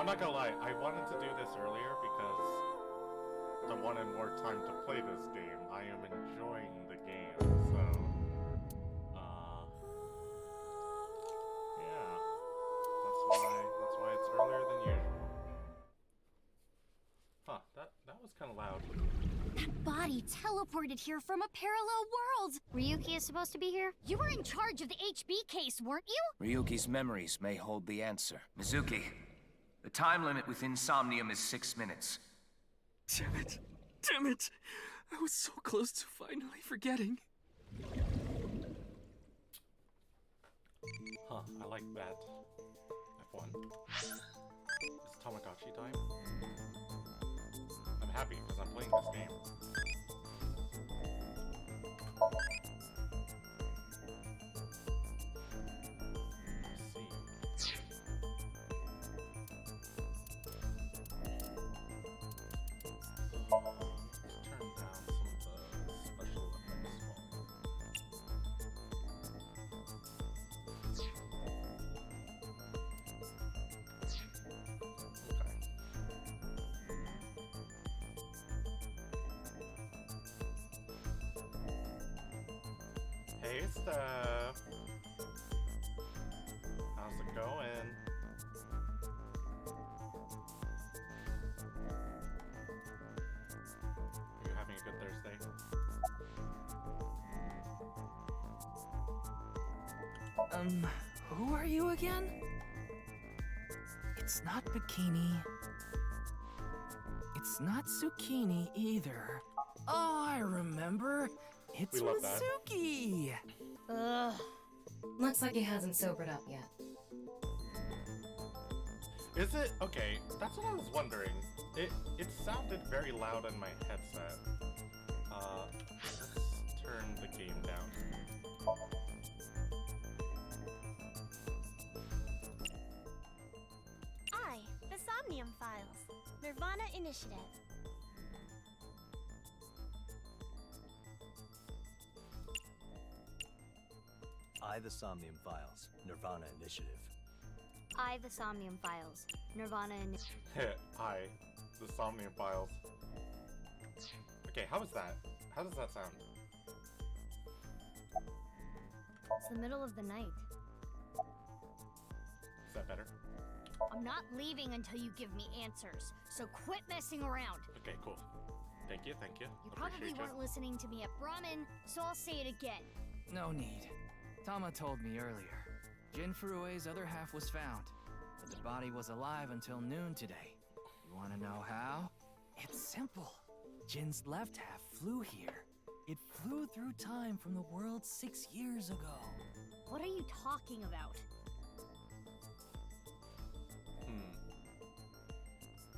I'm not gonna lie, I wanted to do this earlier because I wanted more time to play this game. I am enjoying the game, so yeah. That's why it's earlier than usual. Huh, that was kinda loud. That body teleported here from a parallel world! Ryuki is supposed to be here? You were in charge of the HB case, weren't you? Ryuki's memories may hold the answer. Mizuki, the time limit within Somnium is 6 minutes. Damn it. Damn it! I was so close to finally forgetting. Huh, I like that. F1. It's Tamagotchi time. I'm happy because I'm playing this game. Hey, Steph. How's it going? Are you having a good Thursday? Who are you again? It's not Bikini. It's not Zucchini either. Oh, I remember. It's Mizuki! Ugh. Looks like he hasn't sobered up yet. Is it? Okay, that's what I was wondering. It sounded very loud in my headset. Let's turn the game down. The Somnium Files. NirvanA Initiative. I, the Somnium Files, NirvanA Initiative. I, the Somnium Files. NirvanA Initiative. Hi, the Somnium Files. Okay, how is that? How does that sound? It's the middle of the night. Is that better? I'm not leaving until you give me answers, so quit messing around. Okay, cool. Thank you, thank you. You probably weren't listening to me at Brahmin, so I'll say it again. No need. Tama told me earlier. Jin Furue's other half was found, but the body was alive until noon today. You wanna know how? It's simple. Jin's left half flew here. It flew through time from the world 6 years ago. What are you talking about?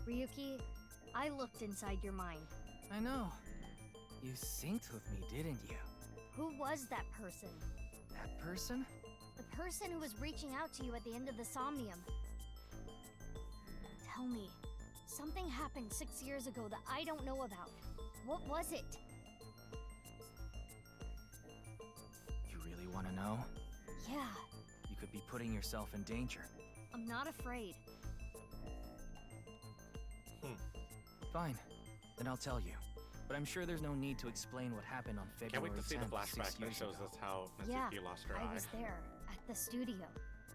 Ryuki, I looked inside your mind. I know. You synced with me, didn't you? Who was that person? That person? The person who was reaching out to you at the end of the Somnium. Tell me, something happened 6 years ago that I don't know about. What was it? You really want to know? Yeah. You could be putting yourself in danger. I'm not afraid. Fine. Then I'll tell you. But I'm sure there's no need to explain what happened on February 10th, Can't wait to see the 6 flashback that years shows ago. us how Yeah, Mizuki lost her eye. I was there, at the studio.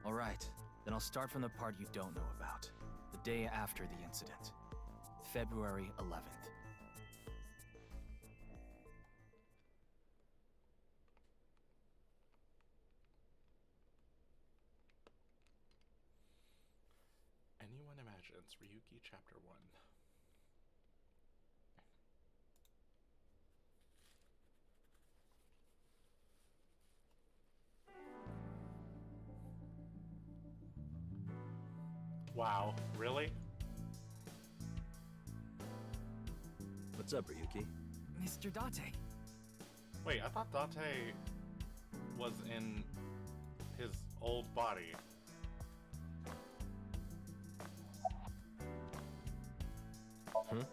All right. Then I'll start from the part you don't know about. The day after the incident. February 11th. Anyone imagines Ryuki Chapter 1. Wow, really? What's up, Ryuki? Mr. Date. Wait, I thought Date was in his old body. Huh?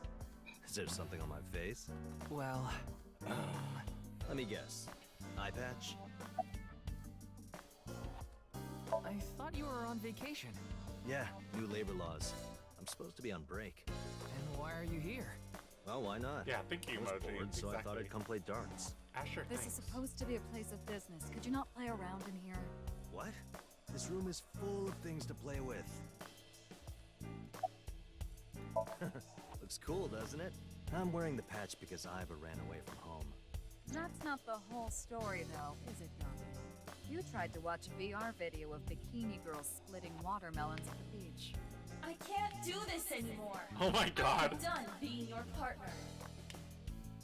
Is there something on my face? Well, Let me guess. Eye patch? I thought you were on vacation. Yeah, new labor laws. I'm supposed to be on break. And why are you here? Well, why not? Yeah, thank you, I was emoji. bored, so I thought Exactly. I'd come play darts. Asher, This thanks. is supposed to be a place of business. Could you not play around in here? What? This room is full of things to play with. Looks cool, doesn't it? I'm wearing the patch because Iva ran away from home. That's not the whole story, though, is it, Young? You tried to watch a VR video of bikini girls splitting watermelons at the beach. I can't do this anymore. Oh my god. I'm done being your partner.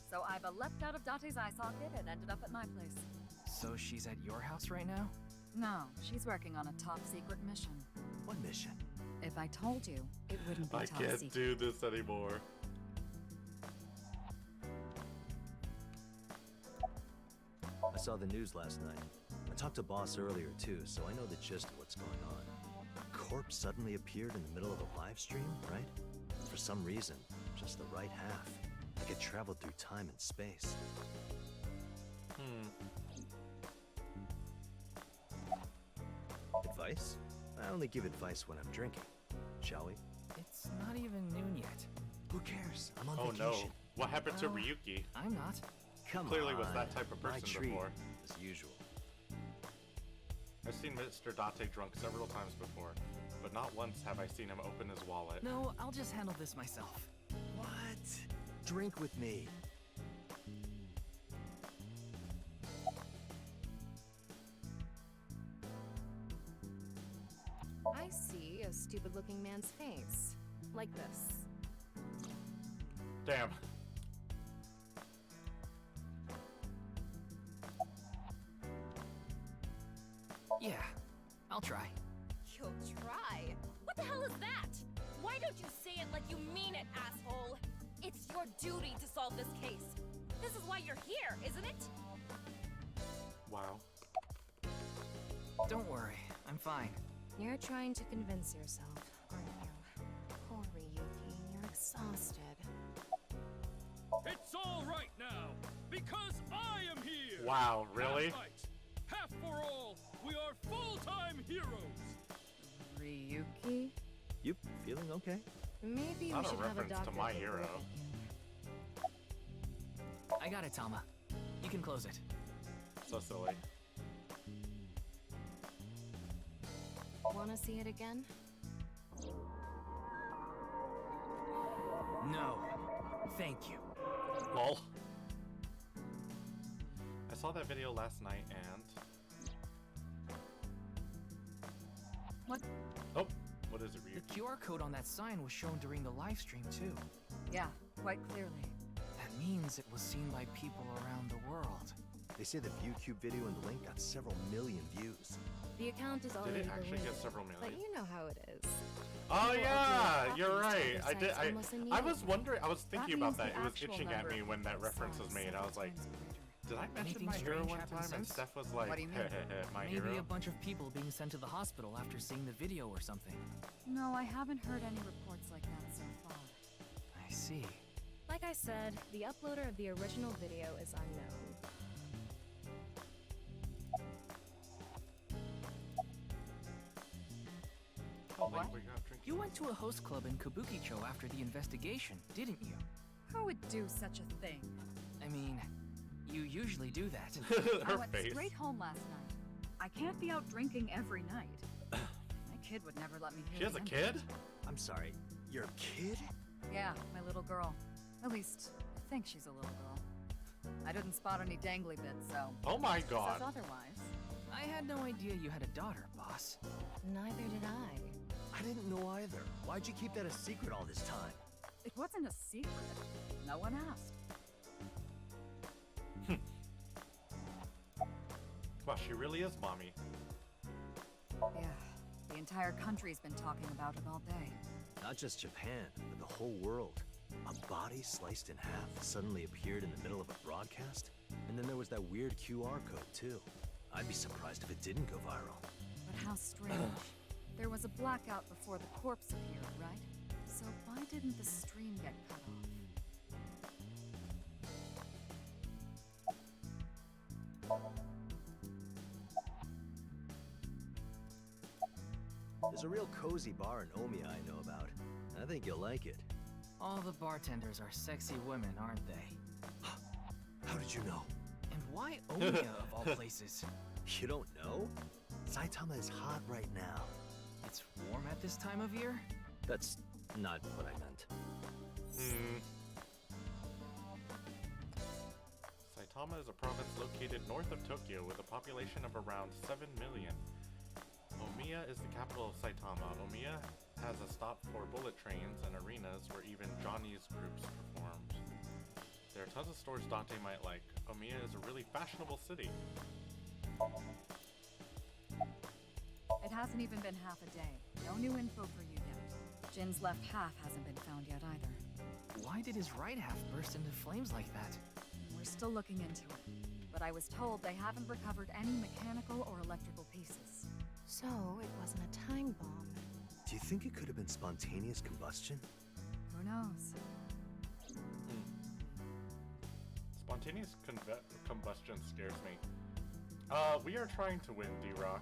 So Iva leapt out of Date's eye socket and ended up at my place. So she's at your house right now? No, she's working on a top-secret mission. What mission? If I told you, it wouldn't be I top can't secret. do this anymore. I saw the news last night. I talked to Boss earlier too, so I know the gist of what's going on. A corpse suddenly appeared in the middle of a live stream, right? For some reason, just the right half. Like it traveled through time and space. Advice? I only give advice when I'm drinking. Shall we? It's not even noon yet. Who cares? I'm on Oh vacation. no. What happened to Well, Ryuki? I'm not. Come Clearly on. was that type of My person treat, before. as usual. I've seen Mr. Date drunk several times before, but not once have I seen him open his wallet. No, I'll just handle this myself. What? Drink with me. I see a stupid-looking man's face. Like this. Damn. Yeah, I'll try. You'll try. What the hell is that? Why don't you say it like you mean it, asshole? It's your duty to solve this case. This is why you're here, isn't it? Wow. Don't worry, I'm fine. You're trying to convince yourself, aren't you? Poor Ryuki, you're exhausted. It's all right now, because I am here! Wow, really? Half fight, half for all, we are full-time heroes! Ryuki? You feeling okay? Maybe Not we a should have a reference to doctor my take a hero. look at you. I got it, Tama. You can close it. So silly. Wanna see it again? No. Thank you. Lol. I saw that video last night and... What? Oh, what is it, The Ryuki? QR code on that sign was shown during the live stream, too. Yeah, quite clearly. That means it was seen by people around the world. They say the ViewCube video and the link got several million views. The account is Did already it actually deleted, get several but million? you know how it is. Oh People yeah, upload you're copies to right. other I did. sites almost I immediately. was wondering. I was thinking That about means that. the It was actual itching at number me when that reference was made. I was like, did I mention Anything my hero strange one happened time? And since? Steph was like, What do you mean? my Maybe hero. a bunch of people being sent to the hospital after seeing the video or something. No, I haven't heard any reports like that so far. I see. Like I said, the uploader of the original video is unknown. Oh, What? we got drinking. You went to a host club in Kabukicho after the investigation, didn't you? Who would do such a thing? I mean, you usually do that. I Her went face. straight home last night. I can't be out drinking every night. My kid would never let me hear She has the a end. kid? I'm sorry, you're a kid? Yeah, my little girl. At least, I think she's a little girl. I didn't spot any dangly bits, so... Oh my Says god. otherwise. I had no idea you had a daughter, boss. Neither did I. I didn't know either. Why'd you keep that a secret all this time? It wasn't a secret. No one asked. Wow, she really is mommy. Yeah, the entire country's been talking about it all day. Not just Japan, but the whole world. A body sliced in half suddenly appeared in the middle of a broadcast? And then there was that weird QR code, too. I'd be surprised if it didn't go viral. But how strange. There was a blackout before the corpse appeared, right? So why didn't the stream get cut off? There's a real cozy bar in Omiya I know about. I think you'll like it. All the bartenders are sexy women, aren't they? How did you know? And why Omiya of all places? You don't know? Saitama is hot right now. It's warm at this time of year? That's not what I meant. Saitama is a province located north of Tokyo with a population of around 7 million. Omiya is the capital of Saitama. Omiya has a stop for bullet trains and arenas where even Johnny's groups performed. There are tons of stores Dante might like. Omiya is a really fashionable city. It hasn't even been half a day. No new info for you yet. Jin's left half hasn't been found yet either. Why did his right half burst into flames like that? We're still looking into it. But I was told they haven't recovered any mechanical or electrical pieces. So, it wasn't a time bomb. Do you think it could have been spontaneous combustion? Who knows? Spontaneous combustion scares me. We are trying to win, D-Rock.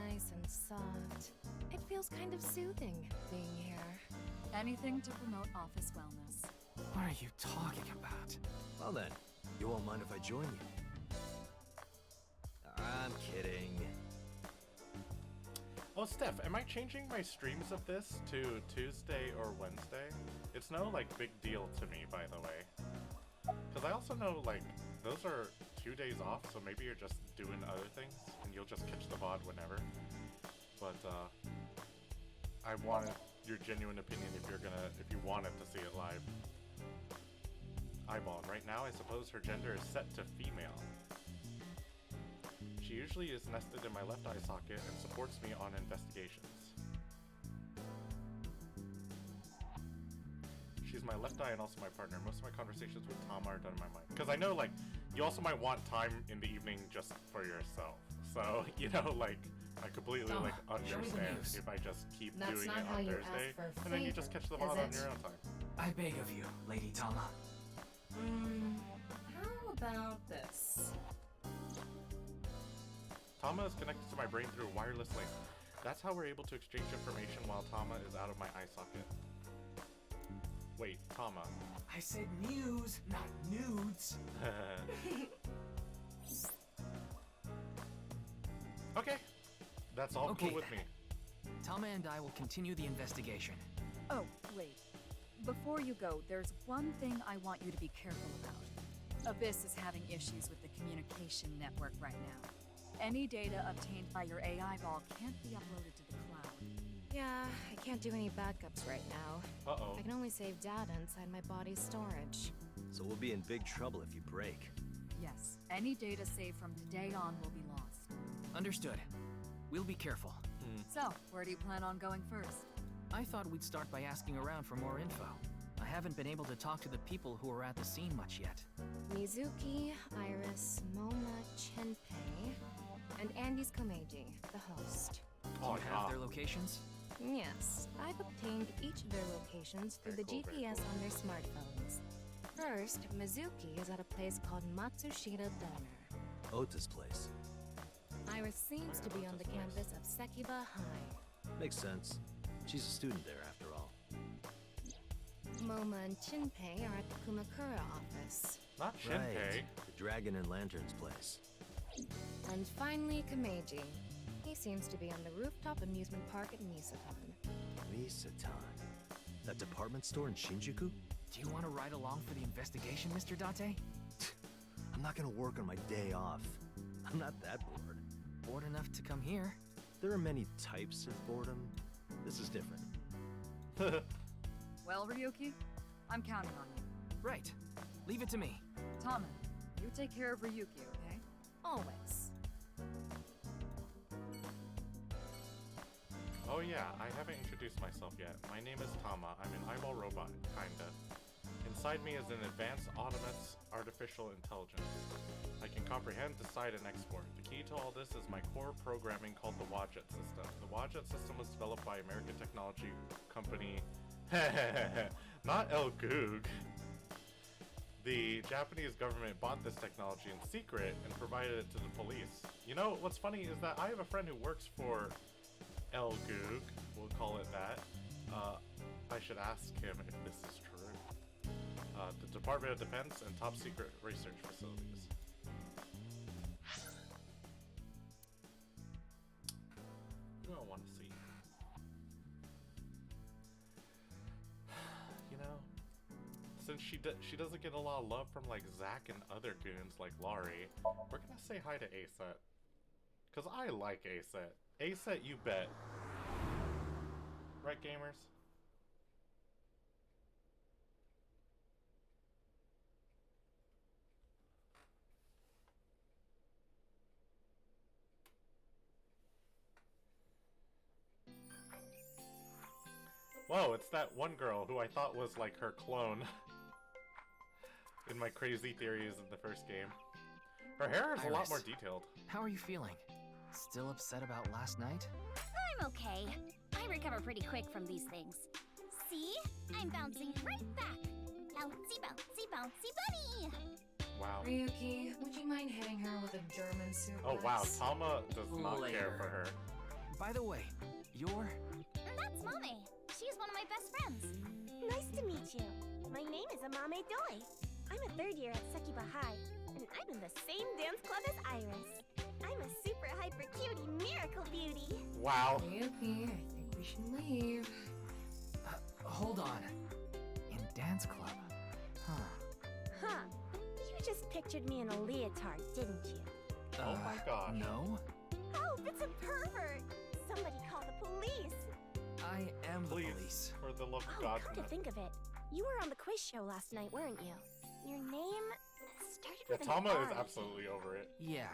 Nice and soft. It feels kind of soothing being here. Anything to promote office wellness. What are you talking about? Well then, you won't mind if I join you? I'm kidding. Oh, Steph, am I changing my streams of this to Tuesday or Wednesday? It's no, like, big deal to me, by the way. Because I also know, like, those are 2 days off, so maybe you're just doing other things, and you'll just catch the VOD whenever. But, I wanted your genuine opinion if you wanted to see it live. Eyeball. Right now, I suppose her gender is set to female. She usually is nested in my left eye socket and supports me on investigations. She's my left eye and also my partner. Most of my conversations with Tom are done in my mind. Because I know, like, you also might want time in the evening just for yourself. So, you know, like, I completely, like, understand if I just keep That's doing not it how on you Thursday. ask for a And then you just favor, catch the is VOD on it? your own time. I beg of you, Lady Tama. How about this? Tama is connected to my brain through a wireless link. That's how we're able to exchange information while Tama is out of my eye socket. Wait, Tama. I said news, not nudes. Okay. That's all Okay, cool with me. Tama and I will continue the investigation. Oh, wait. Before you go, there's one thing I want you to be careful about. Abyss is having issues with the communication network right now. Any data obtained by your AI ball can't be uploaded to the cloud. Yeah, I can't do any backups right now. Uh-oh. I can only save data inside my body's storage. So we'll be in big trouble if you break. Yes, any data saved from today on will be lost. Understood. We'll be careful. So, where do you plan on going first? I thought we'd start by asking around for more info. I haven't been able to talk to the people who are at the scene much yet. Mizuki, Iris, Moma, Chenpei, and Andy's Komeiji, the host. Do Oh, you have their locations? Yes, I've obtained each of their locations through the Very cool, very GPS cool. on their smartphones. First, Mizuki is at a place called Matsushita Diner. Ota's place. Iris seems to be on the Ota's place. campus of Sekiba High. Makes sense. She's a student there after all. Moma and Chinpei are at the Kumakura office. Not Shinpei. Right. The Dragon and Lantern's place. And finally, Komeiji. He seems to be on the rooftop amusement park at Misatan. Misatan. That department store in Shinjuku? Do you want to ride along for the investigation, Mr. Date? I'm not gonna work on my day off. I'm not that bored. Bored enough to come here? There are many types of boredom. This is different. Well, Ryuki, I'm counting on you. Right. Leave it to me. Tama, you take care of Ryuki, okay? Always. Oh yeah, I haven't introduced myself yet. My name is Tama. I'm an eyeball robot, kinda. Inside me is an advanced autonomous artificial intelligence. I can comprehend, decide, and export. The key to all this is my core programming called the Wadjet system. The Wadjet system was developed by American technology company... not El Goog. The Japanese government bought this technology in secret and provided it to the police. You know, what's funny is that I have a friend who works for El Goog, We'll call it that. I should ask him if this is true. The Department of Defense and top secret research facilities. Who do I want to see? You know, since she doesn't get a lot of love from like Zack and other goons like Laurie, we're gonna say hi to Aset. Cause I like Aset. Aset, you bet. Right, gamers? Whoa, it's that one girl who I thought was like her clone in my crazy theories in the first game. Her hair is a lot Iris, more detailed. How are you feeling? Still upset about last night? I'm okay. I recover pretty quick from these things. See? I'm bouncing right back. Bouncy, bouncy, bouncy bunny! Wow. Ryuki, would you mind hitting her with a German suplex? Oh wow, Tama does not care for her. By the way, you're... That's Mame. She's one of my best friends. Nice to meet you. My name is Amame Doi. I'm a third year at Sekiba High, and I'm in the same dance club as Iris. I'm a super hyper cutie miracle beauty. Wow. Ryuki, I think we should leave. Hold on. In dance club? Huh. Huh. You just pictured me in a leotard, didn't you? Oh my gosh. No? Oh, it's a pervert! Somebody call the police! I am the Please, police. for the love of Oh, God. come to think of it, you were on the quiz show last night, weren't you? Your name started with an Tama R, is I absolutely over it. Yeah.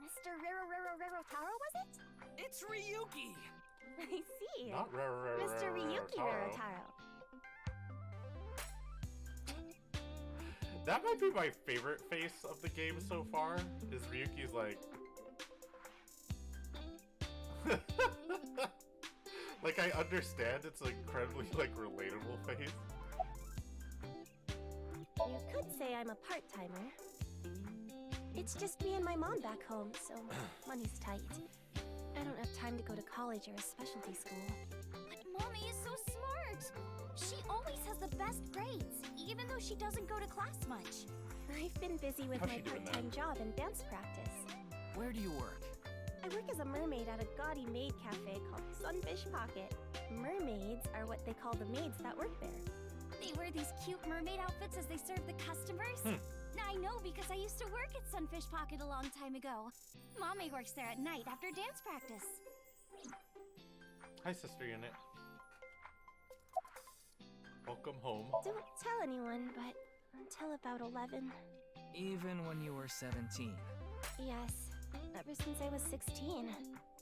think. Mr. Rarotaro, was it? It's Ryuki! I see. Not Mr. Ryuki Taro. Rarotaro. That might be my favorite face of the game so far, is Ryuki's like... like, I understand it's an incredibly, like, relatable face. You could say I'm a part-timer. It's just me and my mom back home, so money's tight. I don't have time to go to college or a specialty school. But Mommy is so smart. She always has the best grades, even though she doesn't go to class much. I've been busy with How's my she doing part-time job and dance practice. Where do you work? I work as a mermaid at a gaudy maid cafe called Sunfish Pocket. Mermaids are what they call the maids that work there. They wear these cute mermaid outfits as they serve the customers. I know because I used to work at Sunfish Pocket a long time ago. Mommy works there at night after dance practice. Hi, Sister Unit. Welcome home. Don't tell anyone, but until about 11. Even when you were 17. Yes, ever since I was 16.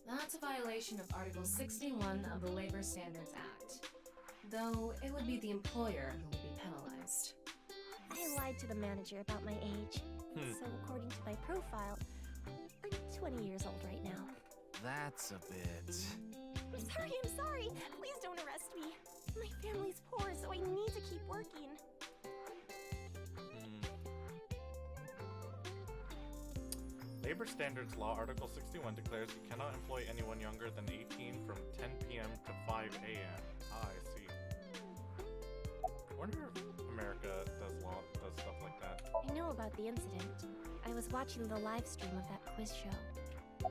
That's a violation of Article 61 of the Labor Standards Act. Though it would be the employer who would be penalized. I lied to the manager about my age. So according to my profile, I'm 20 years old right now. That's a bit... I'm sorry. Please don't arrest me. My family's poor, so I need to keep working. Labor Standards Law Article 61 declares you cannot employ anyone younger than 18 from 10 p.m. to 5 a.m. Ah, I see. I wonder if America does stuff like that. I know about the incident. I was watching the live stream of that quiz show.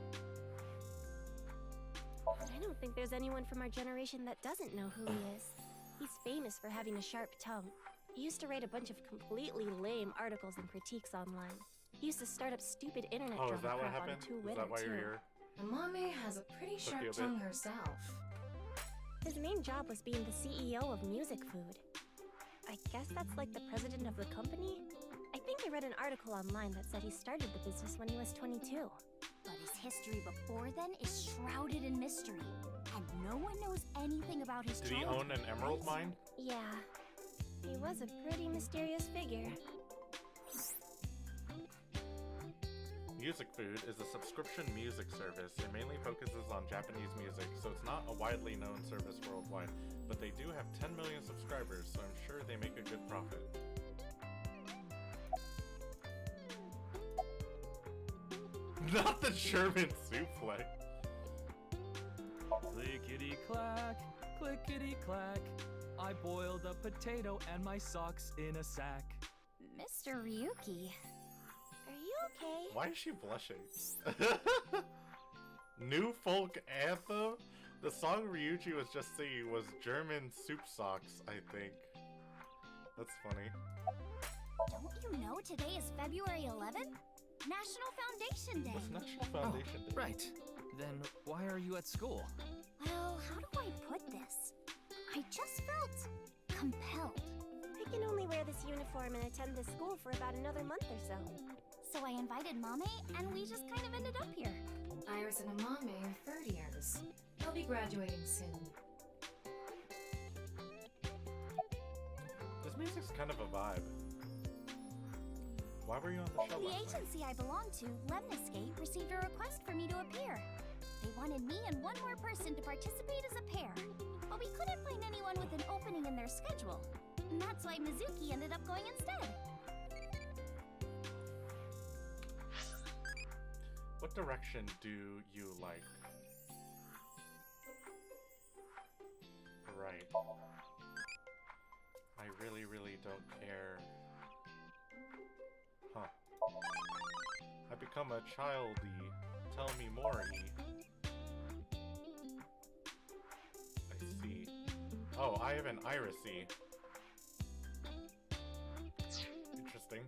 But I don't think there's anyone from our generation that doesn't know who he is. He's famous for having a sharp tongue. He used to write a bunch of completely lame articles and critiques online. He used to start up stupid internet Oh, drama is that what crap on happened? Twitter Is that why too. you're here? Amame has a pretty Took you sharp a bit. tongue herself. His main job was being the CEO of Music Food. I guess that's like the president of the company? I think I read an article online that said he started the business when he was 22. But his history before then is shrouded in mystery, and no one knows anything about his Did he childhood, own an emerald right? mine? Yeah, he was a pretty mysterious figure. Music Food is a subscription music service. It mainly focuses on Japanese music, so it's not a widely known service worldwide. But they do have 10 million subscribers, so I'm sure they make a good profit. Not the German suplex. Clickety clack, clickety clack. I boiled a potato and my socks in a sack. Mr. Ryuki. Are you okay? Why is she blushing? New folk anthem? The song Ryuji was just singing was German soup socks, I think. That's funny. Don't you know today is February 11th? National Foundation Day. What's National Foundation Day? Right. Then why are you at school? Well, how do I put this? I just felt compelled. I can only wear this uniform and attend this school for about another month or so. So I invited Mame, and we just kind of ended up here. Iris and Amame are third years. They'll be graduating soon. This music's kind of a vibe. Why were you on the show The last night? agency I belong to, Lemniscape, received a request for me to appear. They wanted me and one more person to participate as a pair, but we couldn't find anyone with an opening in their schedule. And that's why Mizuki ended up going instead. What direction do you like? Right. I really, really don't care. Huh. I become a childy. Tell me more, E. I see. Oh, I have an irisy. Interesting.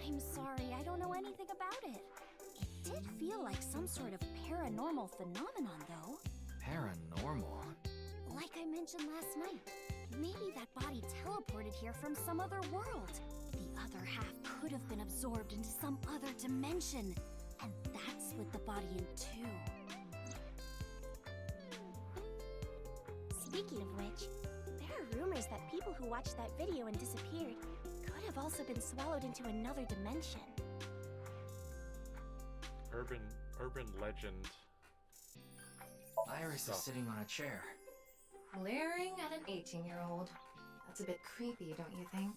I'm sorry, I don't know anything about it. It did feel like some sort of paranormal phenomenon, though. Paranormal? Like I mentioned last night, maybe that body teleported here from some other world. The other half could have been absorbed into some other dimension, and that split the body in two. Speaking of which, there are rumors that people who watched that video and disappeared could have also been swallowed into another dimension. Urban legend. Iris is sitting on a chair. Leering at an 18-year-old. That's a bit creepy, don't you think?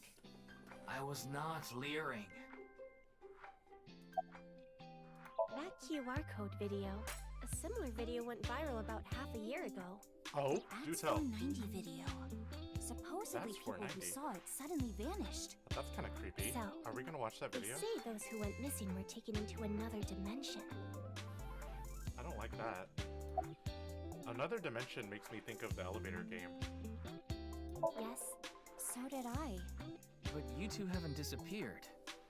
I was not leering. That QR code video. A similar video went viral about half a year ago. Oh, do That's tell. 490 video. Supposedly That's people who 490. saw it suddenly vanished. That's kind of creepy. So, Are we gonna watch that They video? say those who went missing were taken into another dimension. I don't like that. Another dimension makes me think of the elevator game. Yes, So did I. But you two haven't disappeared.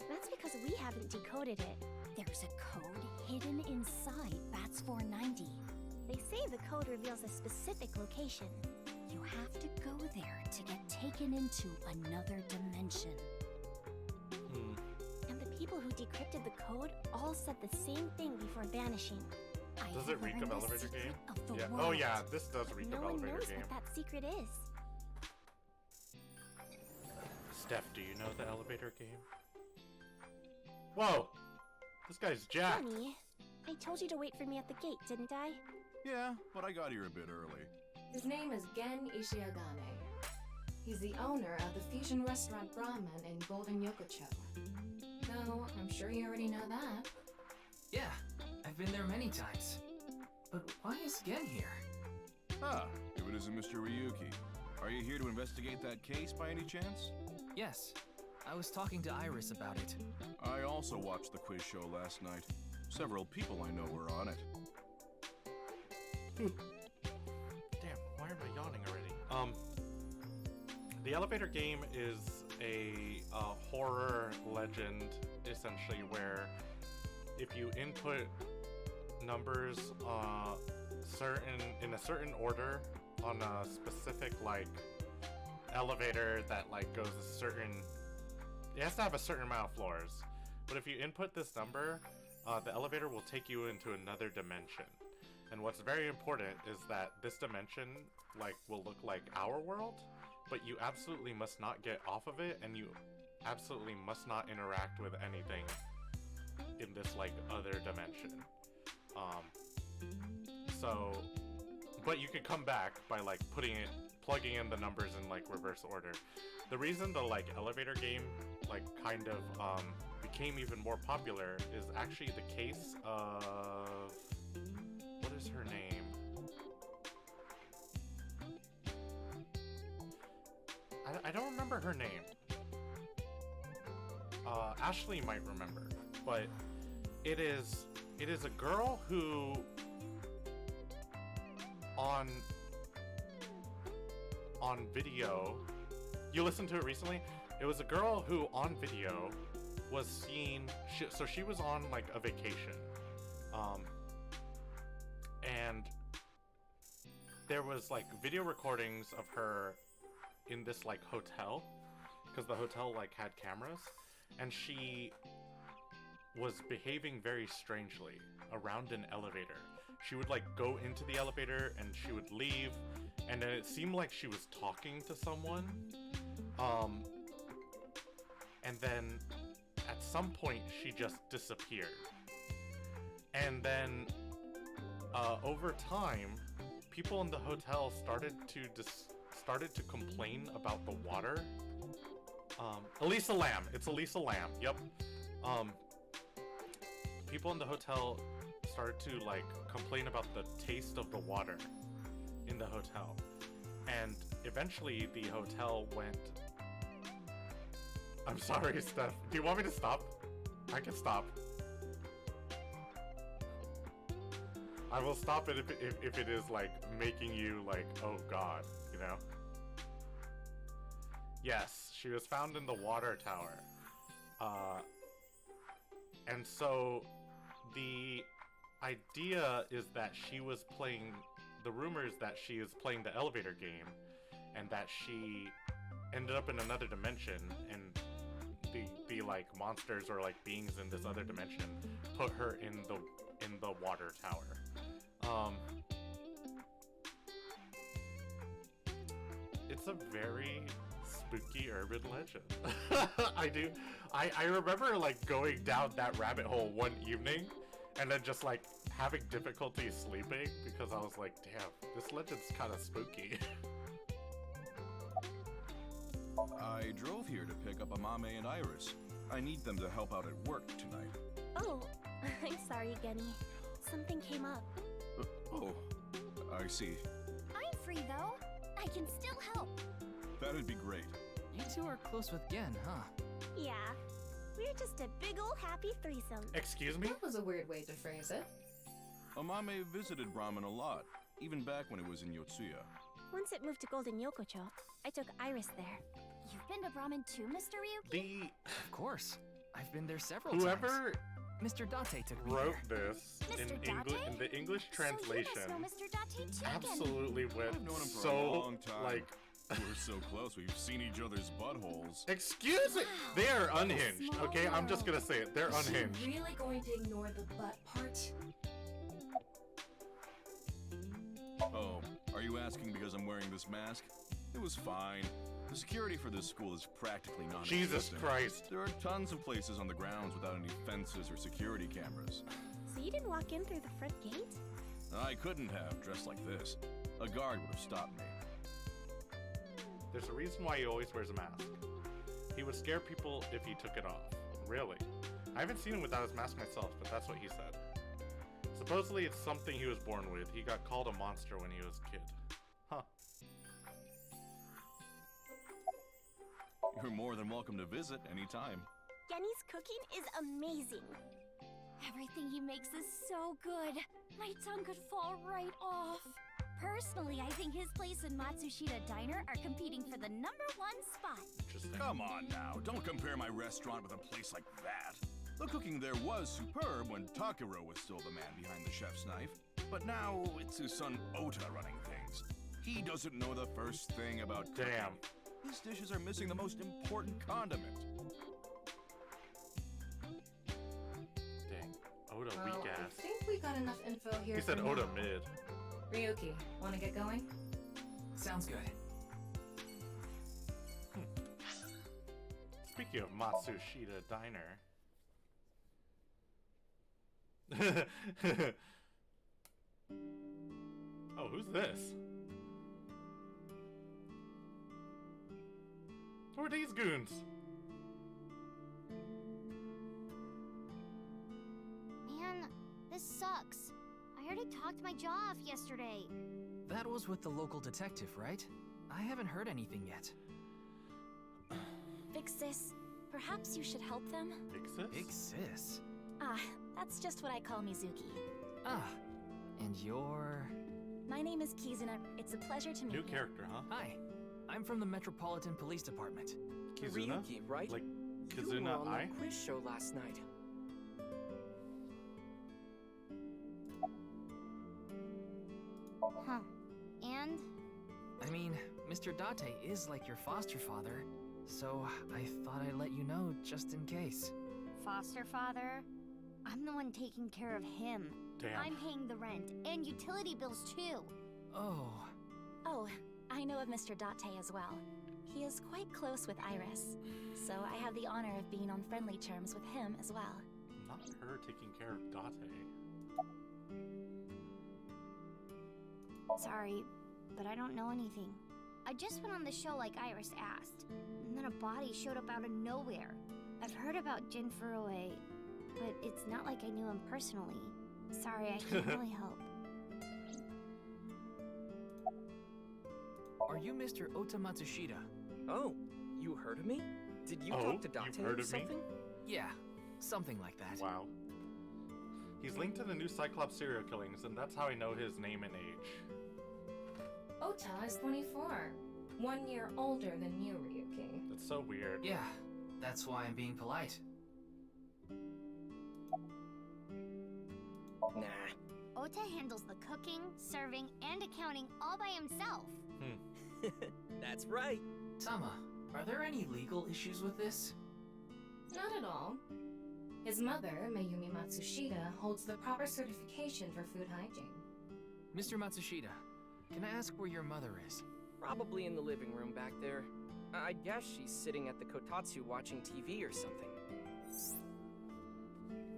that's because we haven't decoded it. There's a code hidden inside Bats 490. They say the code reveals a specific location. You have to go there to get taken into another dimension. And the people who decrypted the code all said the same thing before vanishing. I Does it reek learned of the elevator secret game? Of the Yeah. world. Oh yeah, this does reek No of one elevator knows game. what that secret is. Steph, do you know the elevator game? Whoa! This guy's jacked. Johnny, I told you to wait for me at the gate, didn't I? Yeah, but I got here a bit early. His name is Gen Ishiagane. He's the owner of the fusion restaurant Brahman in Golden Yokocho. Though, I'm sure you already know that. Yeah, I've been there many times. But why is Gen here? Ah, if it isn't Mr. Ryuki. Are you here to investigate that case by any chance? Yes, I was talking to Iris about it. I also watched the quiz show last night. Several people I know were on it. Damn, why am I yawning already? The elevator game is a horror legend, essentially, where if you input numbers in a certain order on a specific elevator that goes a certain, it has to have a certain amount of floors. But if you input this number, the elevator will take you into another dimension. And what's very important is that this dimension will look like our world, but you absolutely must not get off of it, and you absolutely must not interact with anything in this other dimension. But you can come back by plugging in the numbers in reverse order. The reason the elevator game kind of became even more popular is actually the case of... What is her name? I don't remember her name. Ashley might remember, but it is a girl who on video, you listened to it recently? It was a girl who on video was seen, so she was on like a vacation, and there was like video recordings of her in this like hotel, because the hotel like had cameras, and she was behaving very strangely around an elevator. She would like go into the elevator and she would leave, and then it seemed like she was talking to someone, and then at some point she just disappeared. And then over time, people in the hotel started to complain about the water. Elisa Lam. It's Elisa Lam. Yep. People in the hotel started to like complain about the taste of the water in the hotel, and eventually the hotel went. I'm sorry, Steph. Do you want me to stop? I can stop. I will stop it if it is like making you like, oh god, you know? Yes, she was found in the water tower. And so the idea is that she was playing, the rumor is that she is playing the elevator game, and that she ended up in another dimension, and the like monsters or like beings in this other dimension put her in the water tower. It's a very spooky urban legend. I remember like going down that rabbit hole one evening and then just like having difficulty sleeping because I was like, damn, this legend's kind of spooky. I drove here to pick up Amame and Iris. I need them to help out at work tonight. Oh, I'm sorry, Genny. Something came up. Oh, I see. I'm free though. I can still help. That'd be great. You two are close with Gen, huh? Yeah. We're just a big ol' happy threesome. Excuse me? That was a weird way to phrase it. Amame visited Brahman a lot, even back when it was in Yotsuya. Once it moved to Golden Yokocho, I took Iris there. You've been to Brahmin too, Mr. Ryuki? Of course. I've been there several Whoever times. Mr. Date took me wrote there. this Mr. in the English translation So you must know Mr. Date too, Genny. absolutely went I've known him for so a long time. like. We're so close, we've seen each other's buttholes. Excuse me! They are unhinged, okay? I'm just gonna say it. They're Is she unhinged. really going to ignore the butt part? Oh, are you asking because I'm wearing this mask? It was fine. The security for this school is practically non-existent. Jesus Christ. There are tons of places on the grounds without any fences or security cameras. So you didn't walk in through the front gate? I couldn't have, dressed like this. A guard would have stopped me. There's a reason why he always wears a mask. He would scare people if he took it off. Really. I haven't seen him without his mask myself, but that's what he said. Supposedly it's something he was born with. He got called a monster when he was a kid. Huh. You're more than welcome to visit anytime. Genny's cooking is amazing. Everything he makes is so good. My tongue could fall right off. Personally, I think his place and Matsushita Diner are competing for the #1 spot. Interesting. Come on now, don't compare my restaurant with a place like that. The cooking there was superb when Takiro was still the man behind the chef's knife. But now it's his son Ota running things. He doesn't know the first thing about cooking. Damn. His dishes are missing the most important condiment. Dang. Oda Well, weak I ass. think we got enough info here. He said for Oda now. mid. Ryuki, wanna get going? Sounds good. Speaking of Matsushita Diner. Oh, who's this? Who are these goons? This sucks. I already talked my jaw off yesterday. That was with the local detective, right? I haven't heard anything yet. Big sis, perhaps you should help them? Big sis? Big sis? Ah, that's just what I call Mizuki. Ah, and you're... My name is Kizuna. It's a pleasure to meet you. New character, huh? Hi, I'm from the Metropolitan Police Department. Kizuna? Ryuki, right? Like You were Kizuna on I? the quiz show last night. Huh. And? I mean, Mr. Date is like your foster father, so I thought I'd let you know just in case. Foster father? I'm the one taking care of him. Damn. I'm paying the rent and utility bills too. Oh, Oh, I know of Mr. Date as well. He is quite close with Iris, so I have the honor of being on friendly terms with him as well. Not her taking care of Date. Sorry, but I don't know anything. I just went on the show like Iris asked, and then a body showed up out of nowhere. I've heard about Jin Furue, but it's not like I knew him personally. Sorry, I can't really help. are you Mr. Ota Matsushita? Oh, you heard of me? Did you Oh, talk to you've Date heard or of me? something? Yeah, something like that. Wow. He's linked to the new Cyclops serial killings, and that's how I know his name and age. Ota is 24. 1 year older than you, Ryuki. That's so weird. Yeah, that's why I'm being polite. Nah. Ota handles the cooking, serving, and accounting all by himself. That's right. Tama, are there any legal issues with this? Not at all. His mother, Mayumi Matsushita, holds the proper certification for food hygiene. Mr. Matsushita, can I ask where your mother is? Probably in the living room back there. I guess she's sitting at the kotatsu watching TV or something.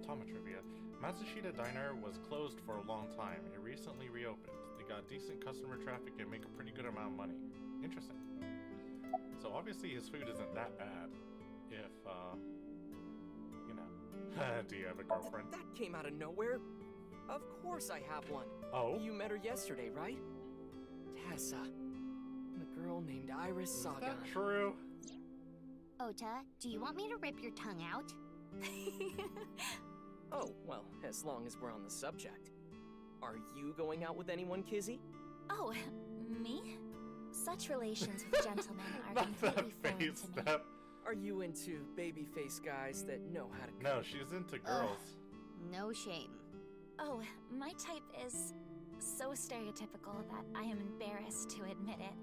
Tama trivia. Matsushita Diner was closed for a long time. It recently reopened. They got decent customer traffic and make a pretty good amount of money. Interesting. So obviously his food isn't that bad. If, you know. Do you have a girlfriend? That came out of nowhere. Of course I have one. Oh? You met her yesterday, right? Tessa. The girl named Iris Is Saga. that true? Ota, do you want me to rip your tongue out? Oh, well, as long as we're on the subject. Are you going out with anyone, Kizzy? Oh, me? Such relations with gentlemen are Not that completely foreign face to me. step. Are you into baby-faced guys that know how to No, she's into girls. No shame. Oh, my type is so stereotypical that I am embarrassed to admit it.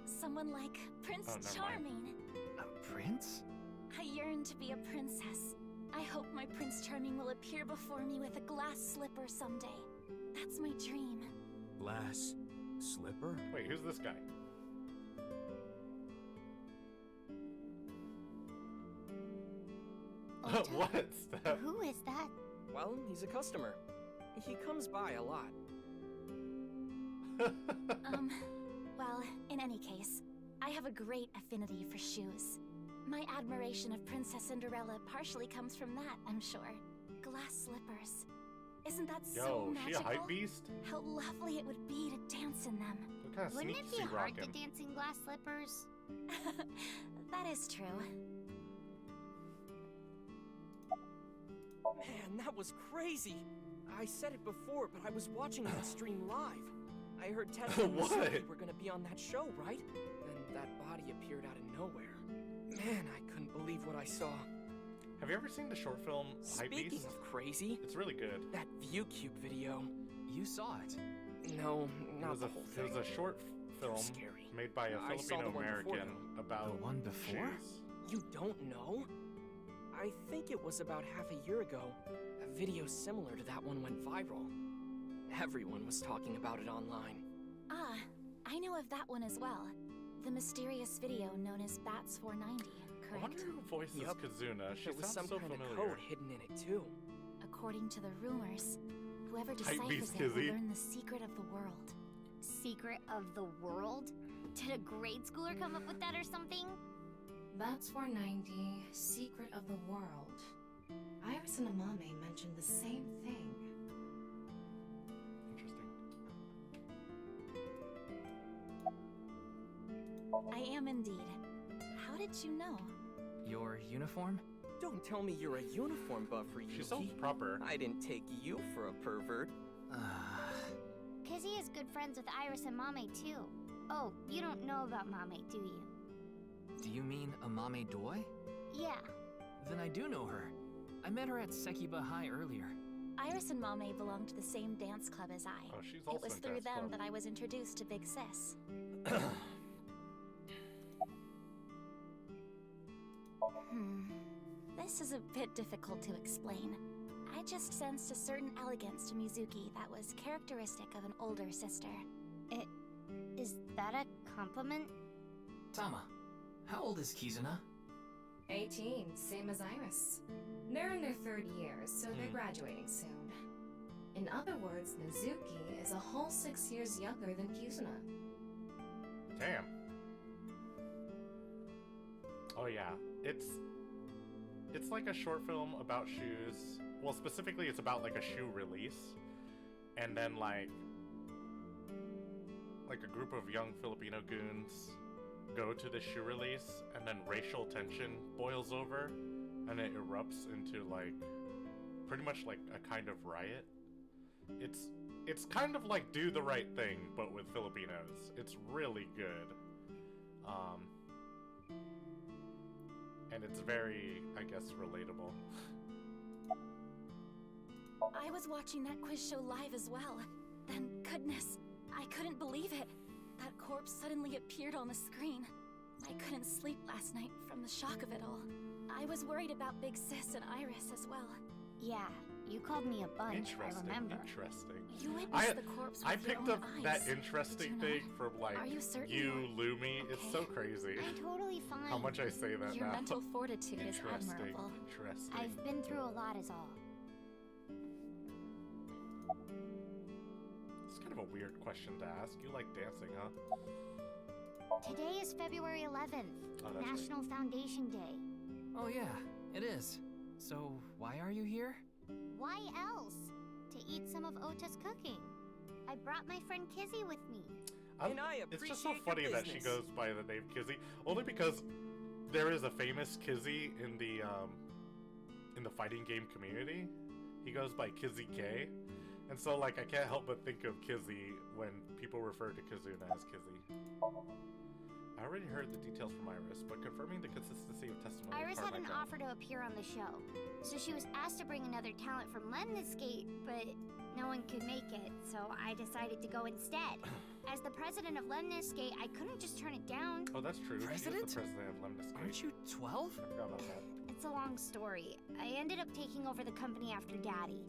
Someone like Prince Oh, never mind. Charming. A prince? I yearn to be a princess. I hope my Prince Charming will appear before me with a glass slipper someday. That's my dream. Glass slipper? Wait, who's this guy? Ota? What? Step? Who is that? Well, he's a customer. He comes by a lot. Well, in any case, I have a great affinity for shoes. My admiration of Princess Cinderella partially comes from that, I'm sure. Glass slippers. Isn't that so Yo, she magical? a hype beast? How lovely it would be to dance in them. What kind of Wouldn't sneaks it be he hard to rocking? dance in glass slippers? That is true. Man, that was crazy. I said it before, but I was watching that stream live. I heard Tessa and What? Mizuki were gonna be on that show, right? Then that body appeared out of nowhere. Man, I couldn't believe what I saw. Have you ever seen the short film Hype Speaking Beast? of crazy, It's really good. that ViewCube video. You saw it. No, It not was the a, whole it thing. was a short film Scary. made by a I saw the Filipino one before, American about The one before? shoes. You don't know? I think it was about half a year ago. A video similar to that one went viral. Everyone was talking about it online. Ah, I know of that one as well. The mysterious video known as Bats 490, I wonder correct? who voices Yup. Kazuna. She There was sounds some so kind familiar. of code hidden in it too. According to the rumors, whoever Hype deciphers beast, it will Kizzy. learn the secret of the world. Secret of the world? Did a grade schooler come up with that or something? Bats 490, Secret of the World. Iris and Amame mentioned the same thing. I am indeed. How did you know? Your uniform? Don't tell me you're a uniform buff for She sounds proper. I didn't take you for a pervert. Kizzy is good friends with Iris and Mame too. Oh, you don't know about Mame, do you? Do you mean Amame Doi? Yeah. Then I do know her. I met her at Sekiba High earlier. Iris and Mame belong to the same dance club as I. Oh, she's also It was in through dance them club. that I was introduced to Big Sis. This is a bit difficult to explain. I just sensed a certain elegance to Mizuki that was characteristic of an older sister. Is that a compliment? Tama, how old is Kizuna? 18, same as Iris. They're in their 3rd year, so they're graduating soon. In other words, Mizuki is a whole 6 years younger than Kizuna. Damn. Oh yeah, it's like a short film about shoes. Well, specifically, it's about like a shoe release, and then like a group of young Filipino goons go to the shoe release, and then racial tension boils over, and it erupts into like pretty much like a kind of riot. It's kind of like Do the Right Thing, but with Filipinos. It's really good. And it's very, I guess, relatable. I was watching that quiz show live as well. Then, goodness, I couldn't believe it. That corpse suddenly appeared on the screen. I couldn't sleep last night from the shock of it all. I was worried about Big Sis and Iris as well. Yeah, you called me a bunch, I remember. Interesting. You witnessed the corpse with I your picked own up eyes. that interesting thing from like Are you certain you, you're Lumi. okay? It's so crazy. I'm totally fine. How much I say that Your now. mental fortitude is Interesting. admirable. Interesting. I've been through a lot is all. It's kind of a weird question to ask. You like dancing, huh? Today is February 11th, Oh, that's National Foundation Day. Oh yeah, it is. So why are you here? Why else? To eat some of Ota's cooking. I brought my friend Kizzy with me. And I It's just so appreciate your funny that she business. goes by the name Kizzy, only because there is a famous Kizzy in the fighting game community. He goes by Kizzy K, and so like I can't help but think of Kizzy when people refer to Kizuna as Kizzy. I already heard the details from Iris, but confirming the consistency of testimony. Iris is part had of an my job. offer to appear on the show, so she was asked to bring another talent from Lemniscate, but no one could make it, so I decided to go instead. As the president of Lemniscate, I couldn't just turn it down. Oh, that's true. President? She is the president of Lemniscate. Aren't you 12? I forgot about that. It's a long story. I ended up taking over the company after Daddy.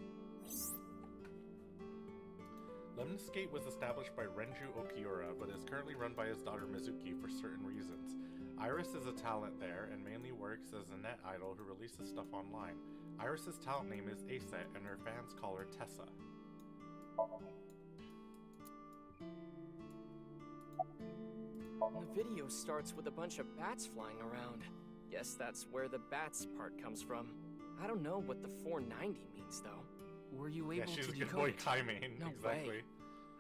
Lemniscate was established by Renju Okiura, but is currently run by his daughter Mizuki for certain reasons. Iris is a talent there and mainly works as a net idol who releases stuff online. Iris's talent name is Aset, and her fans call her Tessa. The video starts with a bunch of bats flying around. Guess that's where the bats part comes from. I don't know what the 490 means, though. Were you Yeah, able she's to a good decode boy it? Kaimane. No exactly. way.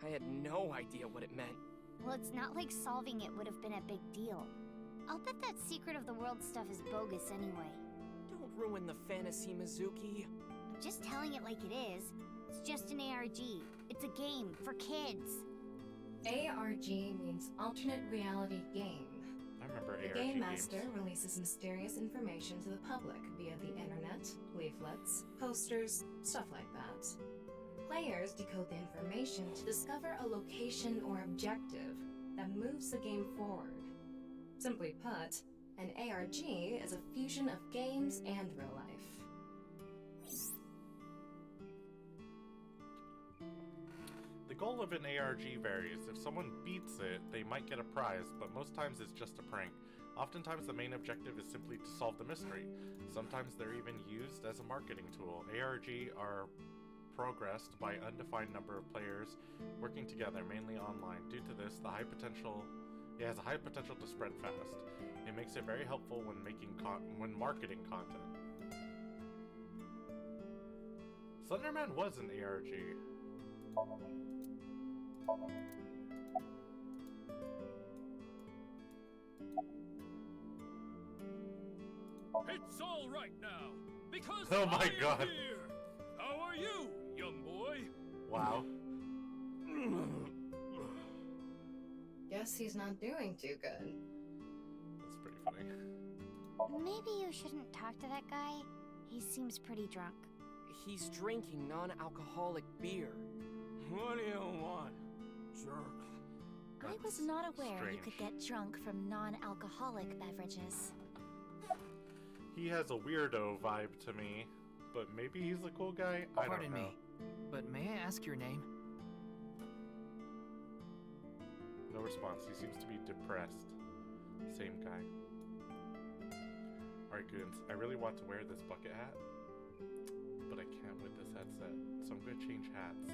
I had no idea what it meant. Well, it's not like solving it would have been a big deal. I'll bet that secret of the world stuff is bogus anyway. Don't ruin the fantasy, Mizuki. I'm just telling it like it is. It's just an ARG. It's a game for kids. ARG means Alternate Reality Game. I remember The ARG Game games. Master releases mysterious information to the public via the internet, leaflets, posters, stuff like that. Players decode the information to discover a location or objective that moves the game forward. Simply put, an ARG is a fusion of games and real life. The goal of an ARG varies. If someone beats it, they might get a prize, but most times it's just a prank. Oftentimes the main objective is simply to solve the mystery. Sometimes they're even used as a marketing tool. ARG are progressed by undefined number of players working together, mainly online. Due to this, it has a high potential to spread fast. It makes it very helpful when marketing content. Slenderman was an ARG. It's all right now, because Oh my I am God. here. How are you, young boy? Wow. Guess he's not doing too good. That's pretty funny. Maybe you shouldn't talk to that guy. He seems pretty drunk. He's drinking non-alcoholic beer. What do you want, jerk? I was not aware you strange. could get drunk from non-alcoholic beverages. He has a weirdo vibe to me, but maybe he's a cool guy. I Pardon don't know. me, but may I ask your name? No response. He seems to be depressed. Same guy. Alright, goons. I really want to wear this bucket hat, but I can't with this headset, so I'm gonna change hats.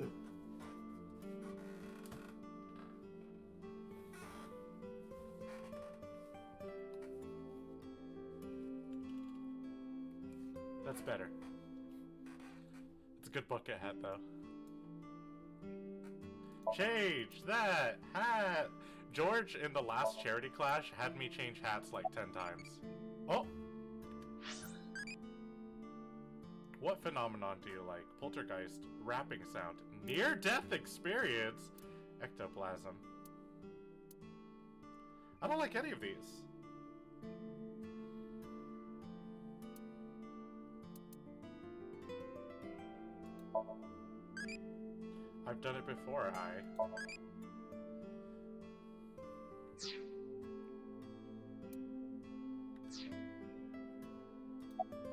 Ugh. That's better. It's a good bucket hat, though. Change that hat! George, in the last charity clash, had me change hats like 10 times. Oh! What phenomenon do you like? Poltergeist, rapping sound, near-death experience, ectoplasm. I don't like any of these. I've done it before,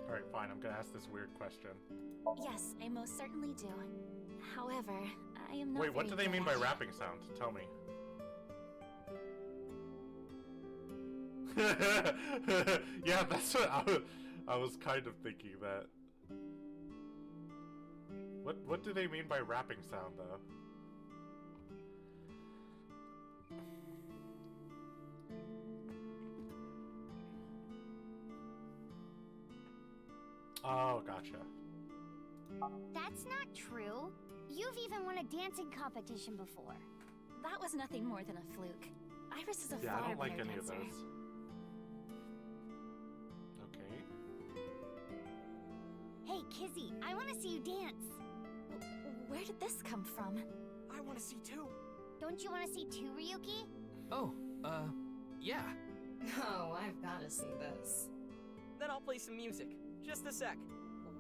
Alright, fine, I'm gonna ask this weird question. Yes, I most certainly do. However, I am not Wait, what do very they mean good by at- rapping sound? Tell me. Yeah, that's what I was kind of thinking that. What do they mean by rapping sound, though? Oh, gotcha. That's not true. You've even won a dancing competition before. That was nothing more than a fluke. Iris is a Yeah, I far don't like better any of dancer. those. Okay. Hey, Kizzy, I want to see you dance. Where did this come from? I want to see too. Don't you want to see too, Ryuki? Oh, yeah. Oh, I've got to see this. Then I'll play some music. Just a sec.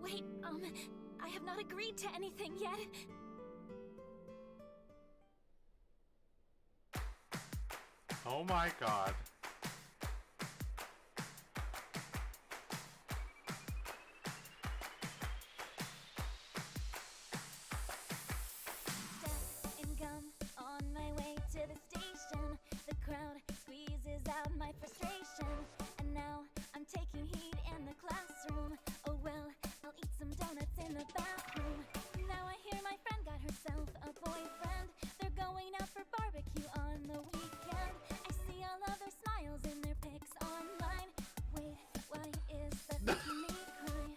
Wait, I have not agreed to anything yet. Oh my god. Stuck in gum on my way to the station. The crowd squeezes out my frustration. And now I'm taking heat in the classroom. Oh well, I'll eat some donuts in the bathroom. Now I hear my friend got herself a boyfriend. They're going out for barbecue on the weekend. I see all of their smiles in their pics online. Wait, why is that making me cry?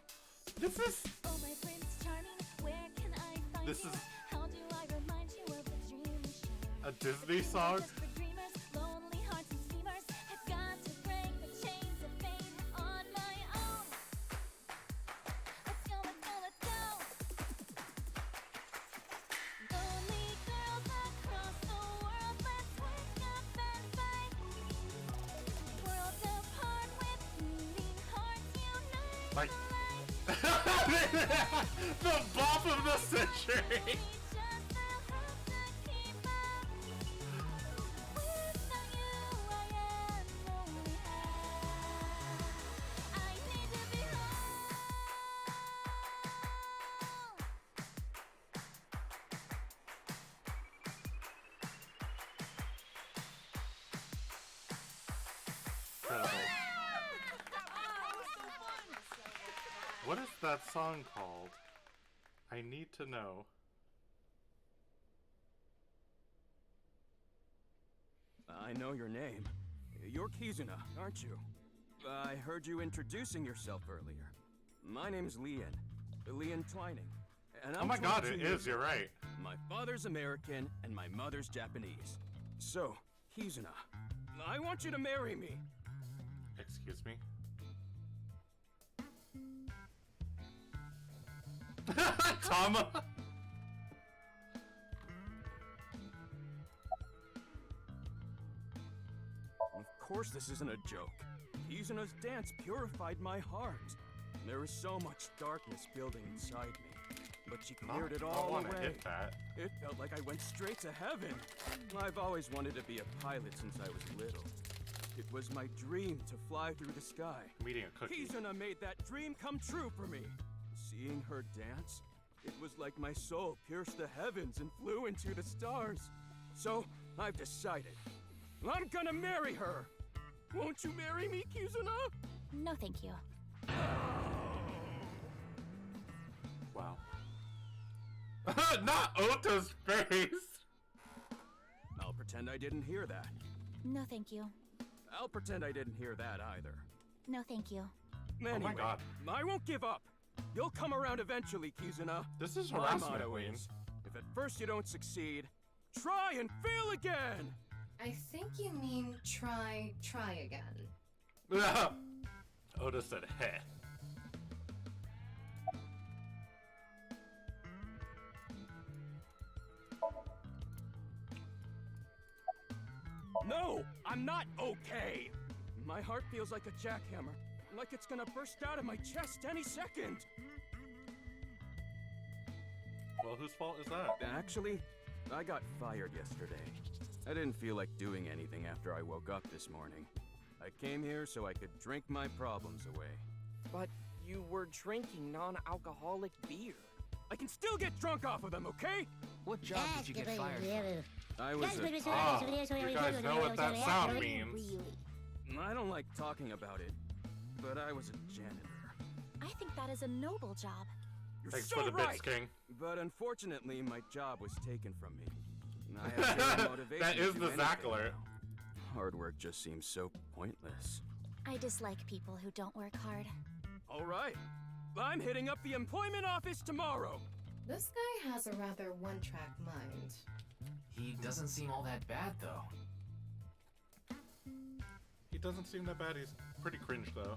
This is Oh my Prince Charming, where can I find This you? is- How do I remind you of the dream we shared? a Disney song. Just for dreamers, lonely hearts and schemers. I've got to break the chains of fate on my own. Let's go, let's go, let's go. Lonely girls across the world, let's wake up and fight. Worlds apart with beating hearts unite. Like the bop of the century. Incredible. What is that song called? I need to know. I know your name. You're Kizuna, aren't you? I heard you introducing yourself earlier. My name's Leon. Leon Twining. And Oh I'm my god, 22 it years is, you're old. right. My father's American and my mother's Japanese. So, Kizuna, I want you to marry me. Excuse me? Tama! Of course this isn't a joke. Kizuna's dance purified my heart. There was so much darkness building inside me, but she cleared it all I wanna away. hit that. It felt like I went straight to heaven. I've always wanted to be a pilot since I was little. It was my dream to fly through the sky. I'm eating a cookie. Kizuna made that dream come true for me. Seeing her dance, it was like my soul pierced the heavens and flew into the stars. So, I've decided. I'm gonna marry her! Won't you marry me, Kizuna? No, thank you. Wow. Not Ota's face! I'll pretend I didn't hear that. No, thank you. I'll pretend I didn't hear that either. No, thank you. Anyway, my god. I won't give up. You'll come around eventually, Kizuna. This is My harassment, motto Queen. is, if at first you don't succeed, try and fail again! I think you mean try again. Ota said, heh. No, I'm not okay. My heart feels like a jackhammer, like it's gonna burst out of my chest any second. Well, whose fault is that? Actually, I got fired yesterday. I didn't feel like doing anything after I woke up this morning. I came here so I could drink my problems away. But you were drinking non-alcoholic beer. I can still get drunk off of them, okay? What job did you get fired from? I was a... You guys know what that sound means. I don't like talking about it, but I was a janitor. I think that is a noble job. You're Thanks so for the right. bits, King. But unfortunately, my job was taken from me. I have zero motivation That is to do the anything Zackler. now. Hard work just seems so pointless. I dislike people who don't work hard. All right. I'm hitting up the employment office tomorrow. This guy has a rather one-track mind. He doesn't seem all that bad, though. He doesn't seem that bad. He's pretty cringe, though.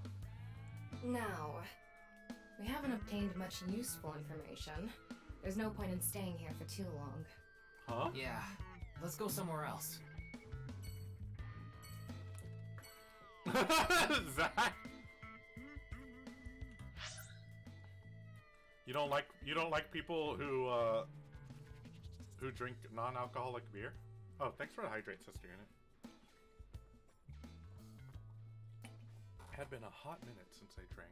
Now, we haven't obtained much useful information. There's no point in staying here for too long. Huh? Yeah, let's go somewhere else. Zach? You don't like people who drink non-alcoholic beer? Oh, thanks for the hydrate, sister unit. It had been a hot minute since I drank.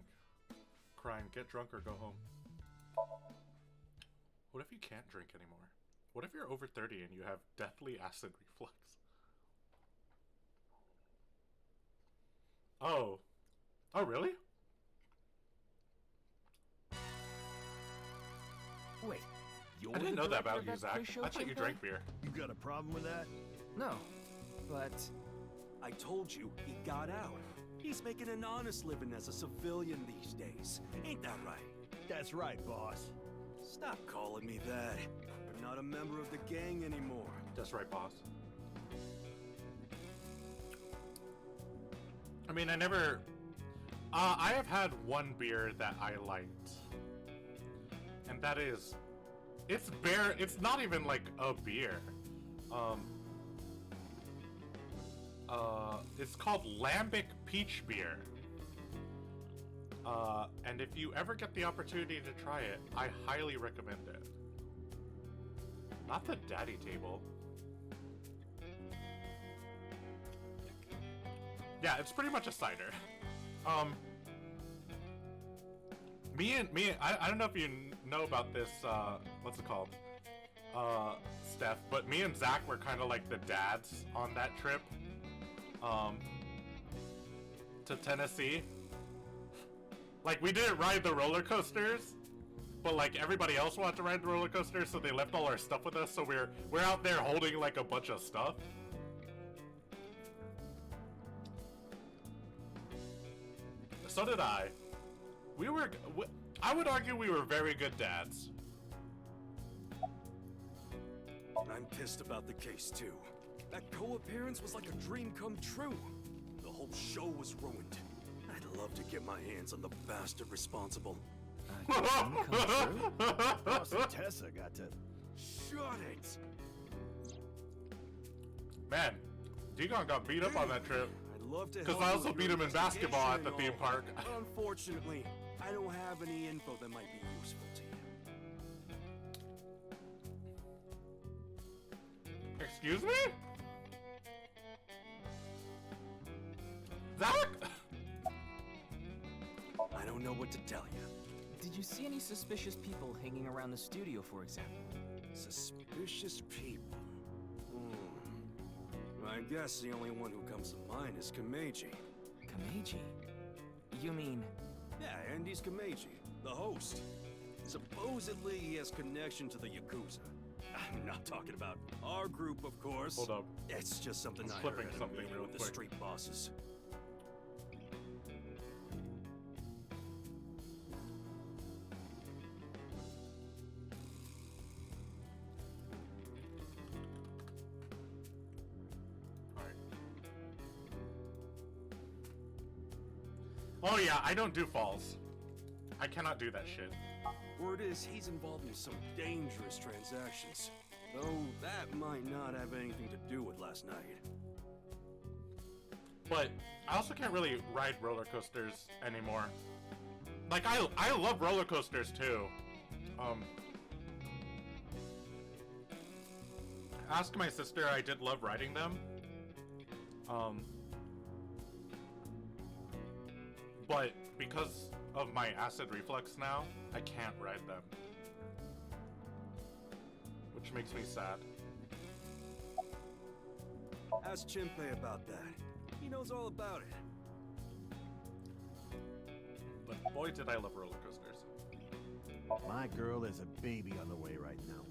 Crying, get drunk or go home. What if you can't drink anymore? What if you're over 30 and you have deathly acid reflux? Oh. Oh, really? Wait, you're I didn't the know that director about of you, that Zach. pre-show I thought you chick drank there? beer. You got a problem with that? No, but I told you, he got out. He's making an honest living as a civilian these days. Ain't that right? That's right, boss. Stop calling me that. You're not a member of the gang anymore. That's right, boss. I mean, I never... I have had one beer that I liked. And that is... It's not even like a beer. It's called Lambic Peach Beer. And if you ever get the opportunity to try it, I highly recommend it. Not the daddy table. Yeah, it's pretty much a cider. I don't know if you know about this, what's it called? Steph, but me and Zach were kind of like the dads on that trip, to Tennessee. Like, we didn't ride the roller coasters, but like everybody else wanted to ride the roller coasters, so they left all our stuff with us, so we're out there holding like a bunch of stuff. So did I. I would argue we were very good dads. I'm pissed about the case, too. That co-appearance was like a dream come true. The whole show was ruined. I'd love to get my hands on the bastard responsible. Boss and Tessa got to... Shut it! Man, Degon got beat up on that trip. I'd love to Because help I you also with beat your him in basketball at the investigation theme park. and all, but unfortunately, I don't have any info that might be useful to you. Excuse me? Zach? I don't know what to tell you. Did you see any suspicious people hanging around the studio, for example? Suspicious people? I guess the only one who comes to mind is Kameji. Kameji? You mean... Yeah, Andy's Kameji, the host. Supposedly he has connection to the Yakuza. I'm not talking about our group, of course. Hold up. It's just something I'm I flipping heard at a something meeting real with the quick. street bosses. Oh yeah, I don't do falls. I cannot do that shit. Word is he's involved in some dangerous transactions. Though that might not have anything to do with last night. But I also can't really ride roller coasters anymore. Like I love roller coasters too. Ask my sister, I did love riding them. But because of my acid reflux now, I can't ride them. Which makes me sad. Ask Chinpei about that. He knows all about it. But boy, did I love roller coasters. My girl is a baby on the way right now.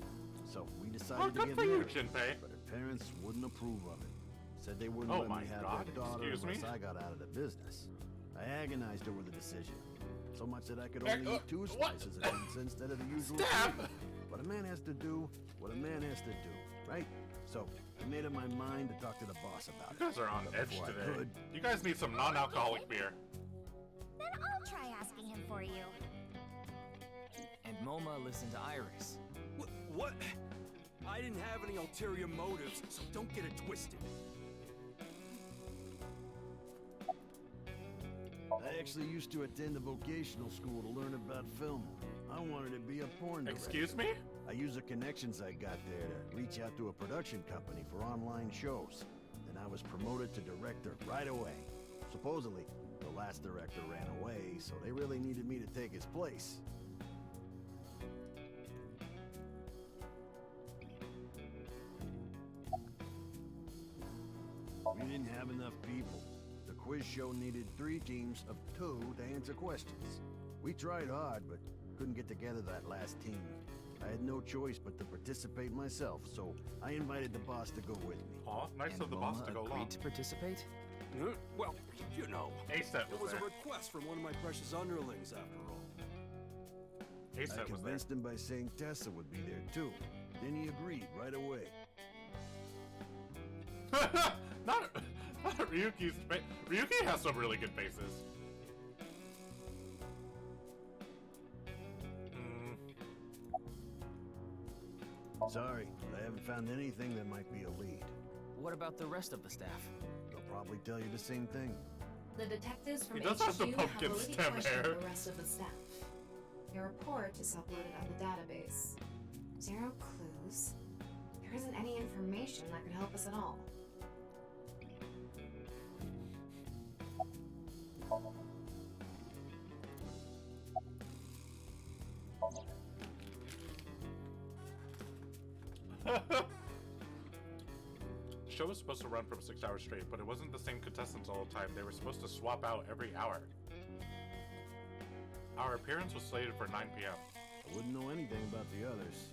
So we decided Oh, to good get for you, married. Jinpei. But her parents wouldn't approve of it. Said they wouldn't Oh let my me have God, their daughter excuse me? unless I got out of the business. I agonized over the decision. So much that I could Hey, only eat 2 what? slices of pizza instead of the usual Stab! 3. But a man has to do what a man has to do, right? So I made up my mind to talk to the boss about You guys are on But edge before I today. could, You guys need some non-alcoholic beer. Then I'll try asking him for you. And Moma listened to Iris. What? I didn't have any ulterior motives, so don't get it twisted. I actually used to attend a vocational school to learn about film. I wanted to be a porn director. Excuse me? I used the connections I got there to reach out to a production company for online shows. Then I was promoted to director right away. Supposedly, the last director ran away, so they really needed me to take his place. We didn't have enough people. The quiz show needed 3 teams of 2 to answer questions. We tried hard, but couldn't get together that last team. I had no choice but to participate myself, so I invited the boss to go with me. Aw, nice And of the boss Moma to go agreed along. to participate? Well, you know. ASET It was was a there. request from one of my precious underlings, after all. I ASET was there. convinced him by saying Tessa would be there too. Then he agreed right away. not Ryuki's face. Ryuki has some really good faces. Sorry, but I haven't found anything that might be a lead. What about the rest of the staff? They'll probably tell you the same thing. The detectives from He does have the HQ pumpkin already stem questioned hair. the rest of the staff. Your report is uploaded on the database. 0 clues. There isn't any information that could help us at all. The show was supposed to run from 6 hours straight, but it wasn't the same contestants all the time. They were supposed to swap out every hour. Our appearance was slated for 9 p.m. I wouldn't know anything about the others.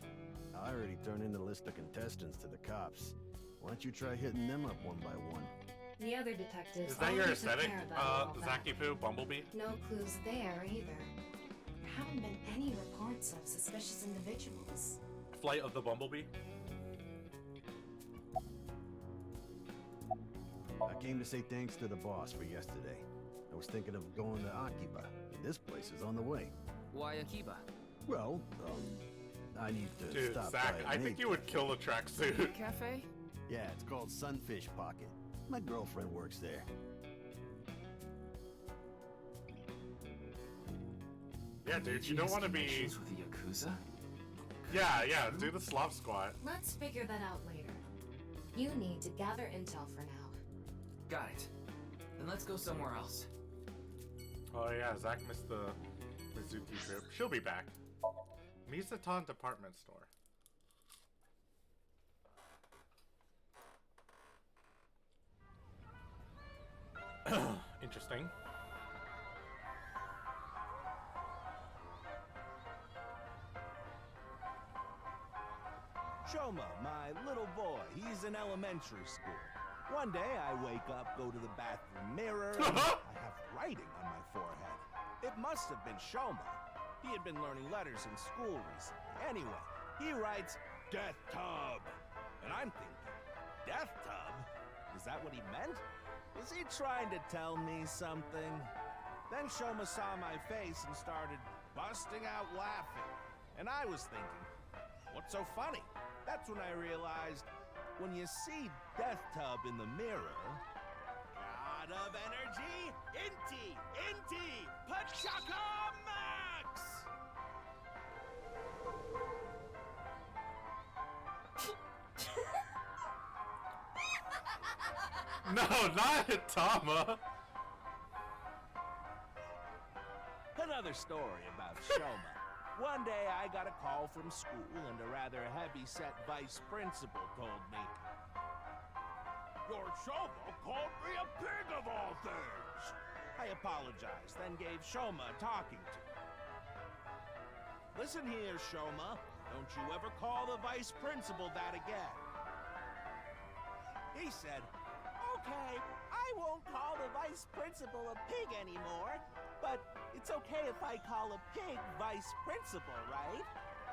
I already turned in the list of contestants to the cops. Why don't you try hitting them up one by one? The other detectives Is that your already took aesthetic, care of that a while back. Zaki Poo, Bumblebee? No clues there either. There haven't been any reports of suspicious individuals. Flight of the Bumblebee? I came to say thanks to the boss for yesterday. I was thinking of going to Akiba, and this place is on the way. Why Akiba? Well, I need to Dude, stop Zach, by I an think aid you would kill the tracksuit. Cafe? Yeah, it's called Sunfish Pocket. My girlfriend works there. Yeah, dude, you don't want to be... With the Yakuza? Yeah, do the slop squat. Let's figure that out later. You need to gather intel for now. Got it. Then let's go somewhere else. Oh yeah, Zach missed the Mizuki trip. She'll be back. Misaton Department Store. Interesting. Shoma, my little boy, he's in elementary school. One day I wake up, go to the bathroom mirror, and I have writing on my forehead. It must have been Shoma. He had been learning letters in school recently. Anyway, he writes, Death Tub. And I'm thinking, Death Tub? Is that what he meant? Was he trying to tell me something? Then Shoma saw my face and started busting out laughing. And I was thinking, what's so funny? That's when I realized, when you see Death Tub in the mirror... God of energy, Inti, Pachaka Max! No, not Tama! Another story about Shoma. One day I got a call from school and a rather heavy-set vice principal told me, Your Shoma called me a pig of all things! I apologized, then gave Shoma a talking to. Listen here, Shoma. Don't you ever call the vice principal that again. He said, Okay, I won't call the vice principal a pig anymore, but it's okay if I call a pig vice principal, right?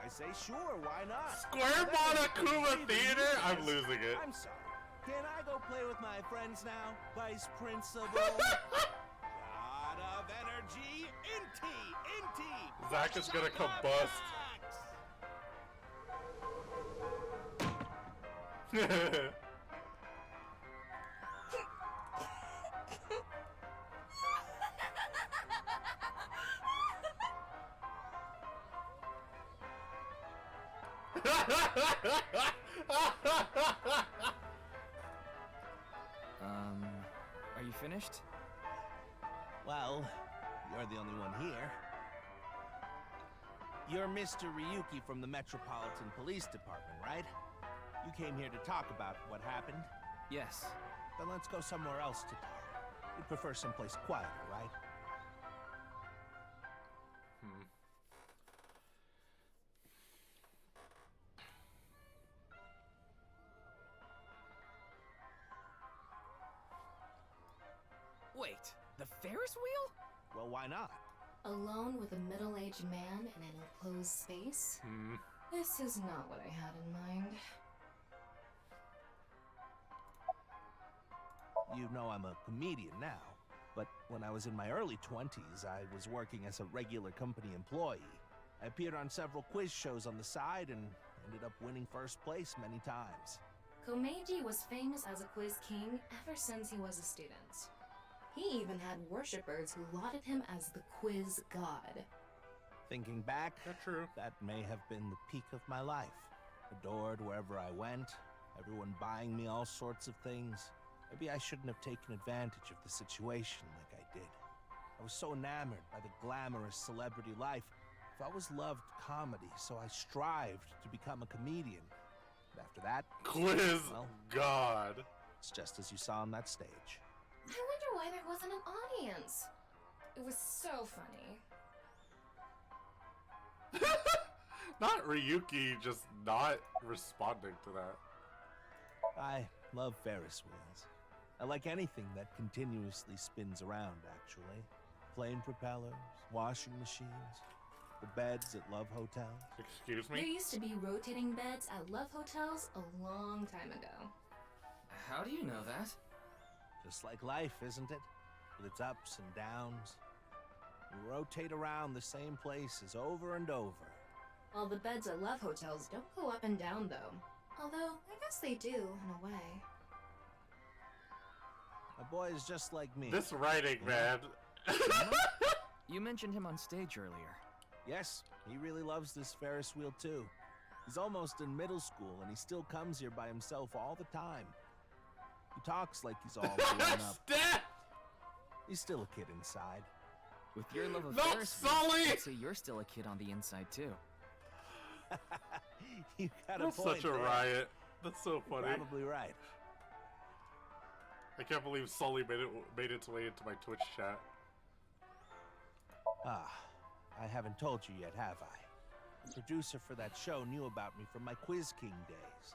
I say, sure, why not? Square Monokuma Theater? I'm losing it. I'm sorry. Can I go play with my friends now, vice principal? God of energy, Inti! Zach is gonna combust. Are you finished? Well, you're the only one here. You're Mr. Ryuki from the Metropolitan Police Department, right? You came here to talk about what happened? Yes. Then let's go somewhere else to talk. You'd prefer someplace quieter, right? Wait, the Ferris wheel? Well, why not? Alone with a middle-aged man in an enclosed space? This is not what I had in mind. You know I'm a comedian now, but when I was in my early 20s, I was working as a regular company employee. I appeared on several quiz shows on the side and ended up winning first place many times. Komeiji was famous as a quiz king ever since he was a student. He even had worshippers who lauded him as the quiz god. Thinking back, true. That may have been the peak of my life. Adored wherever I went, everyone buying me all sorts of things. Maybe I shouldn't have taken advantage of the situation like I did. I was so enamored by the glamorous celebrity life. I've always loved comedy, so I strived to become a comedian. But after that, quiz well, god. It's just as you saw on that stage. I wonder why there wasn't an audience. It was so funny. Not Ryuki just not responding to that. I love Ferris wheels. I like anything that continuously spins around, actually. Plane propellers, washing machines, the beds at Love Hotels. Excuse There used to be rotating beds at Love Hotels a long time ago. How do you know that? Just like life, isn't it? With its ups and downs. We rotate around the same places over and over. All the beds at love hotels don't go up and down, though. Although, I guess they do, in a way. My boy is just like me. This writing, man. You mentioned him on stage earlier. Yes, he really loves this Ferris wheel too. He's almost in middle school and he still comes here by himself all the time. He talks like he's all grown up. He's still a kid inside. With your love of No, Ferris wheels, Sully! I'd say you're still a kid on the inside too. You got a That's point such a there. riot. That's so funny. You're probably right. I can't believe Sully made its way into my Twitch chat. Ah, I haven't told you yet, have I? The producer for that show knew about me from my Quiz King days.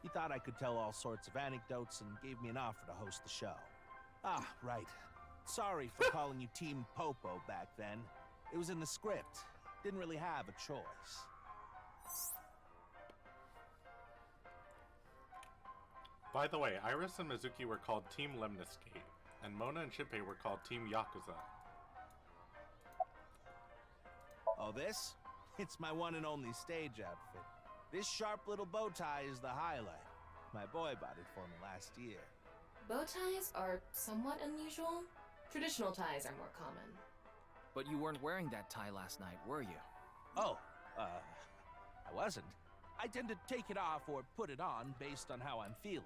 He thought I could tell all sorts of anecdotes and gave me an offer to host the show. Ah, right. Sorry for calling you Team Popo back then. It was in the script. Didn't really have a choice. By the way, Iris and Mizuki were called Team Lemniscate, and Mona and Shinpei were called Team Yakuza. Oh, this? It's my one and only stage outfit. This sharp little bow tie is the highlight. My boy bought it for me last year. Bow ties are somewhat unusual. Traditional ties are more common. But you weren't wearing that tie last night, were you? Oh, I wasn't. I tend to take it off or put it on based on how I'm feeling.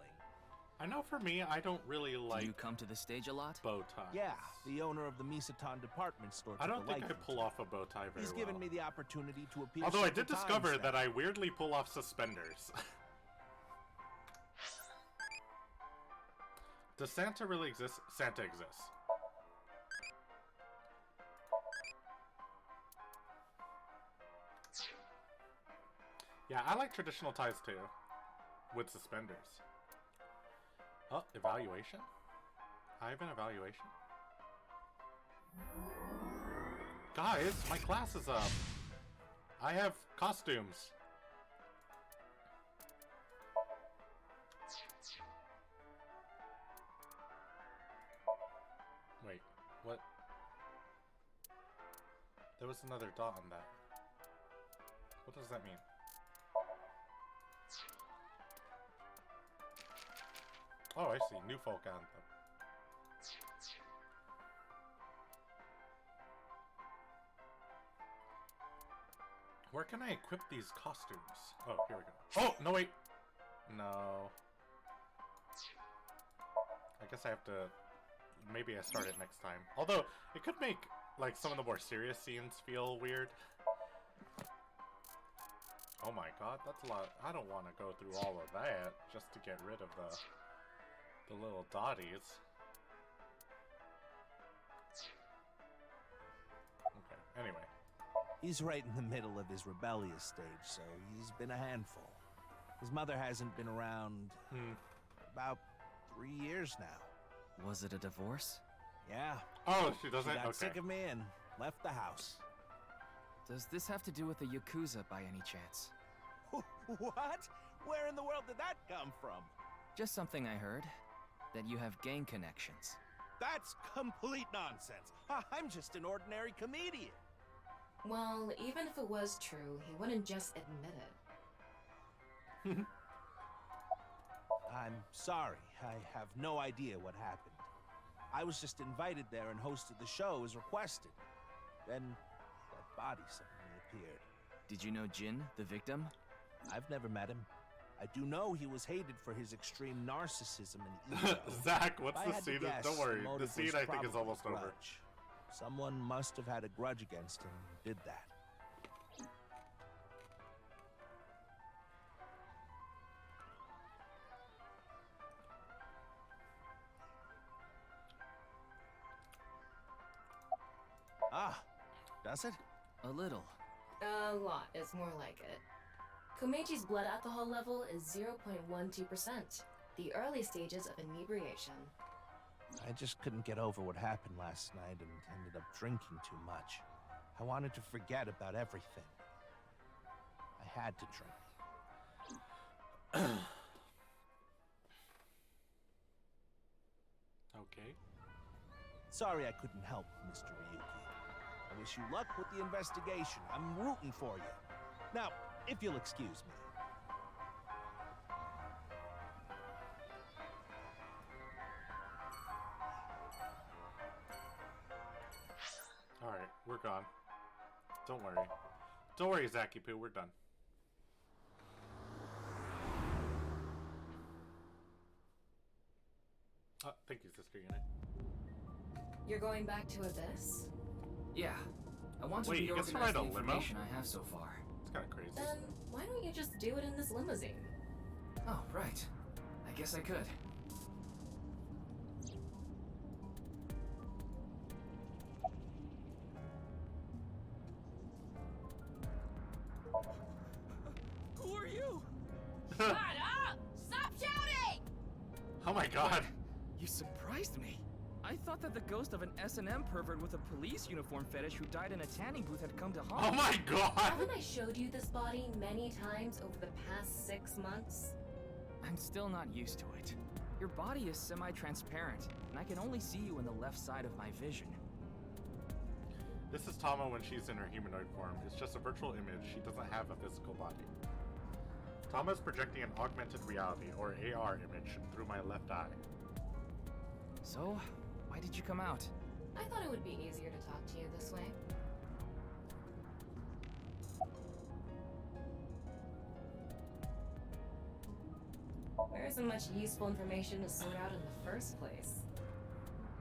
I know for me, I don't really like. Do you come to the stage a lot? Bow ties. Yeah, the owner of the Misaton department store. I don't think I pull off a bow tie very He's given me the opportunity to appear. Although I did several discover times that I weirdly pull off suspenders. Does Santa really exist? Santa exists. Yeah, I like traditional ties too. With suspenders. Oh, evaluation? I have an evaluation. Guys, my class is up. I have costumes. Wait, what? There was another dot on that. What does that mean? Oh, I see. New folk anthem. Where can I equip these costumes? Oh, here we go. Oh, no, wait. No. I guess I have to... Maybe I start it next time. Although, it could make, like, some of the more serious scenes feel weird. Oh my god, that's a lot. I don't want to go through all of that just to get rid of the little dotties. Okay, anyway. He's right in the middle of his rebellious stage, so he's been a handful. His mother hasn't been around about 3 years now. Was it a divorce? Yeah. Oh, she doesn't? She got Okay. sick of me and left the house. Does this have to do with the Yakuza by any chance? What? Where in the world did that come from? Just something I heard. That you have gang connections. That's complete nonsense. I'm just an ordinary comedian. Well, even if it was true, he wouldn't just admit it. I'm sorry. I have no idea what happened. I was just invited there and hosted the show as requested. Then that body suddenly appeared. Did you know Jin, the victim? I've never met him. I do know he was hated for his extreme narcissism and ego. Zach, what's If I the had to scene? guess, Don't worry, the motive scene was I think is probably almost over. grudge. Someone must have had a grudge against him and did that. Ah, does it? A little. A lot is more like it. Komechi's blood alcohol level is 0.12%, the early stages of inebriation. I just couldn't get over what happened last night and ended up drinking too much. I wanted to forget about everything. I had to drink. Okay. Sorry I couldn't help, Mr. Ryuki. I wish you luck with the investigation. I'm rooting for you. Now, if you'll excuse me. Alright, we're gone. Don't worry. Don't worry, Zaki Poo, we're done. Thank you, Sister Unit. You're going back to Abyss? Yeah. I want to Wait, you get to reorganize ride the a limo? information I have so far. It's kind of crazy. Then why don't you just do it in this limousine? Oh, right. I guess I could. Who are you? Shut up! Stop shouting! Oh my god! You surprised me. I thought that the ghost of an S&M pervert with a police uniform fetish who died in a tanning booth had come to haunt. Oh my god! Haven't I showed you this body many times over the past 6 months? I'm still not used to it. Your body is semi-transparent, and I can only see you in the left side of my vision. This is Tama when she's in her humanoid form. It's just a virtual image. She doesn't have a physical body. Tama is projecting an augmented reality, or AR, image through my left eye. So, why did you come out? I thought it would be easier to talk to you this way. There isn't much useful information to sort out in the first place.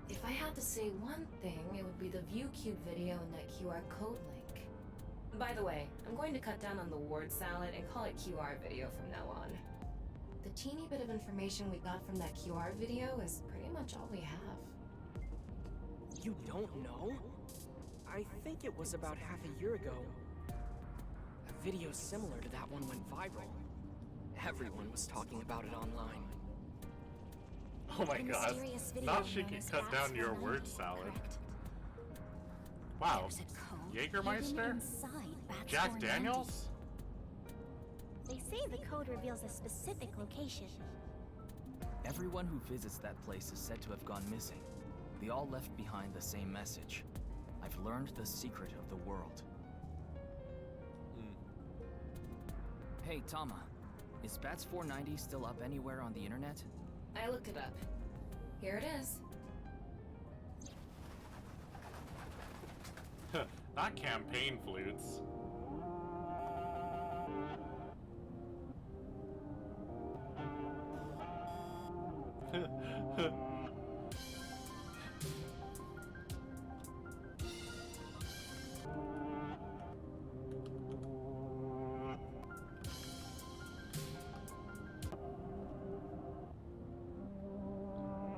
If I had to say one thing, it would be the ViewCube video and that QR code link. By the way, I'm going to cut down on the word salad and call it QR video from now on. The teeny bit of information we got from that QR video is pretty much all we have. You don't know? I think it was about half a year ago. A video similar to that one went viral. Everyone was talking about it online. Oh my god. Not she can cut down your word salad. Wow. Jägermeister? Jack Daniels? They say the code reveals a specific location. Everyone who visits that place is said to have gone missing. They all left behind the same message. I've learned the secret of the world. Hey, Tama. Is Bats 490 still up anywhere on the internet? I looked it up. Here it is. Not campaign flutes.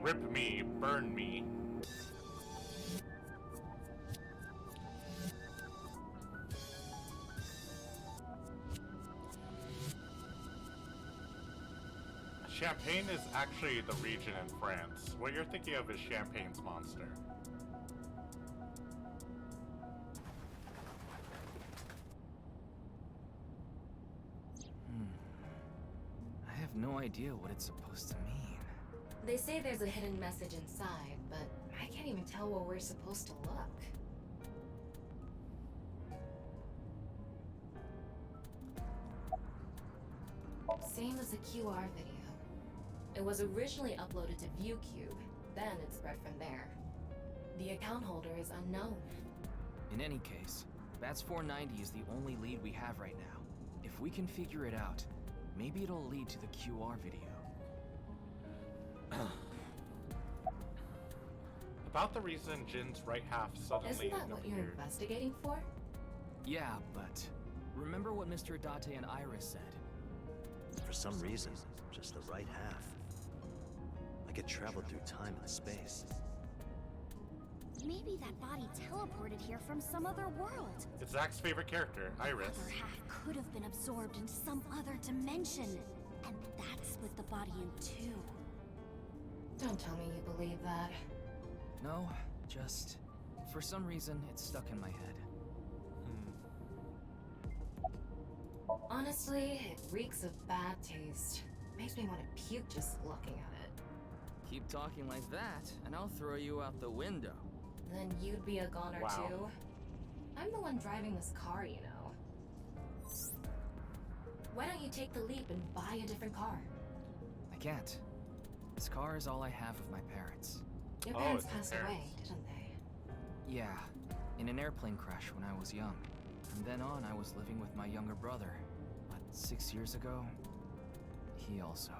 Rip me, burn me. Champagne is actually the region in France. What you're thinking of is Champagne's monster. I have no idea what it's supposed to mean. They say there's a hidden message inside, but I can't even tell where we're supposed to look. Same as the QR video. It was originally uploaded to ViewCube, then it spread from there. The account holder is unknown. In any case, Bats 490 is the only lead we have right now. If we can figure it out, maybe it'll lead to the QR video. About the reason Jin's right half suddenly Isn't that what you're appeared. investigating for? Yeah, but remember what Mr. Date and Iris said? For some reason, just the right half. I could travel through time and space. Maybe that body teleported here from some other world. It's Zach's favorite character, Iris. The other half could have been absorbed into some other dimension. And that split the body in two. Don't tell me you believe that. No, just for some reason it's stuck in my head. Honestly, it reeks of bad taste. Makes me want to puke just looking at it. Keep talking like that, and I'll throw you out the window. Then you'd be a goner too. I'm the one driving this car, you know. Why don't you take the leap and buy a different car? I can't. This car is all I have of my parents. Your parents passed away, didn't they? Yeah, in an airplane crash when I was young. From then on, I was living with my younger brother. But 6 years ago, he also.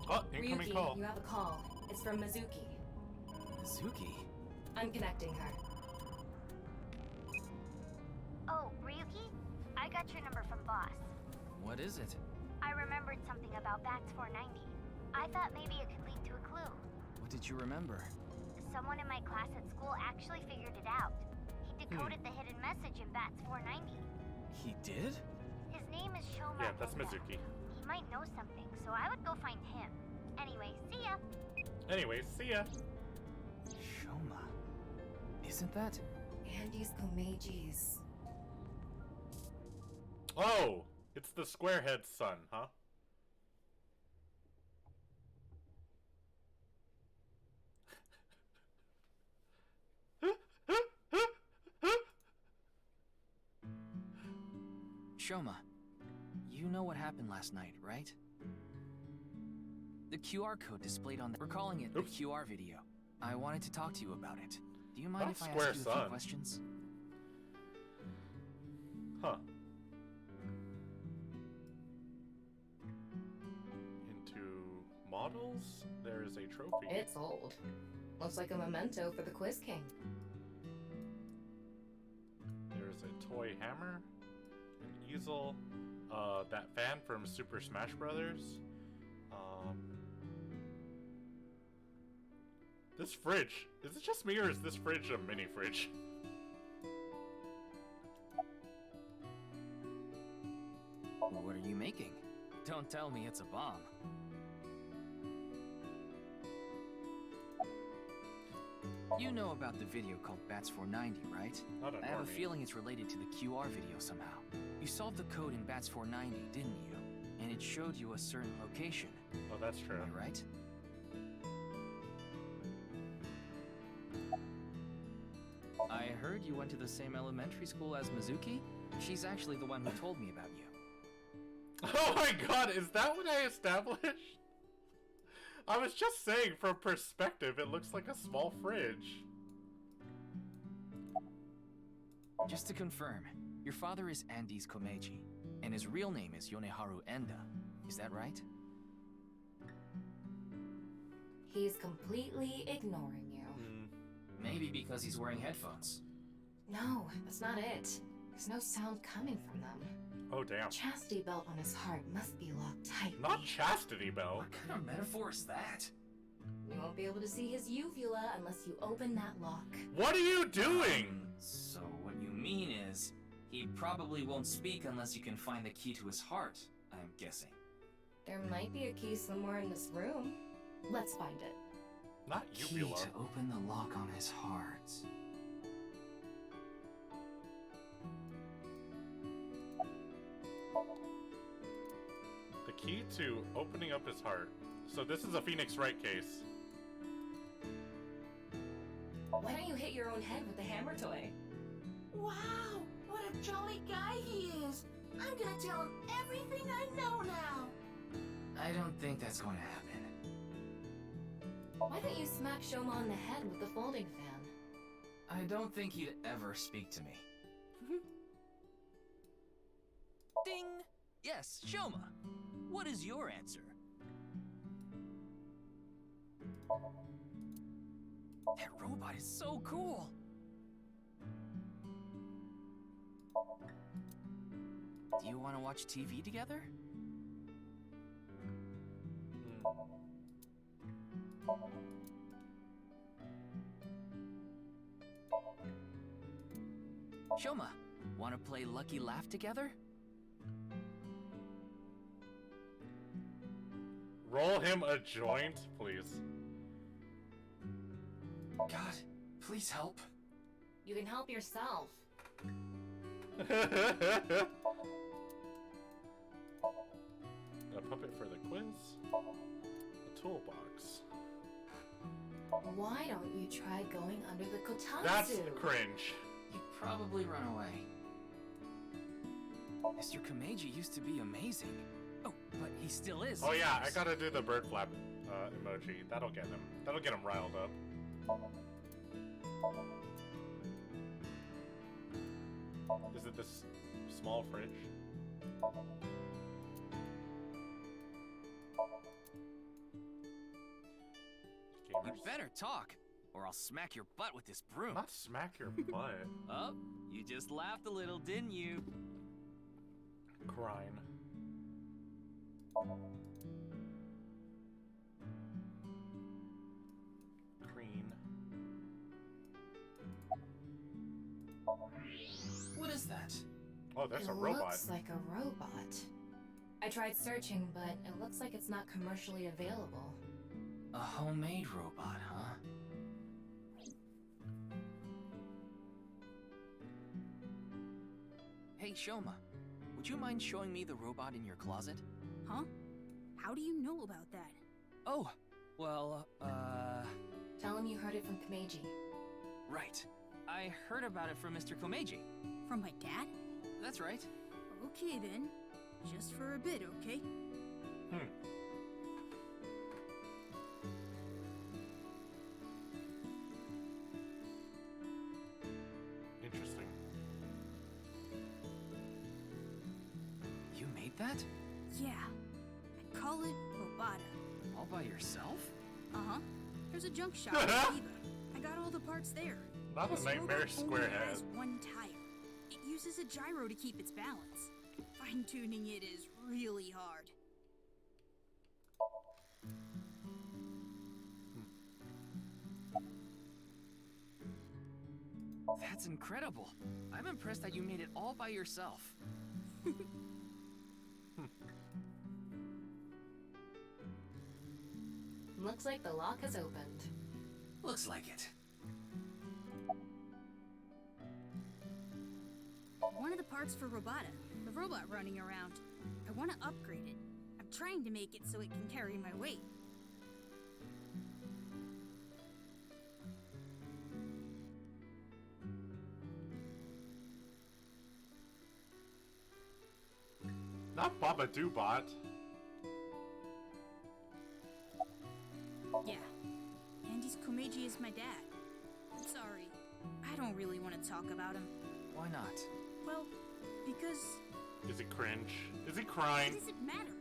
Oh, incoming Ryuki, call. you have a call. It's from Mizuki. Mizuki? I'm connecting her. Oh, Ryuki? I got your number from Boss. What is it? I remembered something about Bats 490. I thought maybe it could lead to a clue. What did you remember? Someone in my class at school actually figured it out. He decoded the hidden message in Bats 490. He did? His name is Shoma. Yeah, that's Enda. Mizuki. He might know something, so I would go find him. Anyway, see ya. Anyways, see ya. Shoma. Isn't that? Andy's Komeiji's. Oh! It's the Squarehead's son, huh? Shoma, you know what happened last night, right? The QR code displayed on the... We're calling it the QR video. I wanted to talk to you about it. Do you mind if I ask you a few questions? Huh. Into models, there is a trophy. It's old. Looks like a memento for the Quiz King. There's a toy hammer, an easel, that fan from Super Smash Brothers. This fridge. Is it just me or is this fridge a mini fridge? What are you making? Don't tell me it's a bomb. You know about the video called Bats 490, right? I have a feeling it's related to the QR video somehow. You solved the code in Bats 490, didn't you? And it showed you a certain location. Oh, that's true. Am I right? I heard you went to the same elementary school as Mizuki? She's actually the one who told me about you. Oh my god, is that what I established? I was just saying, from perspective, it looks like a small fridge. Just to confirm, your father is Andy's Komeiji, and his real name is Yoneharu Enda. Is that right? He's completely ignoring you. Maybe because he's wearing headphones. No, that's not it. There's no sound coming from them. Oh, damn. Chastity belt on his heart must be locked tightly. Not chastity belt. What kind of metaphor is that? You won't be able to see his uvula unless you open that lock. What are you doing? So what you mean is, he probably won't speak unless you can find the key to his heart, I'm guessing. There might be a key somewhere in this room. Let's find it. Not uvula. Key to open the lock on his heart. The key to opening up his heart. So this is a Phoenix Wright case. Why don't you hit your own head with the hammer toy? Wow, what a jolly guy he is. I'm gonna tell him everything I know now. I don't think that's going to happen. Why don't you smack Shoma on the head with the folding fan? I don't think he'd ever speak to me. Ding! Yes, Shoma. What is your answer? That robot is so cool. Do you want to watch TV together? Shoma, want to play Lucky Laugh together? Roll him a joint, please. God, please help. You can help yourself. A puppet for the quiz. A toolbox. Why don't you try going under the kotatsu? That's cringe. He'd probably run away. Mr. Komeiji used to be amazing. Oh, but he still is. Oh yeah, I gotta do the bird flap emoji. That'll get him. That'll get him riled up. Is it this small fridge? You better talk, or I'll smack your butt with this broom. Not smack your butt. Oh, you just laughed a little, didn't you? Crine. Crean. What is that? Oh, that's it a robot. Looks like a robot. I tried searching, but it looks like it's not commercially available. A homemade robot, huh? Hey, Shoma, would you mind showing me the robot in your closet? Huh? How do you know about that? Oh, well, Tell him you heard it from Komeiji. right. I heard about it from Mr. Komeiji. From my dad? That's right. Okay then. Just for a bit, okay? Interesting. You made that? Yeah. I call it Robata. All by yourself? Uh-huh. There's a junk shop in Shiba. I got all the parts there. Not This a nightmare robot square only head. has one tire. It uses a gyro to keep its balance. Fine-tuning it is really hard. That's incredible. I'm impressed that you made it all by yourself. Looks like the lock has opened. Looks like it. One of the parts for Robata, the robot running around. I want to upgrade it. I'm trying to make it so it can carry my weight. Not Baba Doobot. Yeah. Andy's Komeiji is my dad. I'm sorry. I don't really want to talk about him. Why not? Well, because... Is he cringe? Is he crying? What does it matter?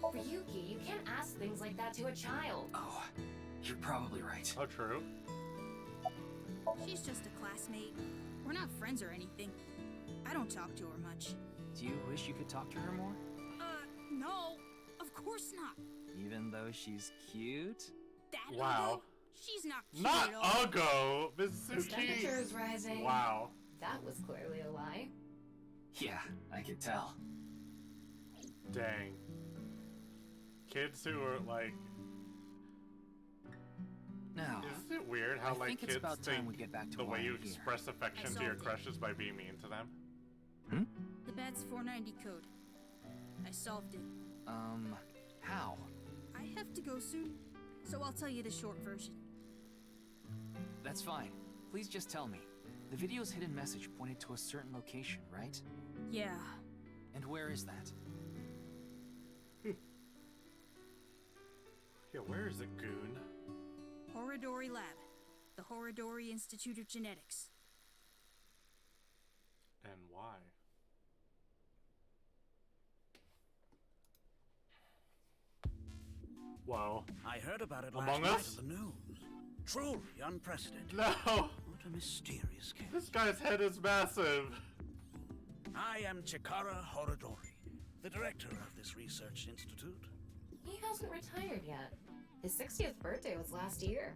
Ryuki, you can't ask things like that to a child. Oh, you're probably right. Oh, true. She's just a classmate. We're not friends or anything. I don't talk to her much. Do you wish you could talk to her more? No. Of course not. Even though she's cute? That Wow. Ugo? She's not cute Not at all. Ugo! The Mizuki! temperature is rising. Wow. That was clearly a lie. Yeah, I could tell. Dang. Kids who are like... Now, Isn't it weird how I like think it's kids about time think we get back to the why way you I'm here. express affection to your solved it. crushes by being mean to them? The bad's 490 code. I solved it. How? I have to go soon, so I'll tell you the short version. That's fine. Please just tell me. The video's hidden message pointed to a certain location, right? Yeah. And where is that? Yeah, where is it, goon? Horodori Lab. The Horodori Institute of Genetics. And why? Wow. I heard about it Among last night Us? on the news. Truly unprecedented. No! What a mysterious case. This guy's head is massive. I am Chikara Horodori, the director of this research institute. He hasn't retired yet. His 60th birthday was last year.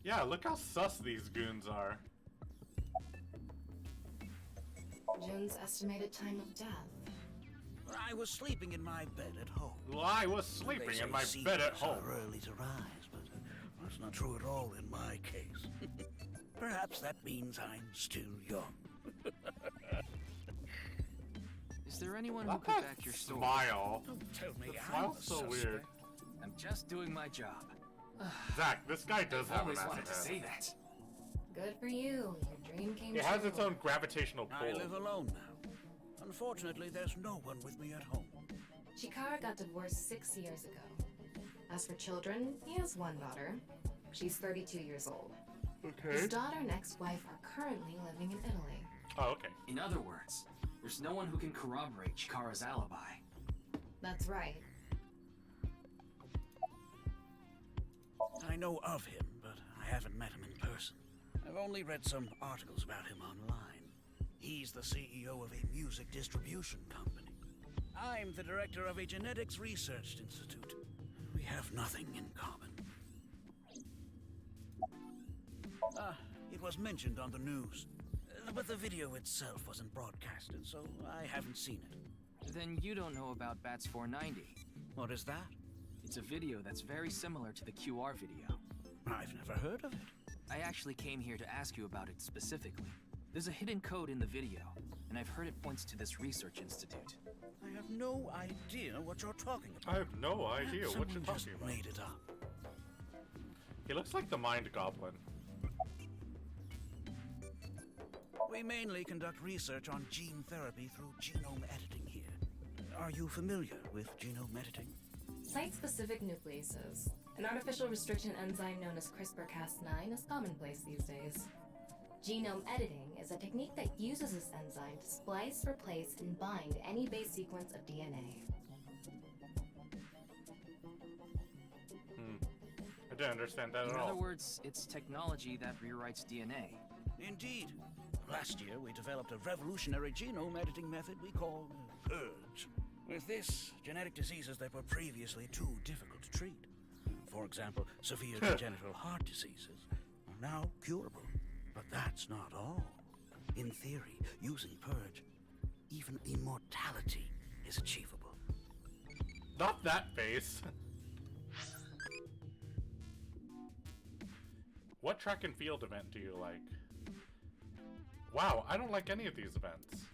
Yeah, look how sus these goons are. Jun's estimated time of death. I was sleeping in my bed at home. Well, I was sleeping They in my say bed at seniors home. are early to rise, but for That's not true at all in my case. Perhaps that means I'm still young. Is there anyone who could back your story? Smile. Don't tell me The I'm smile's a so suspect. weird. I'm just doing my job. Zach, this guy does have a Always massive wanted to head. say that. Good for you. Your dream came It true. has its own gravitational pull. I live alone now. Unfortunately, there's no one with me at home. Chikara got divorced 6 years ago. As for children, he has one daughter. She's 32 years old. Okay. His daughter and ex-wife are currently living in Italy. Oh, okay. In other words, there's no one who can corroborate Chikara's alibi. That's right. I know of him, but I haven't met him in person. I've only read some articles about him online. He's the CEO of a music distribution company. I'm the director of a genetics research institute. We have nothing in common. It was mentioned on the news, but the video itself wasn't broadcasted, so I haven't seen it. Then you don't know about Bats 490. What is that? It's a video that's very similar to the QR video. I've never heard of it. I actually came here to ask you about it specifically. There's a hidden code in the video, and I've heard it points to this research institute. I have no idea what you're talking about. I have no idea what you're Someone just talking about. made it up. He looks like the Mind Goblin. We mainly conduct research on gene therapy through genome editing here. Are you familiar with genome editing? Site-specific nucleases, an artificial restriction enzyme known as CRISPR-Cas9, is commonplace these days. Genome editing is a technique that uses this enzyme to splice, replace, and bind any base sequence of DNA. I didn't understand that at In all. other words, it's technology that rewrites DNA. Indeed. Last year, we developed a revolutionary genome editing method we call PURGE. With this, genetic diseases that were previously too difficult to treat, for example, severe congenital heart diseases, are now curable. But that's not all. In theory, using PURGE, even immortality is achievable. Not that face. What track and field event do you like? Wow, I don't like any of these events.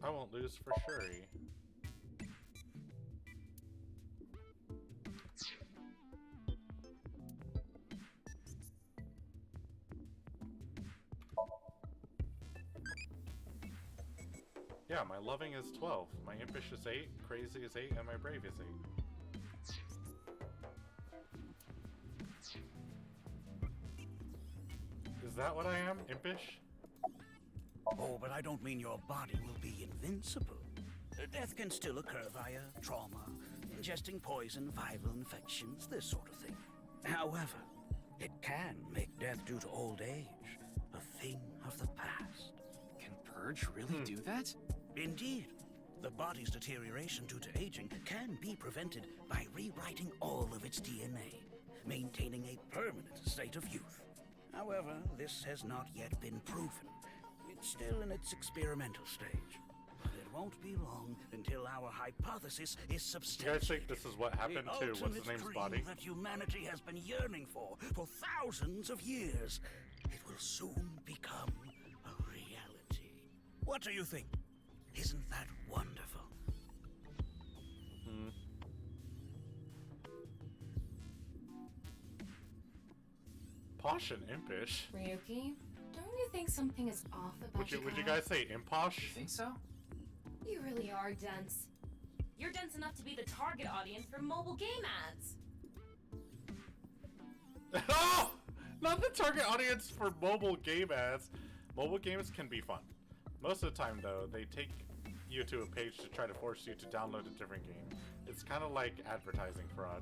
I won't lose for sure. Yeah, my loving is 12, my impish is 8, crazy is 8, and my brave is 8. Is that what I am? Impish? Oh, but I don't mean your body will be invincible. Death can still occur via trauma, ingesting poison, viral infections, this sort of thing. However, it can make death due to old age a thing of the past. Can Purge really do that? Indeed. The body's deterioration due to aging can be prevented by rewriting all of its DNA, maintaining a permanent state of youth. However, this has not yet been proven. It's still in its experimental stage. But it won't be long until our hypothesis is You substantiated. guys think this is what happened The to what's his ultimate name's dream body? that humanity has been yearning for thousands of years. It will soon become a reality. What do you think? Isn't that wonderful? Posh and impish. Ryuki, don't you think something is off about Would you Chikara? guys say imposh? Think so? You really are dense. You're dense enough to be the target audience for mobile game ads. Oh! Not the target audience for mobile game ads. Mobile games can be fun. Most of the time, though, they take you to a page to try to force you to download a different game. It's kind of like advertising fraud.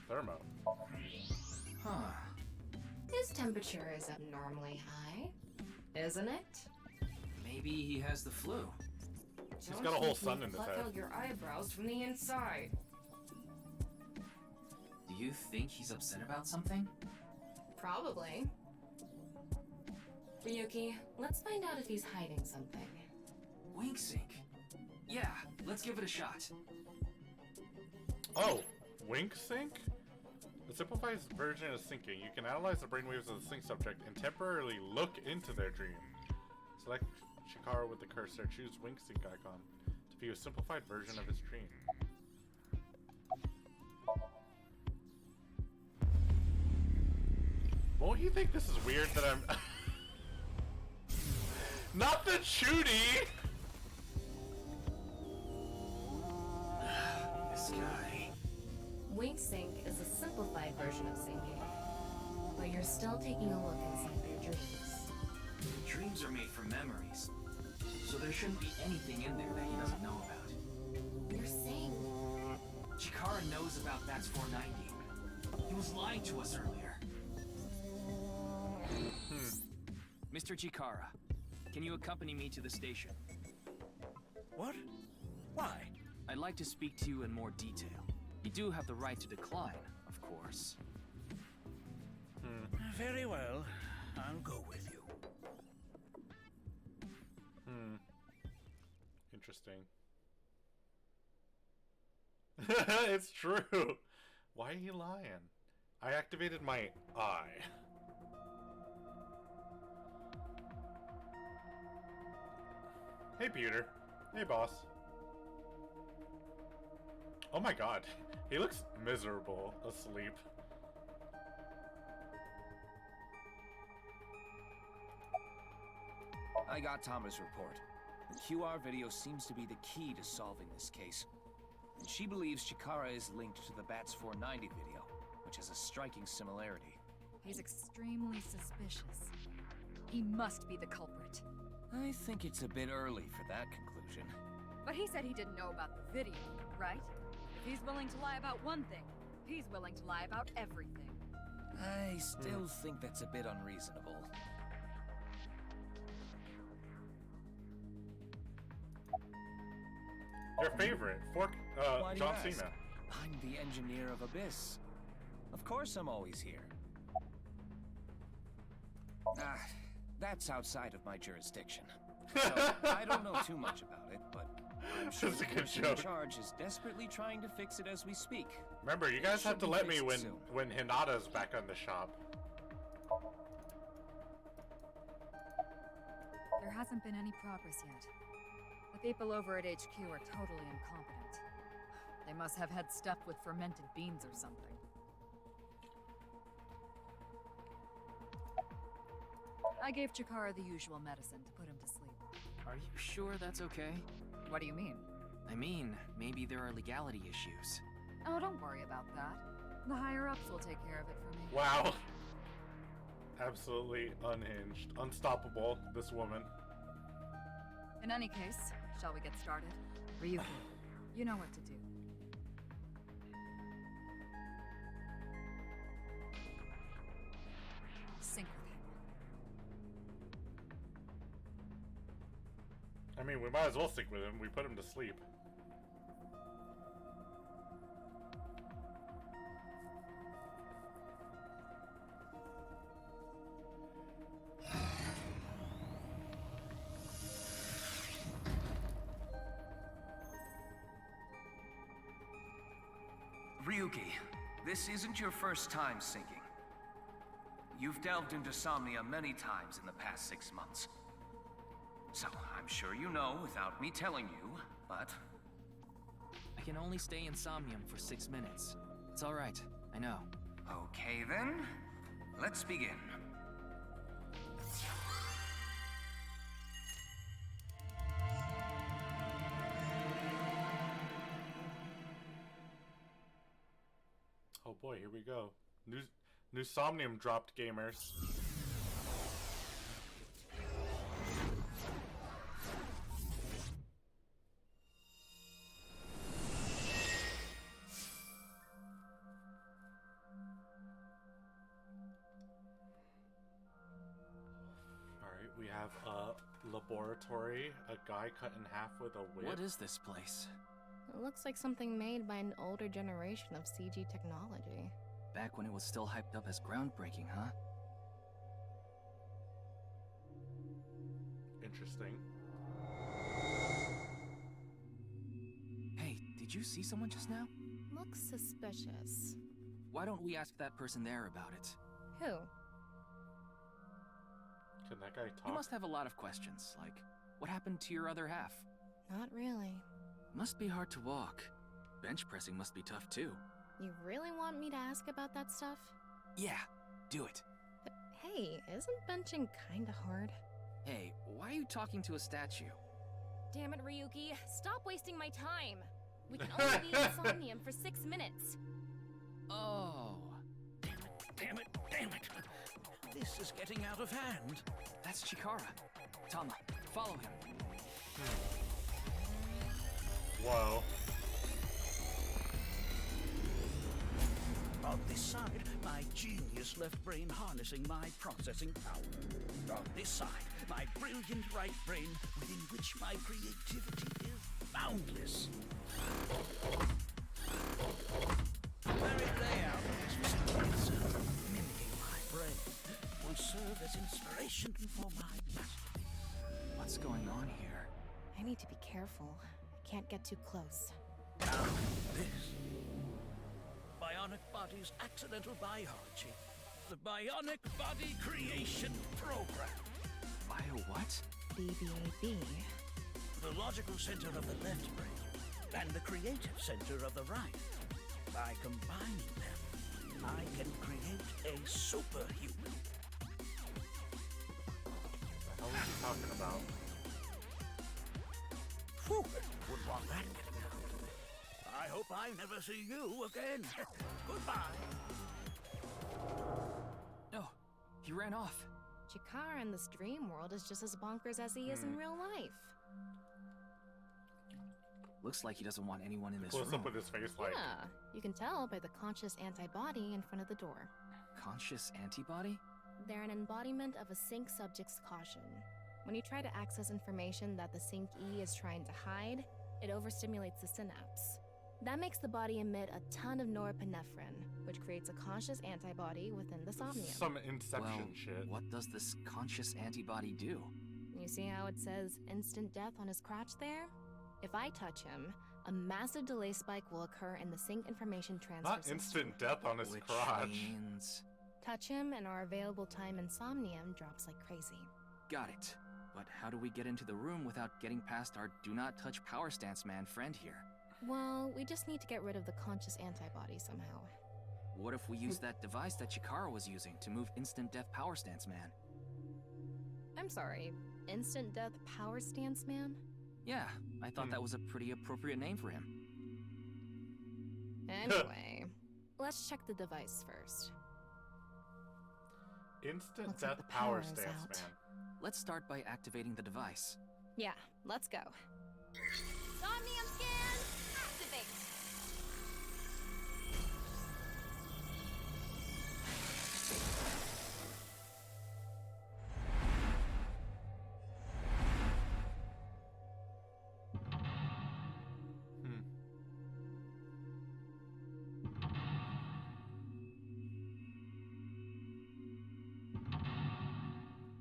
Thermo. Huh. His temperature is abnormally high, isn't it? Maybe he has the flu. He's got a whole sun in his Pluck head. out your eyebrows from the inside. Do you think he's upset about something? Probably. Ryuki, let's find out if he's hiding something. Wink Sync. Yeah, let's give it a shot. Oh, wink sync? The simplified version is syncing. You can analyze the brainwaves of the sync subject and temporarily look into their dream. Select Chikara with the cursor. Choose wink sync icon to view a simplified version of his dream. Won't you think this is weird that I'm... Not the Chudy! This guy... Wink Sync is a simplified version of syncing, but you're still taking a look inside their dreams. The dreams are made from memories, so there shouldn't be anything in there that he doesn't know about. You're saying... Chikara knows about Bats 490. He was lying to us earlier. Mr. Chikara, can you accompany me to the station? What? Why? I'd like to speak to you in more detail. You do have the right to decline, of course. Very well. I'll go with you. Interesting. It's true. Why are you lying? I activated my eye. Hey, Peter. Hey, boss. Oh my god. He looks miserable asleep. I got Tama's report. The QR video seems to be the key to solving this case. And she believes Chikara is linked to the Bats 490 video, which has a striking similarity. He's extremely suspicious. He must be the culprit. I think it's a bit early for that conclusion. But he said he didn't know about the video, right? If he's willing to lie about one thing, he's willing to lie about everything. I still think that's a bit unreasonable. Your favorite, Why do you John ask? Cena. I'm the engineer of Abyss. Of course I'm always here. That's outside of my jurisdiction. So I don't know too much about it, but I'm sure That's a the good person joke. in charge is desperately trying to fix it as we speak. Remember, you guys Should have to be let me fixed when soon. Hinata's back on the shop. There hasn't been any progress yet. The people over at HQ are totally incompetent. They must have had stuff with fermented beans or something. I gave Chikara the usual medicine to put him to sleep. Are you sure that's okay? What do you mean? I mean, maybe there are legality issues. Oh, don't worry about that. The higher-ups will take care of it for me. Wow. Absolutely unhinged. Unstoppable, this woman. In any case, shall we get started? Ryuki, you know what to do. Sync with him. I mean, we might as well stick with him. We put him to sleep. Ryuki, this isn't your first time syncing. You've delved into Somnium many times in the past 6 months. So, I'm sure you know without me telling you, but... I can only stay in Somnium for 6 minutes. It's alright, I know. Okay then, let's begin. Oh boy, here we go. New Somnium dropped, gamers. Alright, we have a laboratory, a guy cut in half with a whip. What is this place? It looks like something made by an older generation of CG technology. Back when it was still hyped up as groundbreaking, huh? Interesting. Did you see someone just now? Looks suspicious. Why don't we ask that person there about it? Who? Can that guy talk? You must have a lot of questions, like, what happened to your other half? Not really. Must be hard to walk. Bench pressing must be tough too. You really want me to ask about that stuff? Yeah, do it. But hey, isn't benching kinda hard? Hey, why are you talking to a statue? Damn it, Ryuki. Stop wasting my time. We can only be in Somnium for 6 minutes. Oh. Damn it, damn it. This is getting out of hand. That's Chikara. Tama, follow him. Whoa. On this side, my genius left brain harnessing my processing power. On this side, my brilliant right brain within which my creativity is boundless. The very layout of this facility itself, mimicking my brain, will serve as inspiration for my masterpiece. What's going on here? I need to be careful. I can't get too close. Now, this. Bionic Body's accidental biology. The Bionic Body Creation Program. Bio what? BBAB. The logical center of the left brain and the creative center of the right. By combining them, I can create a superhuman. What the hell is he talking about? Whew, would want that getting out. I hope I never see you again. Goodbye. No, he ran off. Chikara in this dream world is just as bonkers as he is in real life. Looks like he doesn't want anyone in this Close room. up with his face, like. Yeah, you can tell by the conscious antibody in front of the door. Conscious antibody? They're an embodiment of a sync subject's caution. When you try to access information that the sync E is trying to hide, it overstimulates the synapse. That makes the body emit a ton of norepinephrine, which creates a conscious antibody within the Somnium. Some Inception Well, shit. what does this conscious antibody do? You see how it says instant death on his crotch there? If I touch him, a massive delay spike will occur in the sync information transfer Not system. instant death on his Which crotch. means... Touch him and our available time in Somnium drops like crazy. Got it. But how do we get into the room without getting past our do not touch power stance man friend here? Well, we just need to get rid of the conscious antibody somehow. What if we use that device that Chikara was using to move instant death power stance man? I'm sorry, instant death power stance man? Yeah, I thought that was a pretty appropriate name for him. Anyway, let's check the device first. Instant Looks like death the power power is stance, out. man. Let's start by activating the device. Yeah, let's go. Somnium scan, activate.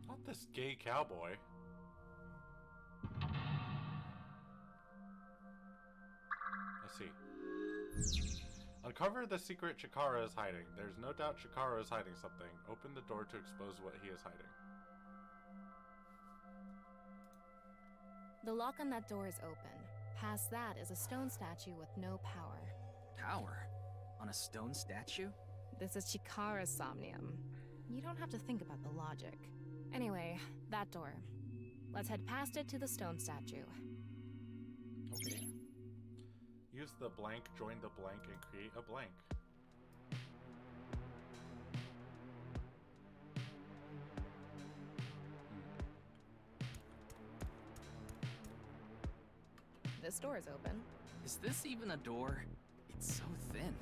Not this gay cowboy. I see. Uncover the secret Chikara is hiding. There's no doubt Chikara is hiding something. Open the door to expose what he is hiding. The lock on that door is open. Past that is a stone statue with no power. Power? On a stone statue? This is Chikara's Somnium. You don't have to think about the logic. Anyway, that door. Let's head past it to the stone statue. Okay. Use the blank, join the blank, and create a blank. This door is open. Is this even a door? It's so thin.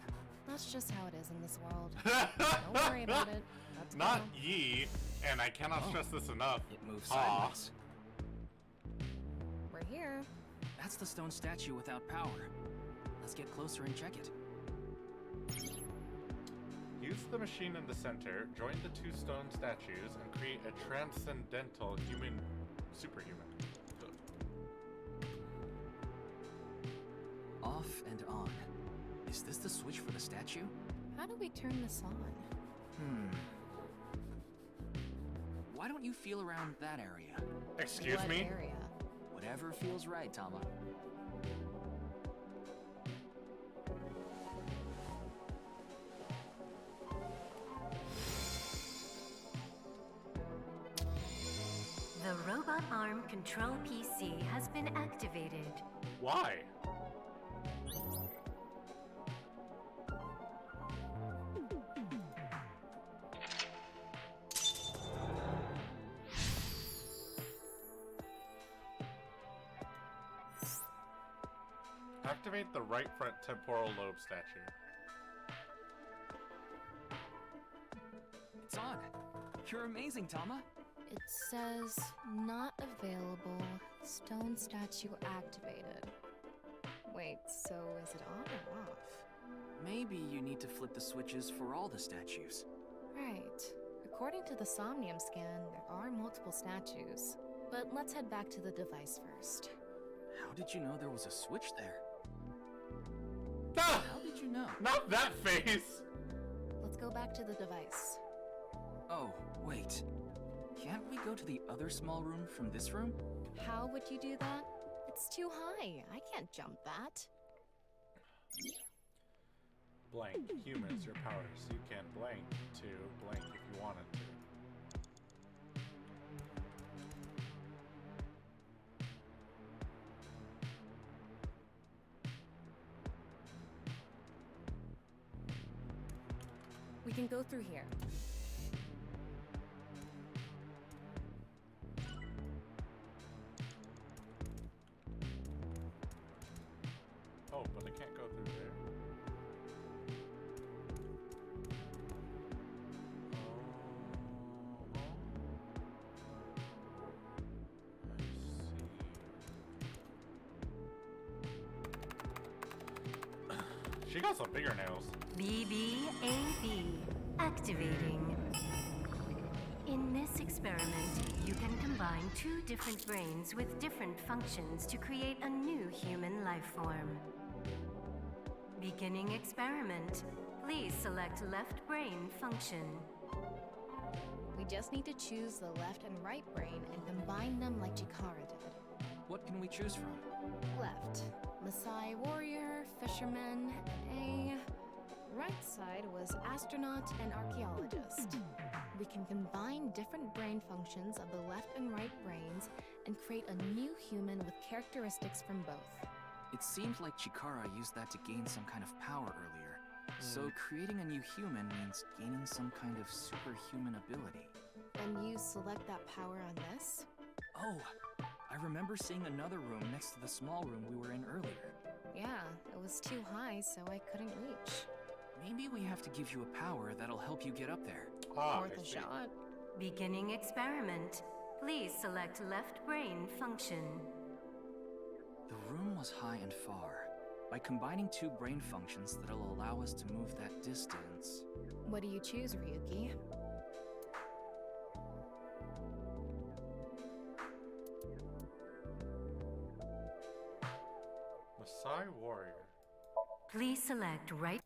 That's just how it is in this world. Don't worry about it. Let's Not go. ye, and I cannot stress this enough. It moves Aw. sideways. We're here. That's the stone statue without power. Let's get closer and check it. Use the machine in the center, join the two stone statues, and create a transcendental superhuman. Off and on. Is this the switch for the statue? How do we turn this on? Why don't you feel around that area? Excuse What me? area? Whatever feels right, Tama. The robot arm control PC has been activated. Why? Activate the right front temporal lobe statue. It's on. You're amazing, Tama. It says not available. Stone statue activated. Wait, so is it on or off? Maybe you need to flip the switches for all the statues. Right. According to the Somnium scan, there are multiple statues. But let's head back to the device first. How did you know there was a switch there? Ah! How did you know? Not that face! Let's go back to the device. Oh, wait. Can't we go to the other small room from this room? How would you do that? It's too high. I can't jump that. Blank. Humans, your powers. You can blank to blank if you wanted to. We can go through here. Oh, but I can't go through there. She got some bigger nails. BBAB activating. In this experiment, you can combine two different brains with different functions to create a new human life form. Beginning experiment. Please select left brain function. We just need to choose the left and right brain and combine them like Chikara did. What can we choose from? Left, Maasai warrior, fisherman, and A. Right side was astronaut and archaeologist. We can combine different brain functions of the left and right brains and create a new human with characteristics from both. It seemed like Chikara used that to gain some kind of power earlier. So creating a new human means gaining some kind of superhuman ability. And you select that power on this? Oh, I remember seeing another room next to the small room we were in earlier. Yeah, it was too high, so I couldn't reach. Maybe we have to give you a power that'll help you get up there. Worth a shot. Beginning experiment. Please select left brain function. The room was high and far. By combining two brain functions that'll allow us to move that distance... What do you choose, Ryuki? Maasai warrior. Please select right,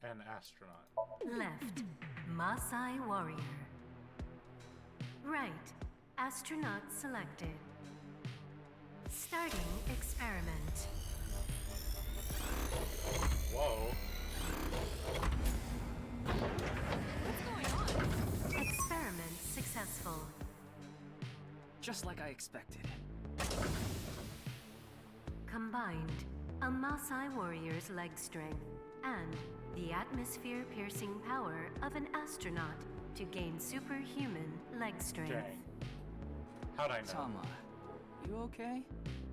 And astronaut. left, Maasai warrior. Right, astronaut selected. Starting experiment. Whoa. What's going on? Experiment successful. Just like I expected. Combined, a Maasai warrior's leg strength and the atmosphere-piercing power of an astronaut to gain superhuman leg strength. Dang. How'd I know? Tama, you okay?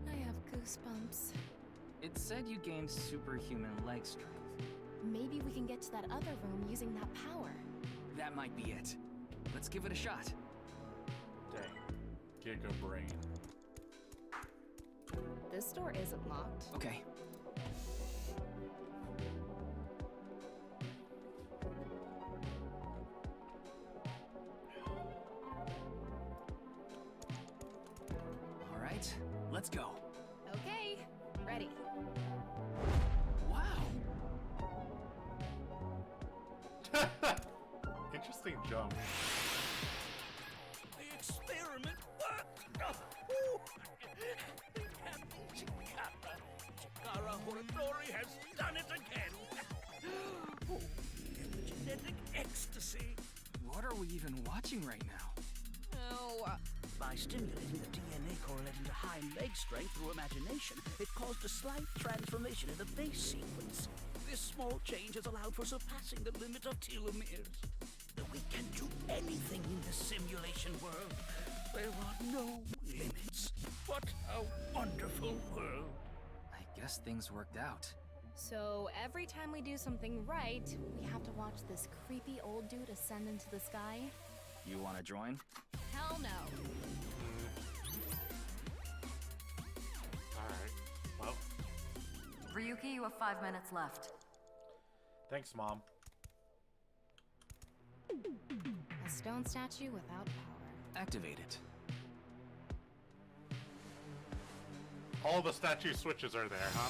I have goosebumps. It said you gained superhuman leg strength. Maybe we can get to that other room using that power. That might be it. Let's give it a shot. Dang. Giga brain. This door isn't locked. Okay. All right, let's go. Okay, ready. Interesting jump. The experiment worked! Chikara Horadori has done it again! Genetic ecstasy! What are we even watching right now? Oh. By stimulating the DNA correlating to hind leg strength through imagination, it caused a slight transformation in the base sequence. This small change has allowed for surpassing the limit of telomeres. We can do anything in this simulation world. There are no limits. What a wonderful world. I guess things worked out. So every time we do something right, we have to watch this creepy old dude ascend into the sky? You wanna join? Hell no. Alright, well. Ryuki, you have 5 minutes left. Thanks, Mom. A stone statue without power. Activate it. All the statue switches are there, huh?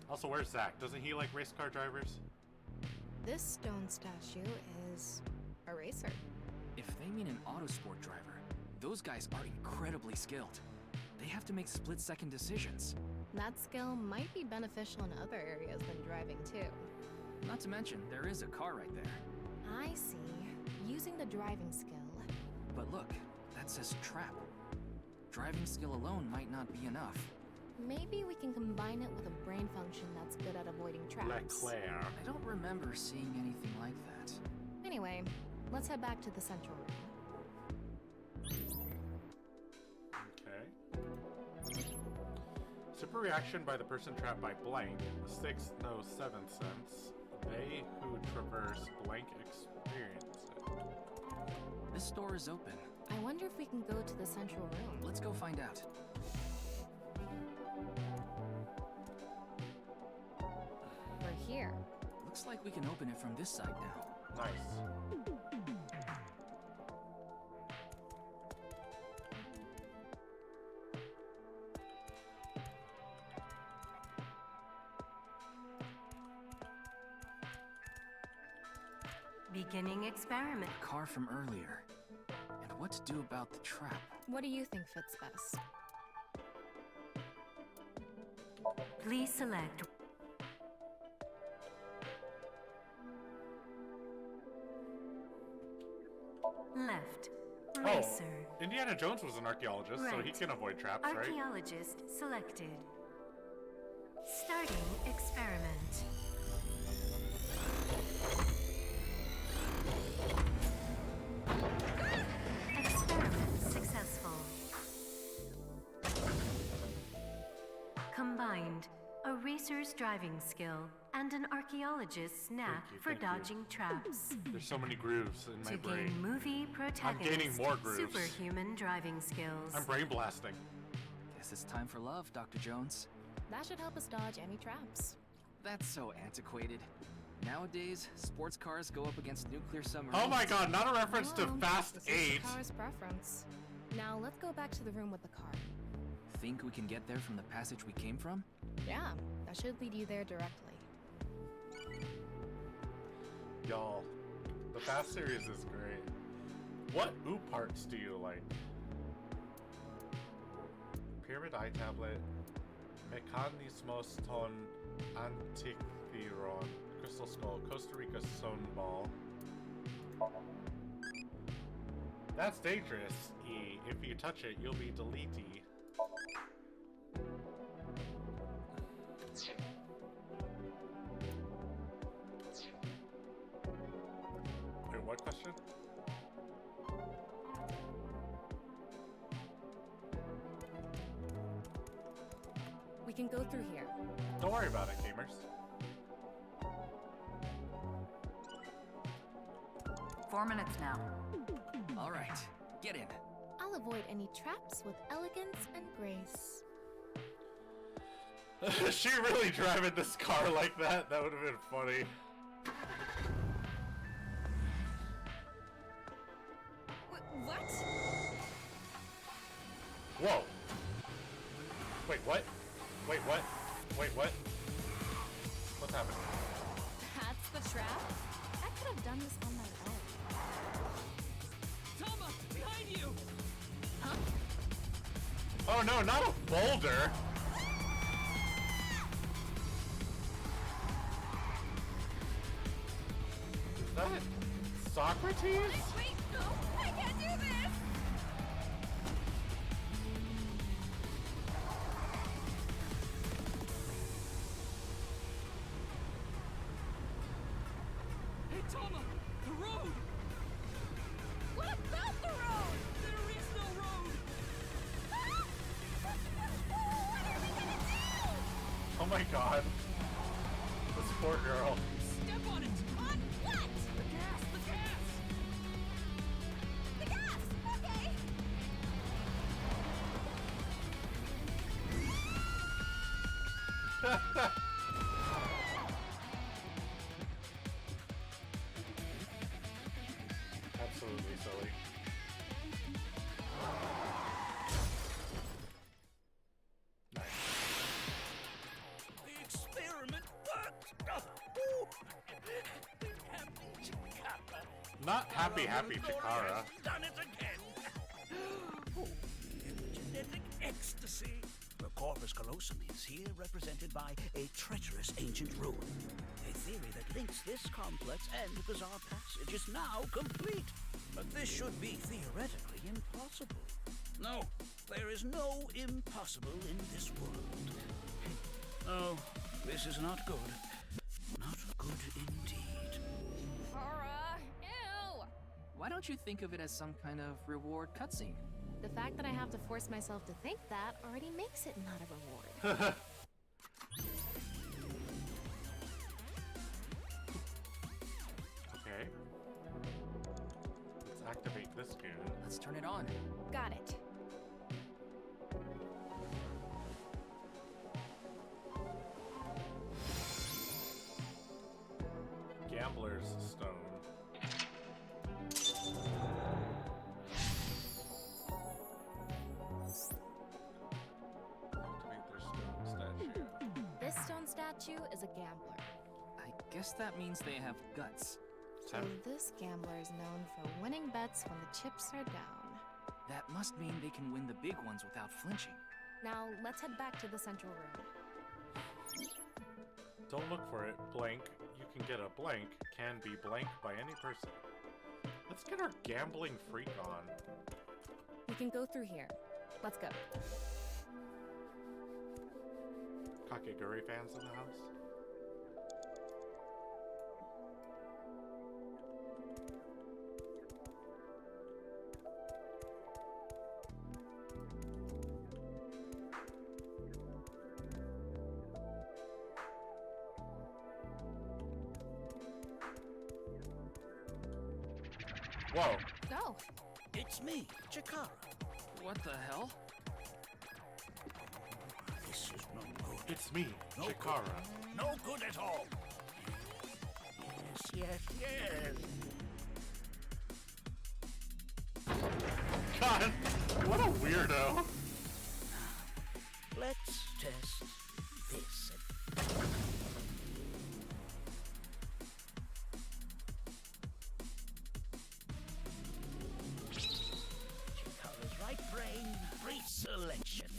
Also, where's Zach? Doesn't he like race car drivers? This stone statue is a racer. If they mean an autosport driver, those guys are incredibly skilled. They have to make split-second decisions. That skill might be beneficial in other areas than driving too. Not to mention, there is a car right there. I see. Using the driving skill. But look, that says trap. Driving skill alone might not be enough. Maybe we can combine it with a brain function that's good at avoiding traps. Leclerc. I don't remember seeing anything like that. Anyway, let's head back to the central room. Okay. Super reaction by the person trapped by blank. The sixth, no, seventh sense. They who traverse blank experience it. This door is open. I wonder if we can go to the central room. Let's go find out. We're here. Looks like we can open it from this side now. Nice. Beginning experiment. A car from earlier. And what to do about the trap? What do you think fits best? Please select. Left. Racer. Oh, Indiana Jones was an archaeologist, so he can avoid traps, right? Archaeologist selected. Starting experiment. Experiment successful. Combined, a racer's driving skill and an archaeologist's knack for dodging traps. There's so many grooves in my To brain. gain movie protagonist, I'm gaining more grooves. superhuman driving skills. I'm brain blasting. Guess it's time for love, Dr. Jones. That should help us dodge any traps. That's so antiquated. Nowadays, sports cars go up against nuclear submarines. Oh my god, not a reference to Fast This 8. is the car's preference. Now let's go back to the room with the car. Think we can get there from the passage we came from? Yeah, that should lead you there directly. Y'all, the Fast series is great. What OO parts do you like? Pyramid Eye Tablet, Mecanismos ton Antikyron, Crystal Skull, Costa Rica Sun Ball. That's dangerous, E. If you touch it, you'll be deletey. Wait, what question? We can go through here. Don't worry about it, gamers. 4 minutes now. All right, get in. I'll avoid any traps with elegance and grace. She really driving this car like that? That would have been funny. What? Whoa. Wait, what? Wait, what? Wait, what? What's happening? trap? I could have done this on my own. Toma, behind you! Huh? Oh no, not a boulder! Is that Socrates? Wait, no! I can't do this! Hey, Toma! The road! What about the road? There is no road! What are we gonna do? Oh my god. This poor girl. Step on it! On what? The gas! The gas! The gas! Okay! Absolutely silly. Nice. The experiment worked! Not happy Chikara. Done it again! Oh, genetic ecstasy! The corpus callosum is here represented by a treacherous ancient ruin. A theory that links this complex and bizarre passage is now complete. But this should be theoretically impossible. No, there is no impossible in this world. Oh, this is not good. Not good indeed. Kara, ew! Why don't you think of it as some kind of reward cutscene? The fact that I have to force myself to think that already makes it not a reward. Okay. Let's activate this goon. Let's turn it on. Got it. Gambler's Stone. Activate their stone statue. This stone statue is a gambler. I guess that means they have guts. So this gambler is known for winning bets when the chips are down. That must mean they can win the big ones without flinching. Now, let's head back to the central room. Don't look for it. Blank. You can get a blank. Can be blank by any person. Let's get our gambling freak on. We can go through here. Let's go. Kakegurui fans in the house? Whoa. Go. It's me, Chikara. What the hell? This is no good. It's me, No Chikara. good. No good at all. Yes, yes, yes. God, what a weirdo. Let's test this. Chikara's right brain, pre-selection.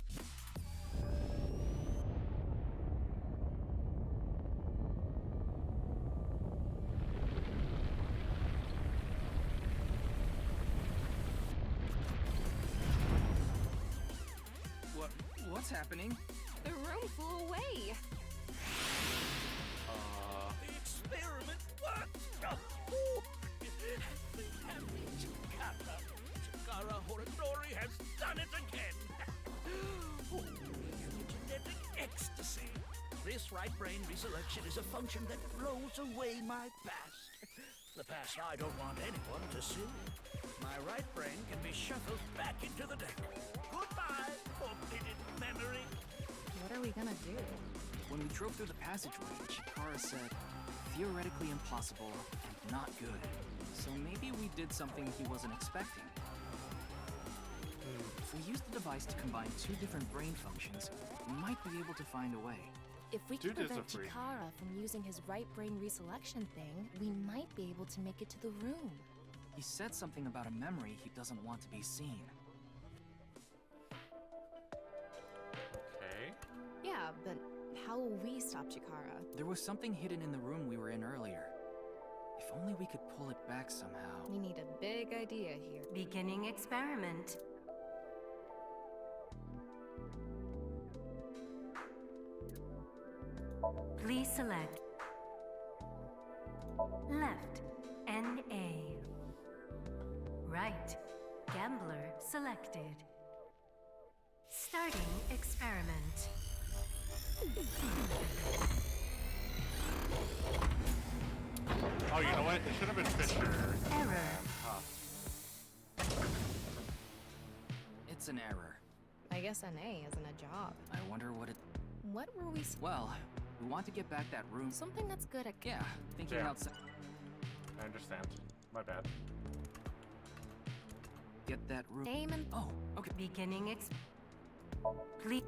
What's happening? The room flew away. The experiment worked! Chikara Horodori has done it again! Genetic ecstasy! This right brain reselection is a function that blows away my past. The past I don't want anyone to see. My right brain can be shuffled back into the deck. Goodbye, forbidden memory! What are we gonna do? When we drove through the passageway, Chikara said, theoretically impossible and not good. So maybe we did something he wasn't expecting. If we use the device to combine two different brain functions, we might be able to find a way. If we can Dude is a prevent freak. Chikara from using his right brain reselection thing, we might be able to make it to the room. He said something about a memory he doesn't want to be seen. Okay. Yeah, but how will we stop Chikara? There was something hidden in the room we were in earlier. If only we could pull it back somehow. We need a big idea here. Beginning experiment. Please select left, NA. Right, gambler selected. Starting experiment. Oh, you know what? It should have been Fisher. Error. Huh. It's an error. I guess NA isn't a job. I wonder what it... What were we... Well, we want to get back that room... Something that's good at... Yeah, thinking Yeah. outside... I understand. My bad. Get that room... Aim and... Oh, okay. Beginning please.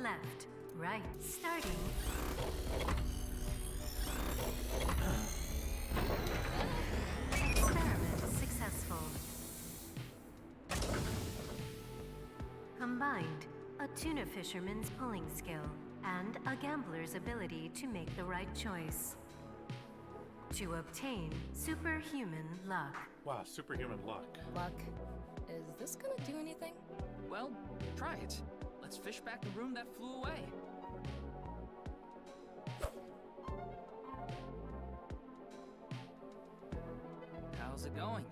Left, right, starting. Experiment successful. Combined, a tuna fisherman's pulling skill and a gambler's ability to make the right choice. To obtain superhuman luck. Wow, superhuman luck. Luck. Is this gonna do anything? Well, try it. Let's fish back the room that flew away. How's it going?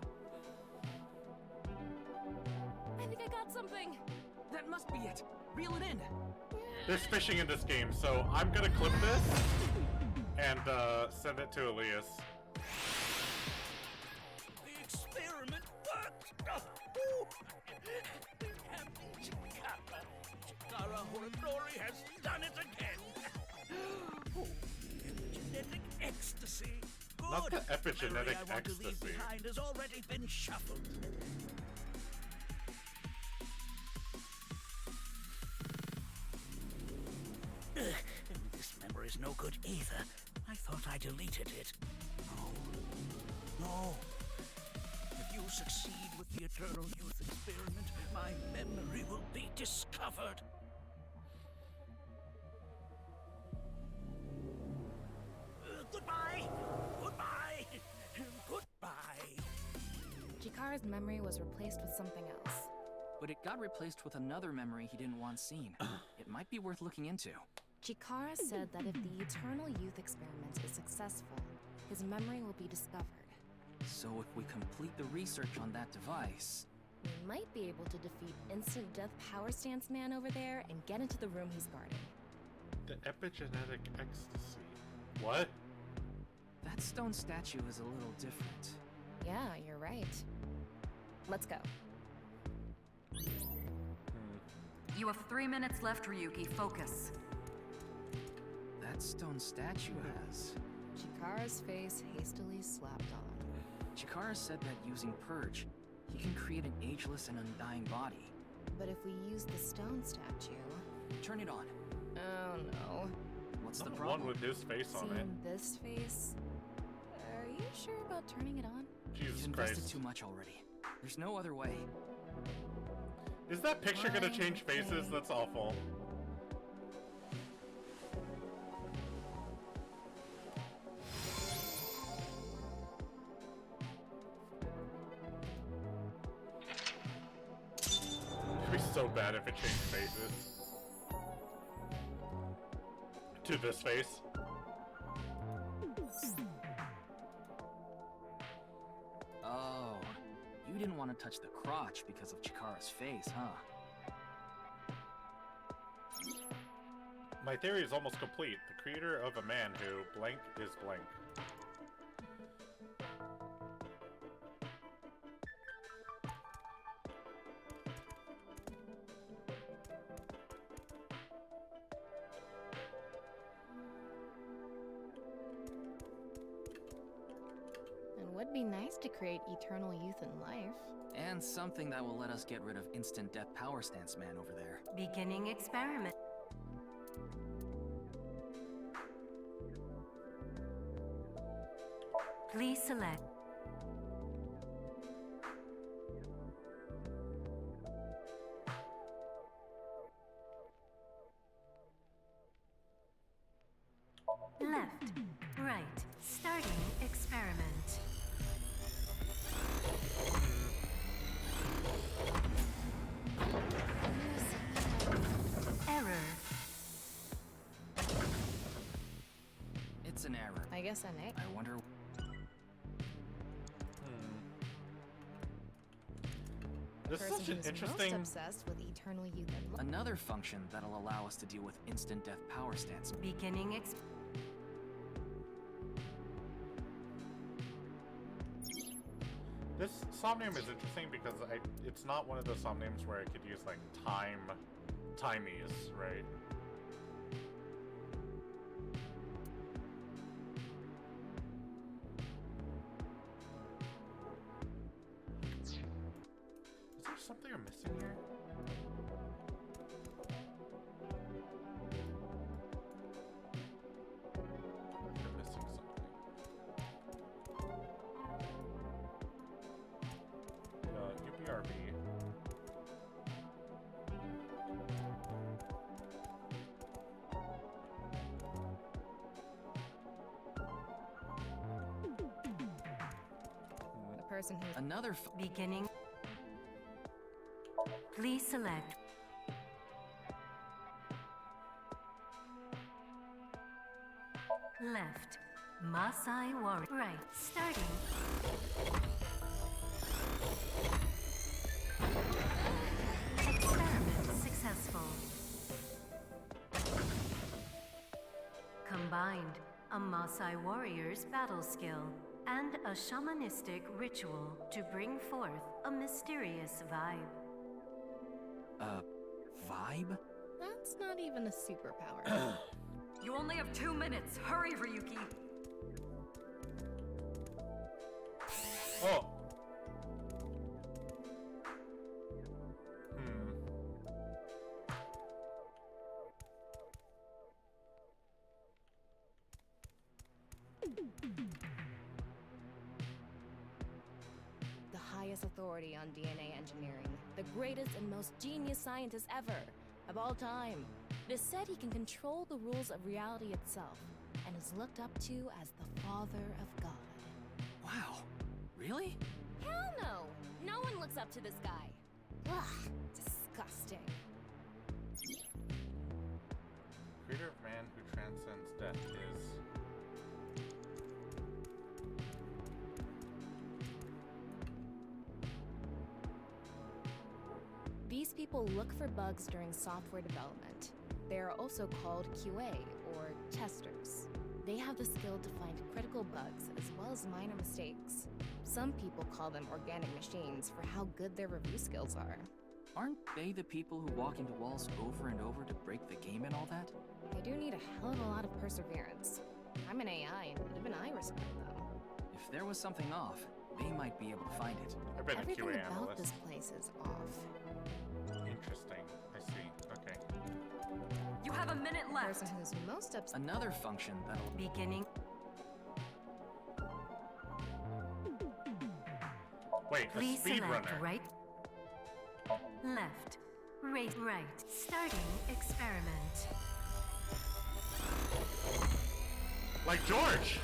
I think I got something. That must be it. Reel it in. There's fishing in this game, so I'm gonna clip this and send it to Elias. The experiment worked! Chikara Horodori has done it again! Oh, epigenetic ecstasy! Good! Not the memory epigenetic I want to leave ecstasy. behind has already been shuffled. This memory's no good either. I thought I deleted it. No. If you succeed with the Eternal Youth experiment, my memory will be discovered. Goodbye! Goodbye! Goodbye! Chikara's memory was replaced with something else. But it got replaced with another memory he didn't want seen. It might be worth looking into. Chikara said that if the Eternal Youth experiment is successful, his memory will be discovered. So if we complete the research on that device... We might be able to defeat Instant Death Power Stance Man over there and get into the room he's guarding. The epigenetic ecstasy. What? That stone statue is a little different. Yeah, you're right. Let's go. You have 3 minutes left, Ryuki. Focus. That stone statue has... Chikara's face hastily slapped on. Chikara said that using Purge, he can create an ageless and undying body. But if we use the stone statue... Turn it on. Oh no. What's the One problem? with his face on it. Seeing this face? Are you sure about turning it on? Jesus You've invested Christ. too much already. There's no other way. Is that picture gonna change faces? That's awful. It'd be so bad if it changed faces. To this face. Oh, you didn't want to touch the crotch because of Chikara's face, huh? My theory is almost complete. The creator of a man who blank is blank. It would be nice to create eternal youth in life. And something that will let us get rid of Instant Death Power Stance Man over there. Beginning experiment. Please select. Left, right, starting experiment. Error. It's an error. I guess an egg. I wonder. This is such an interesting. Most obsessed with eternal youth and Another function that'll allow us to deal with instant death power stance. Beginning This Somnium is interesting because it's not one of those Somniums where I could use like timies, right? Is there something I'm missing here? I'm missing something. UPRB. the person who Another beginning. Please select. Left. Masai Warrior. Right. Starting. Experiment successful. Combined a Masai warrior's battle skill and a shamanistic ritual to bring forth a mysterious vibe. Vibe? That's not even a superpower. You only have 2 minutes. Hurry, Ryuki. Oh. The highest authority on DNA engineering, the greatest and most genius scientist ever, of all time. It is said he can control the rules of reality itself, and is looked up to as the Father of God. Wow. Really? Hell no! No one looks up to this guy. Ugh, disgusting. Creator of man who transcends death is. These people look for bugs during software development. They are also called QA, or testers. They have the skill to find critical bugs as well as minor mistakes. Some people call them organic machines for how good their review skills are. Aren't they the people who walk into walls over and over to break the game and all that? They do need a hell of a lot of perseverance. I'm an AI, and even I respect them. If there was something off, they might be able to find it. I've been Everything a QA about analyst. this place is off. Interesting. I see. Okay. You have a minute The left. person who's most upset. Another function that'll Beginning. Wait, a Please select speedrunner. right. Left. Right. Starting experiment. Like George!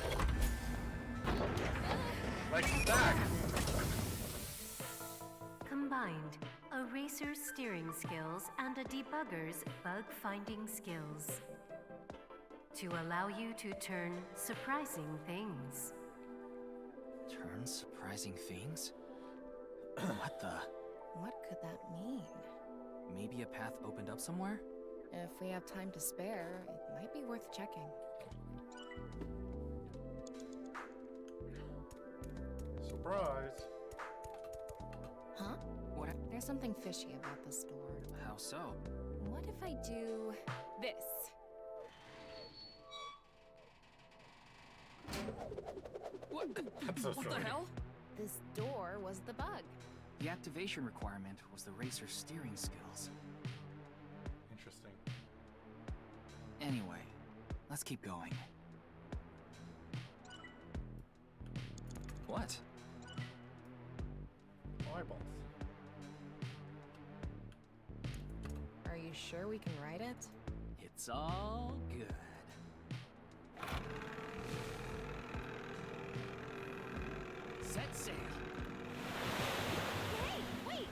Like Stack! Combined, a racer's steering skills and a debugger's bug-finding skills. To allow you to turn surprising things. turn surprising things? What the? What could that mean? Maybe a path opened up somewhere? If we have time to spare, it might be worth checking. Surprise! Huh? What? There's something fishy about this door. How so? What if I do this? What? That's so What silly. the hell? This door was the bug. The activation requirement was the racer's steering skills. Interesting. Anyway, let's keep going. What? Eyeballs. Are you sure we can ride it? It's all good. Set sail. Hey, wait!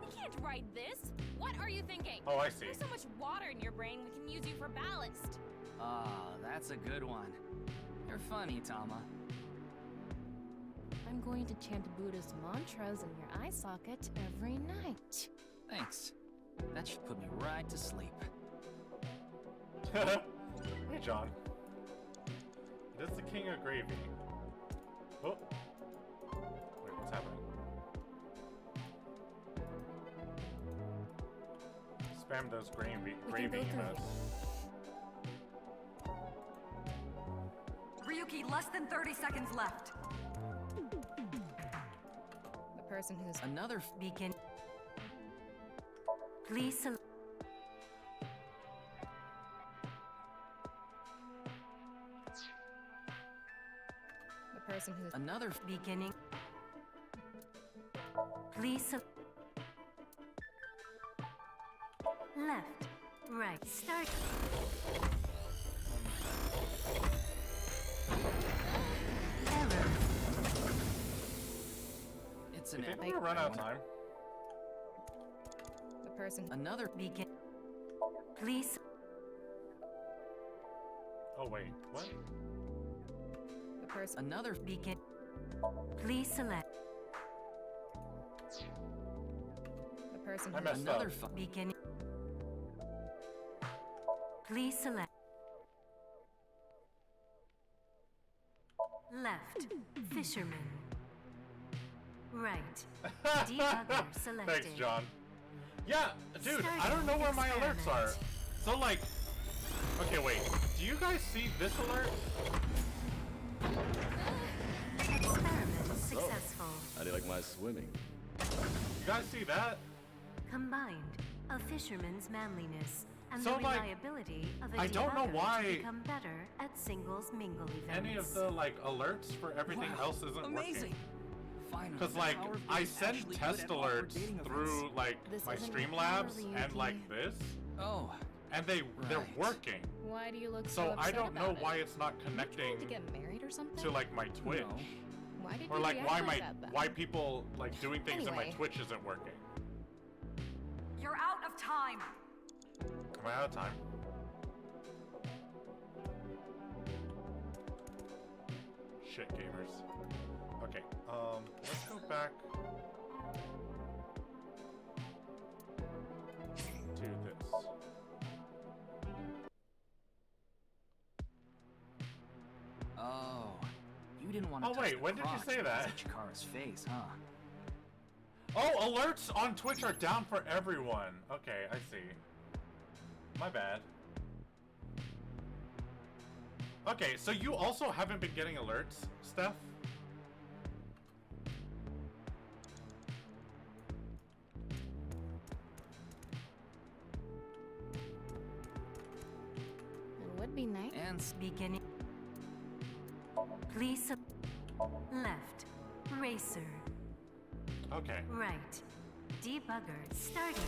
We can't ride this. What are you thinking? Oh, I see. There's so much water in your brain, we can use you for ballast. Ah, that's a good one. You're funny, Tama. I'm going to chant Buddha's mantras in your eye socket every night. Thanks. That should put me right to sleep. Hey, John. It is the king of gravy. Oh. Wait, what's happening? Spam those gravy emotes. Ryuki, less than 30 seconds left. The person who's Another begin. Please select. the person who's another beginning. Please select. Left, right, start. Error. It's You an think we're gonna run out of time? the person Another begin. Please. Oh wait, what? the person another begin. Please select. the person I who's messed another up. Beginning. Please select. Left, fisherman. Right, debugger selected. Thanks, John. Yeah, dude, I don't know where my alerts are. So like, okay, wait. Do you guys see this alert? Experiment successful. How do you like my swimming? You guys see that? Combined, a fisherman's manliness and So, the like, reliability of a I don't know debugger why to become better at singles mingle events. Any of the like alerts for everything Wow, else isn't amazing. working. Finally, Because the like power of I being send actually test good at awkward alerts dating through events. like This my isn't your Streamlabs power, and like Ryuki. this, Oh, and they're Right. working. Why do you look So I upset don't know about why it? it's not You connecting trying to get married or something? to like my Twitch, No. Why did or you like react why like my that, then? why people like doing things in my Anyway. Twitch isn't working. You're out of time. Am I out of time? Shit, gamers. Okay, let's go back to this. Oh, you didn't want to. Oh, touch wait, the when did you crotch say because that? of Chikara's face, huh? Oh, alerts on Twitch are down for everyone. Okay, I see. My bad. Okay, so you also haven't been getting alerts, Steph? It would be nice. And Beginning. Please. Left, racer. Okay. Right, debugger starting.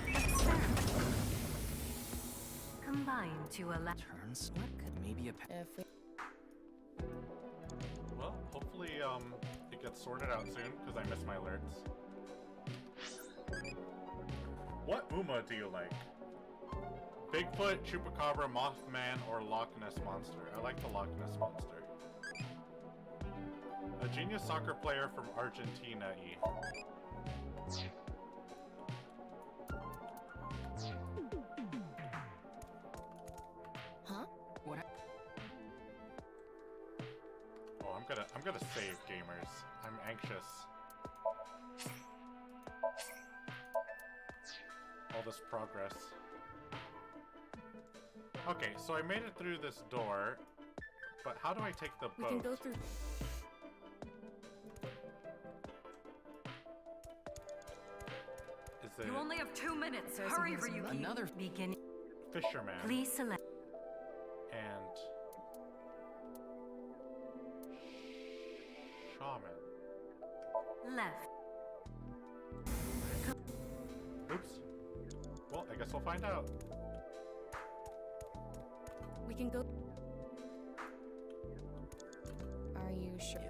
Experiment. Combine to allow. turns. What could maybe a If we Well, hopefully, it gets sorted out soon, because I miss my alerts. What Uma do you like? Bigfoot, Chupacabra, Mothman, or Loch Ness Monster? I like the Loch Ness Monster. A genius soccer player from Argentina. Huh? What? Oh, I'm gonna save, gamers. I'm anxious. All this progress. Okay, so I made it through this door, but how do I take the we boat? can go through. Is it? You only have 2 minutes. There's Hurry, some Ryuki. Another Beginning. fisherman. Please select. And shaman. Left. Oops. Well, I guess we'll find out. We can go. Are you sure?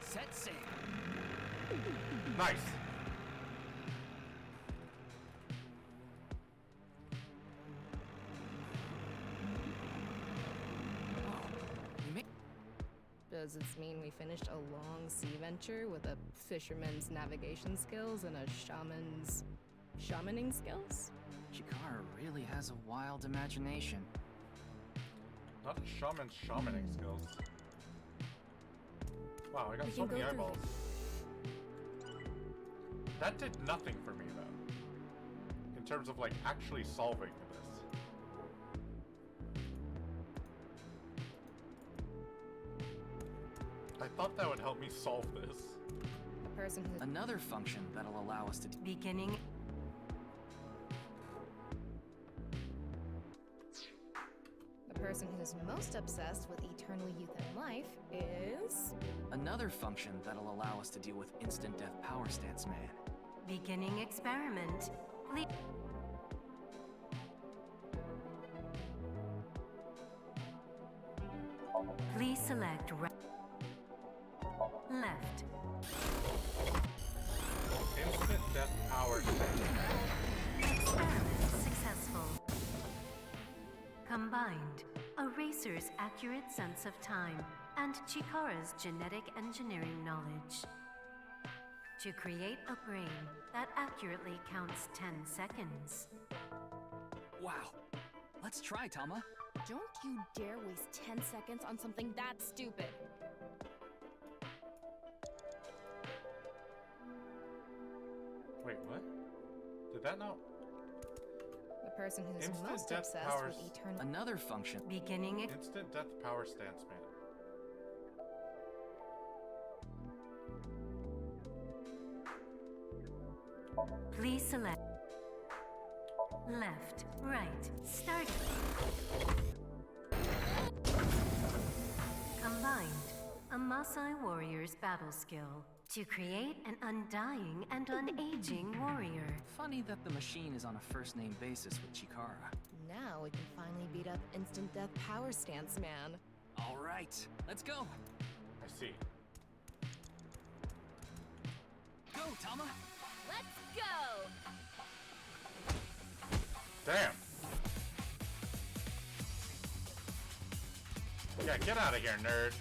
Set sail. Nice. Does this mean we finished a long sea venture with a fisherman's navigation skills and a shaman's shamaning skills? Chikara really has a wild imagination. Not a shaman's shamaning skills. Wow, I got so many eyeballs. That did nothing for me though. In terms of like actually solving this. I thought that would help me solve this. The person who... Another function that'll allow us to... Beginning. The person who's most obsessed with eternal youth and life is... Another function that'll allow us to deal with instant death power stance man. Beginning experiment. Please select left. Instant death power stance. Experiment successful. Combined, a racer's accurate sense of time and Chikara's genetic engineering knowledge to create a brain that accurately counts 10 seconds. Wow. Let's try, Tama. Don't you dare waste 10 seconds on something that stupid. Wait, what? Did that not? The person who's Instant most death obsessed powers. with eternal... Another function. Beginning Instant death power stance man. Please select left, right, start. Combined, a Maasai warrior's battle skill to create an undying and unaging warrior. Funny that the machine is on a first-name basis with Chikara. Now we can finally beat up instant death power stance man. All right, let's go. I see. Go, Tama. Let's go! Damn. Yeah, get out of here, nerd.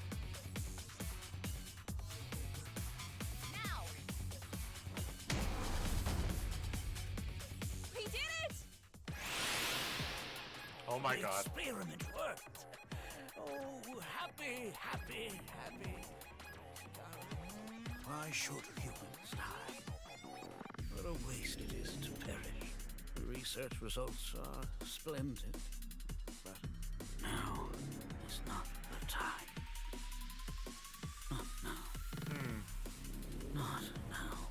Now! We did it! Oh my god. Experiment worked. Oh, happy, happy, happy. Why should humans die? What a waste it is to perish. The research results are splendid. But now is not the time. Not now. Not now.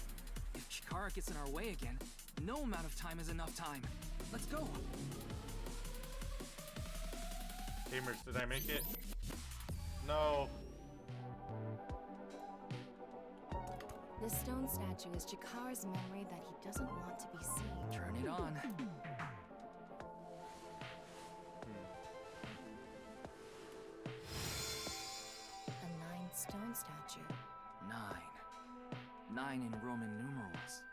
If Chikara gets in our way again, no amount of time is enough time. Let's go. Gamers, did I make it? No. This stone statue is Chikara's memory that he doesn't want to be seen. Turn it on. A 9-stone statue. 9. 9 in Roman numerals.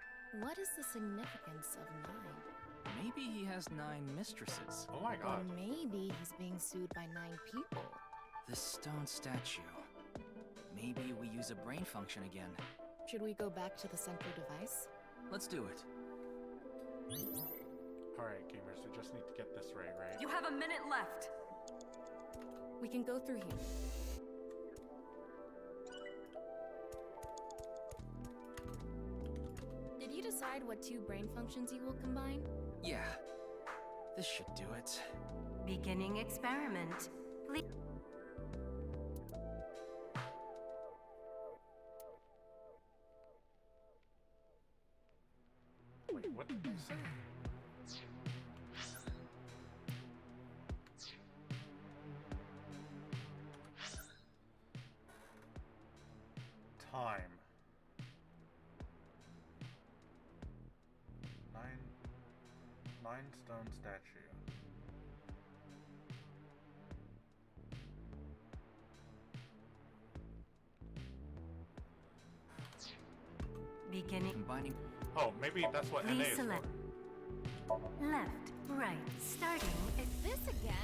What is the significance of 9? Maybe he has 9 mistresses. Oh my god. Or maybe he's being sued by 9 people. This stone statue. Maybe we use a brain function again. Should we go back to the central device? Let's do it. Alright, gamers, we just need to get this right? You have a minute left. We can go through here. Did you decide what 2 brain functions you will combine? Yeah. This should do it. Beginning experiment. Please. What did they say? Time. 9 stone statue. Beginning. Combining. Oh, maybe that's what NA Please is select. Left, right, starting. This again?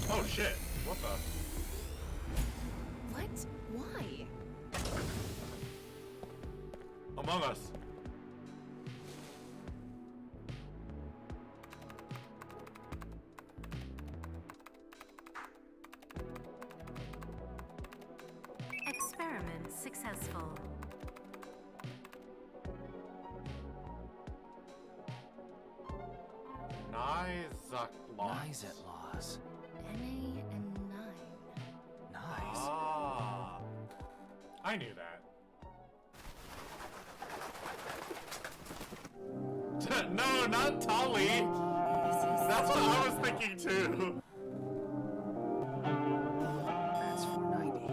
for. Oh shit! What the? What? Why? Among Us. Experiment successful. Nizatlaws. NA and 9. Nice. Ah. I knew that. No, not Tully! That's what I was thinking too. That's 490.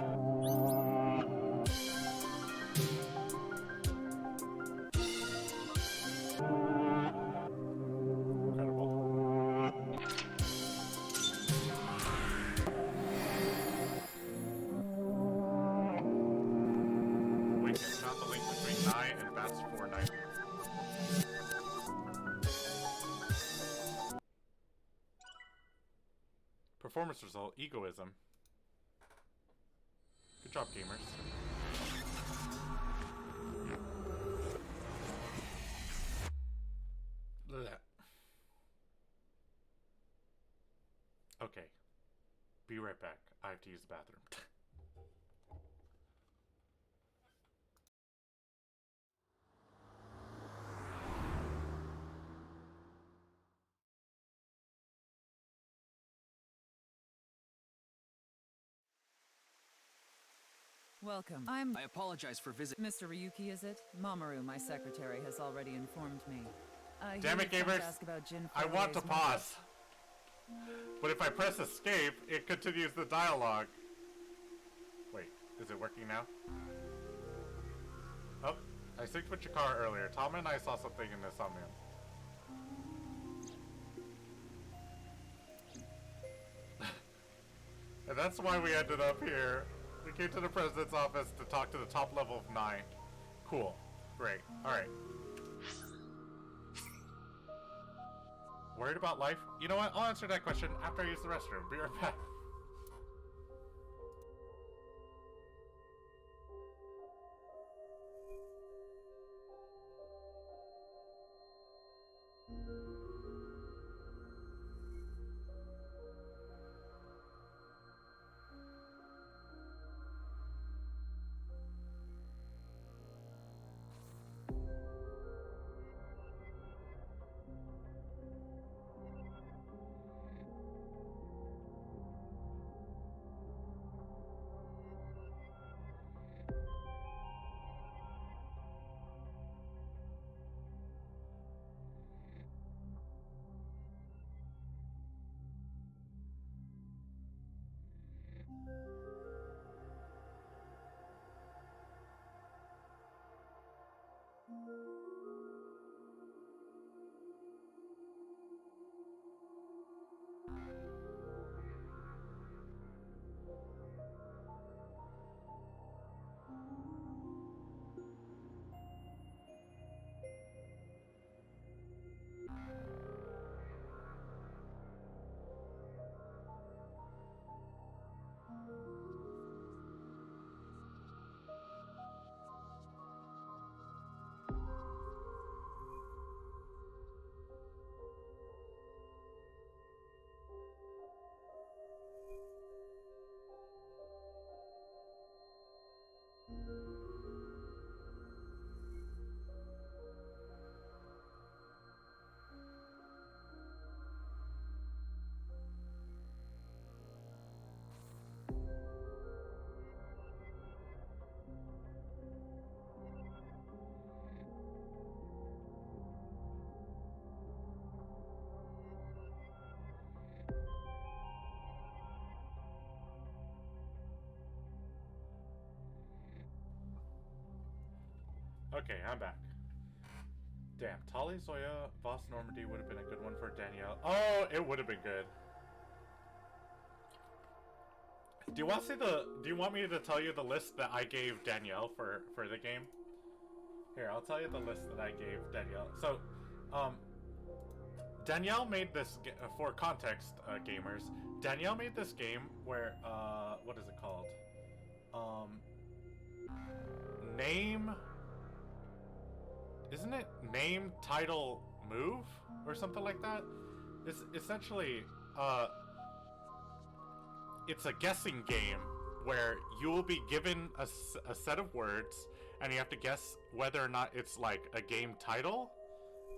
Wait, it's not the link between 9 and that's 490. Performance result, egoism. Good job, gamers. Blech. Okay. Be right back. I have to use the bathroom. Welcome. I apologize for Mr. Ryuki, is it? Mamoru, my secretary, has already informed me. Damn it, gamers! I want to pause. But if I press escape, it continues the dialogue. Wait, is it working now? Oh, I synced with Chikara earlier. Tom and I saw something in the Somnium. And that's why we ended up here. We came to the president's office to talk to the top level of 9. Cool. Great. Alright. Worried about life? You know what? I'll answer that question after I use the restroom. Be right back. Okay, I'm back. Damn, Tali, Zoya, Voss, Normandy would have been a good one for Danielle. Oh, it would have been good. Do you want to see the? Do you want me to tell you the list that I gave Danielle for the game? Here, I'll tell you the list that I gave Danielle. So, Danielle made this for context, gamers. Danielle made this game where what is it called? Name. Isn't it name, title, move, or something like that? It's essentially it's a guessing game where you will be given a set of words and you have to guess whether or not it's like a game title,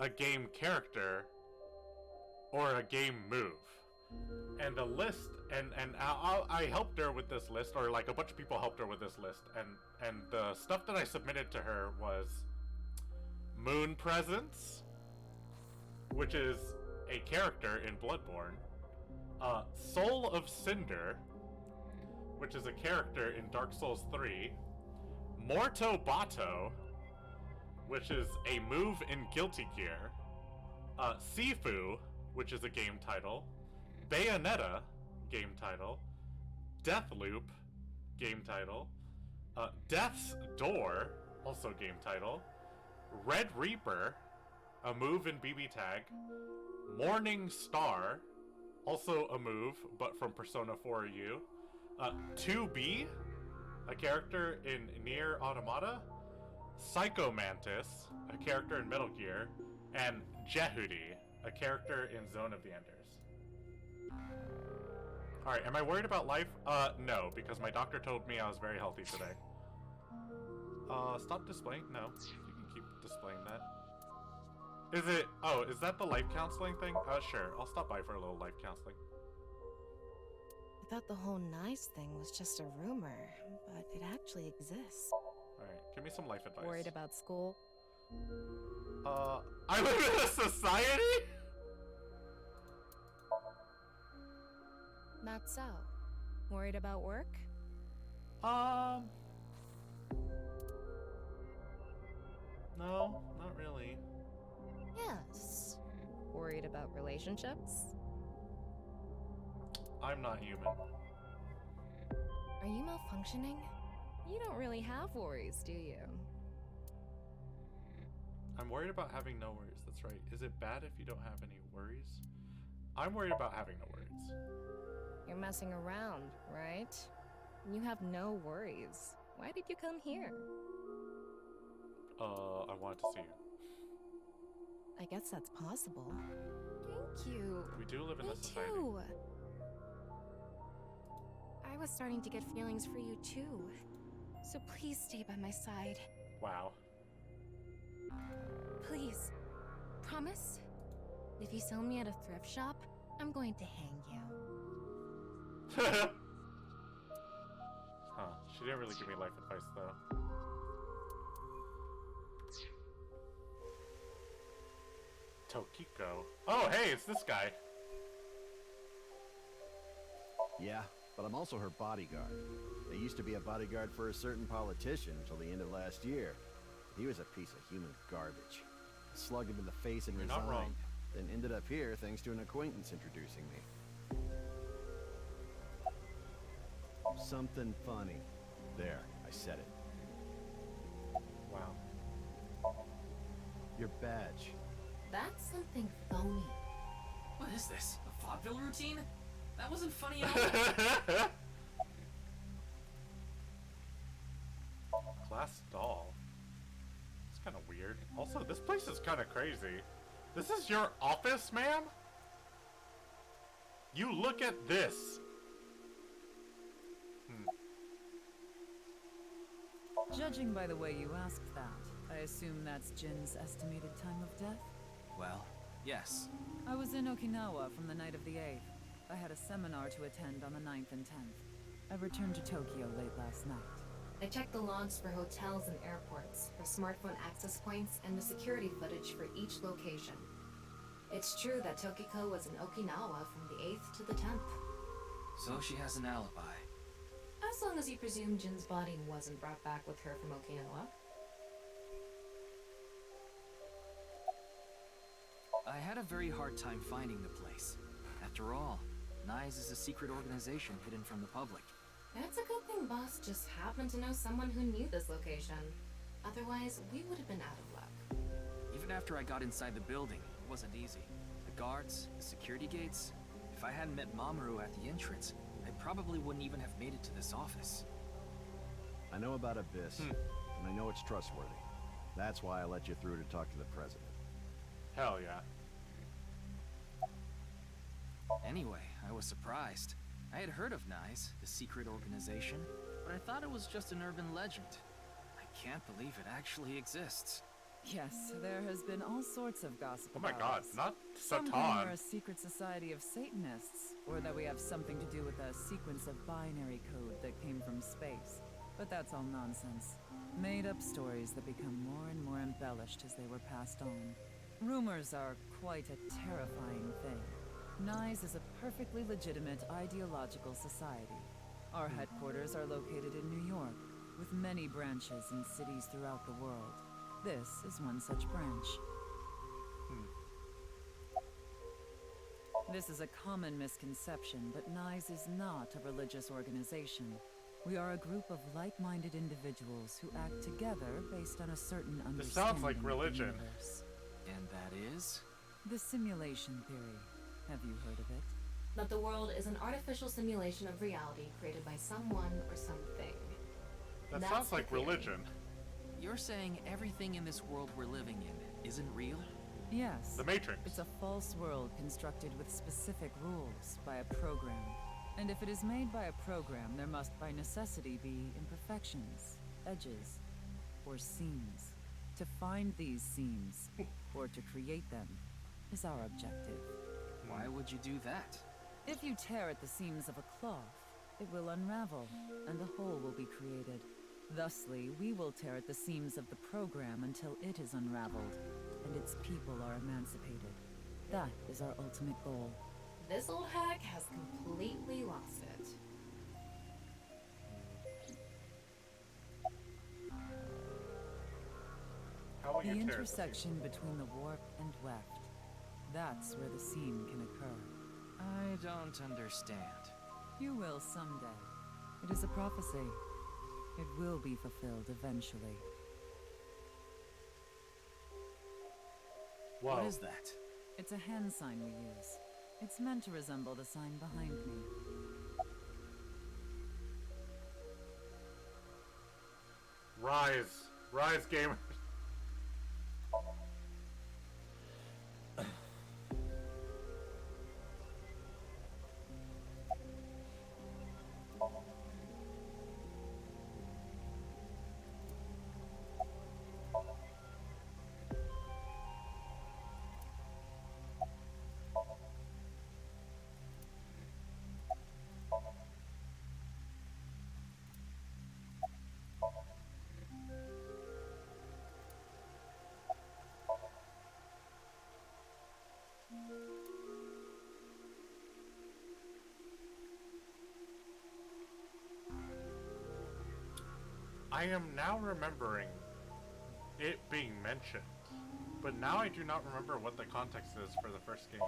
a game character, or a game move. And the list, and I helped her with this list, or like a bunch of people helped her with this list, and the stuff that I submitted to her was Moon Presence, which is a character in Bloodborne, Soul of Cinder, which is a character in Dark Souls 3, Morto Bato, which is a move in Guilty Gear, Sifu, which is a game title, Bayonetta, game title, Deathloop, game title, Death's Door, also game title, Red Reaper, a move in BB Tag, Morning Star, also a move, but from Persona 4U, 2B, a character in Nier Automata, Psycho Mantis, a character in Metal Gear, and Jehudi, a character in Zone of the Enders. Alright, am I worried about life? No, because my doctor told me I was very healthy today. Stop displaying? No, you can keep displaying that. Is it, oh, is that the life counseling thing? Sure, I'll stop by for a little life counseling. I thought the whole nice thing was just a rumor, but it actually exists. Alright, give me some life advice. Worried about school? I live in a society? Not so. Worried about work? No, not really. Yes. Worried about relationships? I'm not human. Are you malfunctioning? You don't really have worries, do you? I'm worried about having no worries, that's right. Is it bad if you don't have any worries? I'm worried about having no worries. You're messing around, right? You have no worries. Why did you come here? I wanted to see you. I guess that's possible. Thank you. We do live in a society. Too. I was starting to get feelings for you too. So please stay by my side. Wow. Please. Promise? If you sell me at a thrift shop, I'm going to hang you. Huh. She didn't really give me life advice though. Tokiko. Oh, hey, it's this guy. Yeah, but I'm also her bodyguard. I used to be a bodyguard for a certain politician until the end of last year. He was a piece of human garbage. I slugged him in the face and You're resigned. not wrong. Then ended up here thanks to an acquaintance introducing me. Something funny. There, I said it. Wow. Your badge. That's something phony. What is this? A vaudeville routine? That wasn't funny at all. Glass doll. It's kind of weird. Also, this place is kind of crazy. This is your office, ma'am? You look at this. Judging by the way you asked that, I assume that's Jin's estimated time of death? Well, yes. I was in Okinawa from the night of the 8th. I had a seminar to attend on the 9th and 10th. I returned to Tokyo late last night. I checked the logs for hotels and airports, for smartphone access points, and the security footage for each location. It's true that Tokiko was in Okinawa from the 8th to the 10th. So she has an alibi. As long as you presume Jin's body wasn't brought back with her from Okinawa. a very hard time finding the place. After all, NICE is a secret organization hidden from the public. It's a good thing Boss just happened to know someone who knew this location. Otherwise, we would have been out of luck. Even after I got inside the building, it wasn't easy. The guards, the security gates. If I hadn't met Mamoru at the entrance, I probably wouldn't even have made it to this office. I know about Abyss, and I know it's trustworthy. That's why I let you through to talk to the president. Hell yeah. Anyway, I was surprised. I had heard of NICE, the secret organization, but I thought it was just an urban legend. I can't believe it actually exists. Yes, there has been all sorts of gossip Oh my about god, us. not Some Satan. claim we're a secret society of Satanists, or that we have something to do with a sequence of binary code that came from space. But that's all nonsense. Made-up stories that become more and more embellished as they were passed on. Rumors are quite a terrifying thing. NICE is a perfectly legitimate ideological society. Our headquarters are located in New York, with many branches in cities throughout the world. This is one such branch. This is a common misconception, but NICE is not a religious organization. We are a group of like-minded individuals who act together based on a certain understanding. This sounds like of the religion. universe. And that is? The simulation theory. Have you heard of it? That the world is an artificial simulation of reality created by someone or something. That sounds like religion. You're saying everything in this world we're living in isn't real? Yes. The Matrix. It's a false world constructed with specific rules by a program. And if it is made by a program, there must by necessity be imperfections, edges, or seams. To find these seams, or to create them, is our objective. Why would you do that? If you tear at the seams of a cloth, it will unravel, and a hole will be created. Thusly, we will tear at the seams of the program until it is unraveled, and its people are emancipated. That is our ultimate goal. This old hack has completely lost it. How will The you tear intersection between the warp and weft. That's where the seam can occur. I don't understand. You will someday. It is a prophecy. It will be fulfilled eventually. Whoa. What is that? It's a hand sign we use. It's meant to resemble the sign behind me. Rise. Rise, gamer. I am now remembering it being mentioned, but now I do not remember what the context is for the first game.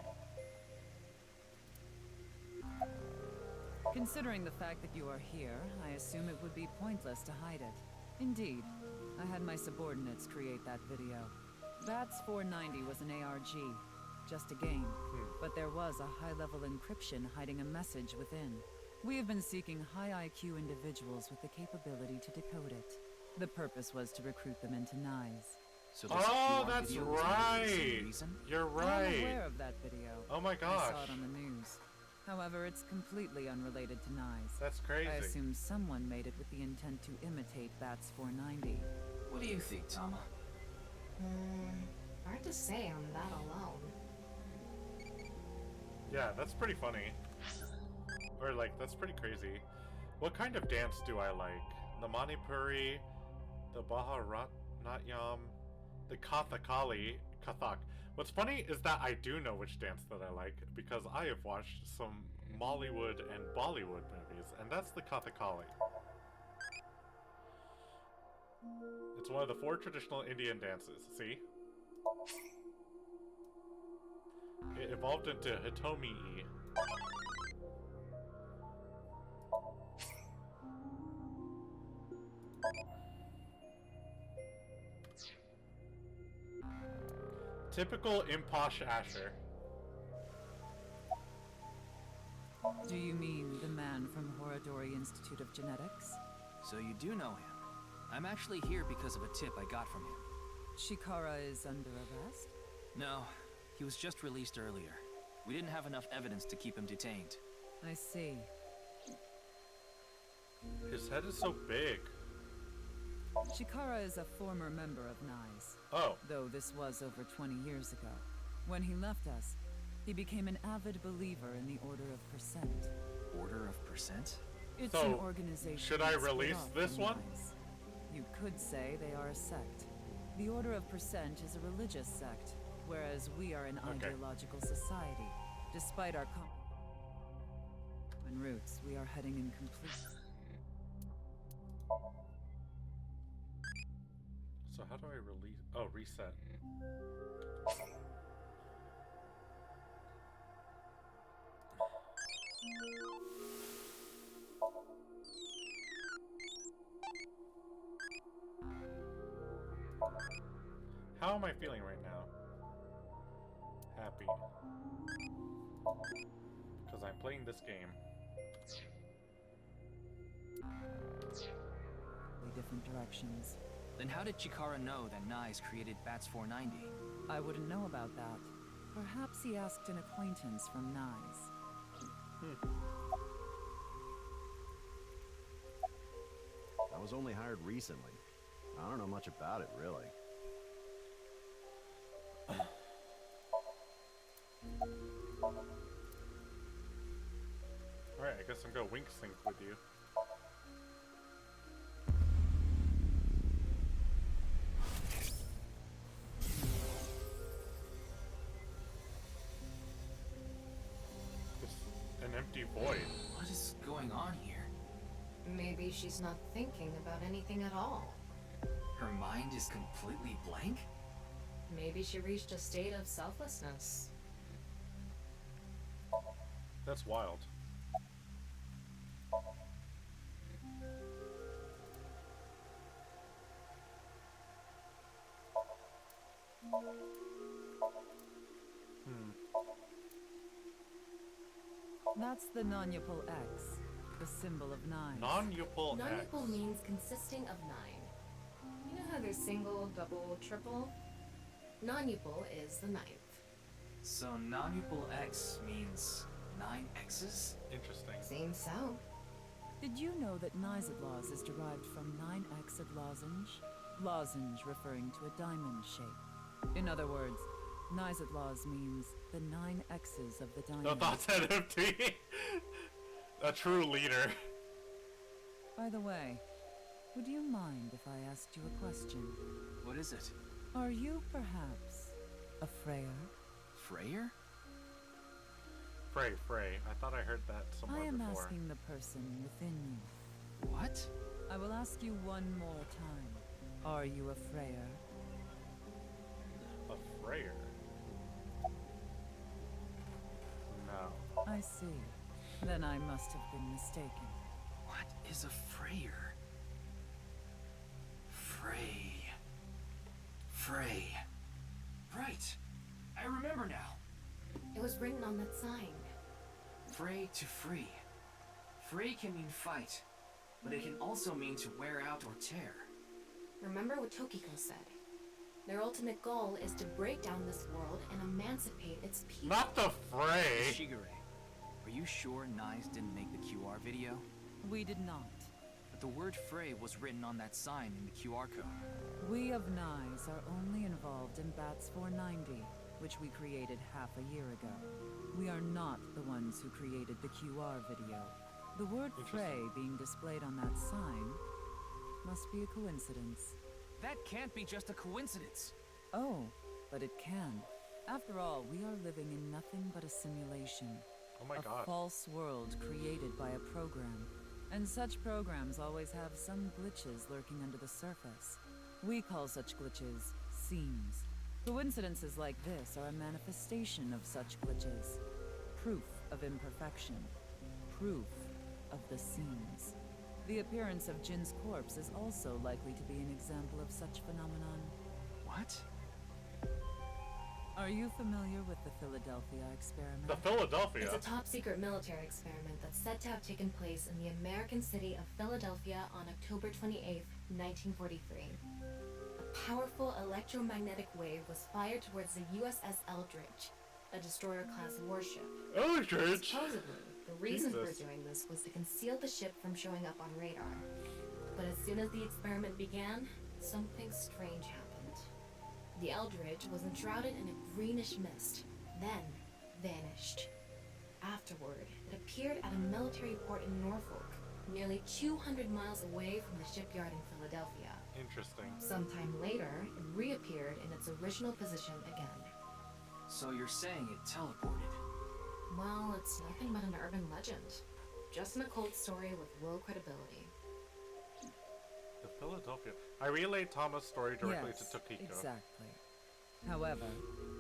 Considering the fact that you are here, I assume it would be pointless to hide it. Indeed, I had my subordinates create that video. Bats 490 was an ARG, just a game, but there was a high-level encryption hiding a message within. We have been seeking high IQ individuals with the capability to decode it. The purpose was to recruit them into NICE. So oh, that's right! You're right! I'm aware of that video. Oh my gosh. I saw it on the news. However, it's completely unrelated to NICE. That's crazy. I assume someone made it with the intent to imitate Bats 490. What do you think, Tama? Hard to say on that alone. Yeah, that's pretty funny. Or like, that's pretty crazy. What kind of dance do I like? The Manipuri, the Bharatanatyam, the Kathak. What's funny is that I do know which dance that I like because I have watched some Mollywood and Bollywood movies, and that's the Kathakali. It's one of the 4 traditional Indian dances, see? It evolved into Hitomi-E. Typical Imposh Asher. Do you mean the man from Horadori Institute of Genetics? So you do know him. I'm actually here because of a tip I got from him. Shikara is under arrest? No, he was just released earlier. We didn't have enough evidence to keep him detained. I see. His head is so big. Shikara is a former member of NICE. Oh. Though this was over 20 years ago. When he left us, he became an avid believer in the Order of Percent. Order of Percent? It's so, an organization. Should I release this one? NICE. You could say they are a sect. The Order of Percent is a religious sect, whereas we are an ideological society. Despite our common roots, we are heading in complete... So how do I release? Oh, reset. How am I feeling right now? Happy. Because I'm playing this game. Different directions. Then how did Chikara know that NICE created Bats 490? I wouldn't know about that. Perhaps he asked an acquaintance from NICE. I was only hired recently. I don't know much about it, really. Alright, I guess I'm gonna wink sync with you. An empty void. What is going on here? Maybe she's not thinking about anything at all. Her mind is completely blank? Maybe she reached a state of selflessness. That's wild. That's the non-Yupal X, the symbol of NICE. Non-Yupal X. Non-Yupal means consisting of 9. You know how there's single, double, triple? Non-Yupal is the 9th. So non-Yupal X means 9 X's? Interesting. Seems so. Did you know that Nizadlaws is derived from 9-Xed lozenge? Lozenge referring to a diamond shape. In other words, Nizadlaws means the 9 X's of the diamond. No thoughts at empty. A true leader. By the way, would you mind if I asked you a question? What is it? Are you perhaps a Freyer? Freyer? Frey. I thought I heard that somewhere I am before. asking the person within you. What? I will ask you one more time. Are you a Freyer? A Freyer? No. I see. Then I must have been mistaken. What is a Freyer? Frey. Right. I remember now. It was written on that sign. Frey to free. Frey can mean fight, but it can also mean to wear out or tear. Remember what Tokiko said. Their ultimate goal is to break down this world and emancipate its people. Not the Frey! Shigure, are you sure NICE didn't make the QR video? We did not. But the word Frey was written on that sign in the QR code. We of NICE are only involved in Bats 490, which we created half a year ago. We are not the ones who created the QR video. The word Frey being displayed on that sign must be a coincidence. That can't be just a coincidence. Oh, but it can. After all, we are living in nothing but a simulation. Oh my God. A false world created by a program. And such programs always have some glitches lurking under the surface. We call such glitches seams. Coincidences like this are a manifestation of such glitches. Proof of imperfection. Proof of the seams. The appearance of Jin's corpse is also likely to be an example of such phenomenon. What? Are you familiar with the Philadelphia experiment? The Philadelphia? It's a top-secret military experiment that's said to have taken place in the American city of Philadelphia on October 28, 1943. A powerful electromagnetic wave was fired towards the USS Eldridge, a destroyer-class warship. Eldridge? Supposedly, the reason for Jesus. doing this was to conceal the ship from showing up on radar. But as soon as the experiment began, something strange happened. The Eldridge was enshrouded in a greenish mist, then vanished. Afterward, it appeared at a military port in Norfolk, nearly 200 miles away from the shipyard in Philadelphia. Interesting. Sometime later, it reappeared in its original position again. So you're saying it teleported? Well, it's nothing but an urban legend. Just an occult story with low credibility. The Philadelphia. I relayed Tama's story directly Yes, to Tokiko. exactly. However,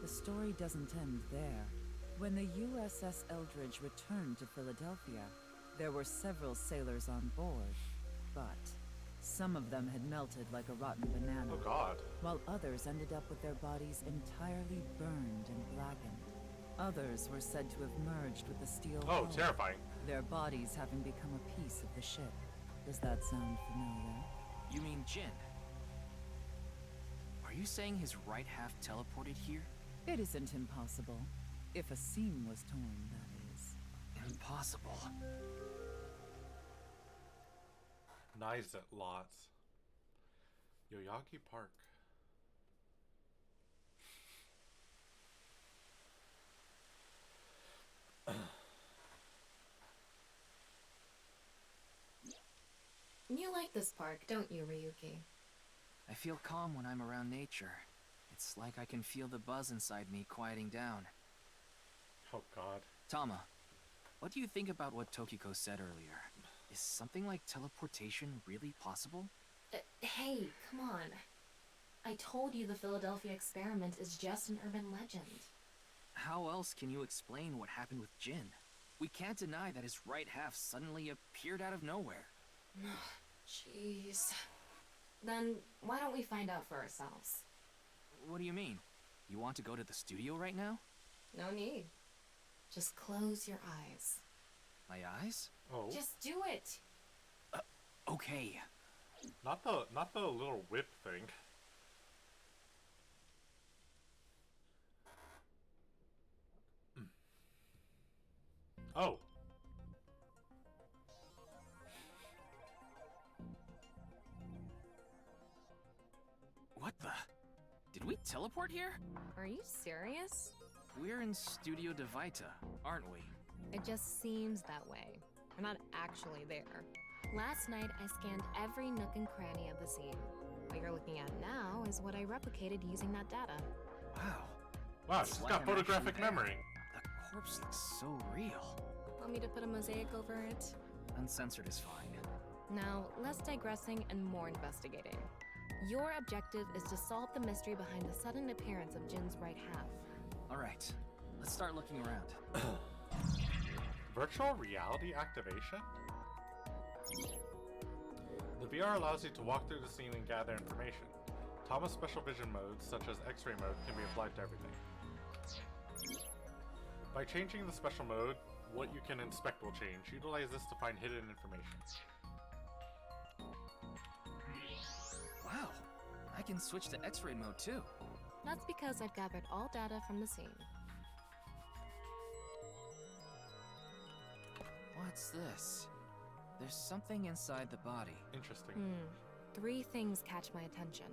the story doesn't end there. When the USS Eldridge returned to Philadelphia, there were several sailors on board, but some of them had melted like a rotten banana. Oh God. While others ended up with their bodies entirely burned and blackened. Others were said to have merged with the steel Oh, hull, terrifying. their bodies having become a piece of the ship. Does that sound familiar? You mean Jin? Are you saying his right half teleported here? It isn't impossible. If a seam was torn, that is. Impossible. Nice at lots. Yoyagi Park. You like this park, don't you, Ryuki? I feel calm when I'm around nature. It's like I can feel the buzz inside me quieting down. Oh God. Tama, what do you think about what Tokiko said earlier? Is something like teleportation really possible? Hey, come on. I told you the Philadelphia experiment is just an urban legend. How else can you explain what happened with Jin? We can't deny that his right half suddenly appeared out of nowhere. Jeez. Then why don't we find out for ourselves? What do you mean? You want to go to the studio right now? No need. Just close your eyes. My eyes? Oh. Just do it. Okay. Not the little whip thing. Oh. What the? Did we teleport here? Are you serious? We're in Studio Devita, aren't we? It just seems that way. We're not actually there. Last night, I scanned every nook and cranny of the scene. What you're looking at now is what I replicated using that data. Wow. Wow, It's she's like got I'm photographic actually there. memory. The corpse looks so real. Want me to put a mosaic over it? Uncensored is fine. Now, less digressing and more investigating. Your objective is to solve the mystery behind the sudden appearance of Jin's right half. Alright, let's start looking around. Virtual reality activation? The VR allows you to walk through the scene and gather information. Tama's special vision modes, such as X-ray mode, can be applied to everything. By changing the special mode, what you can inspect will change. Utilize this to find hidden information. Wow, I can switch to X-ray mode too. That's because I've gathered all data from the scene. What's this? There's something inside the body. Interesting. 3 things catch my attention.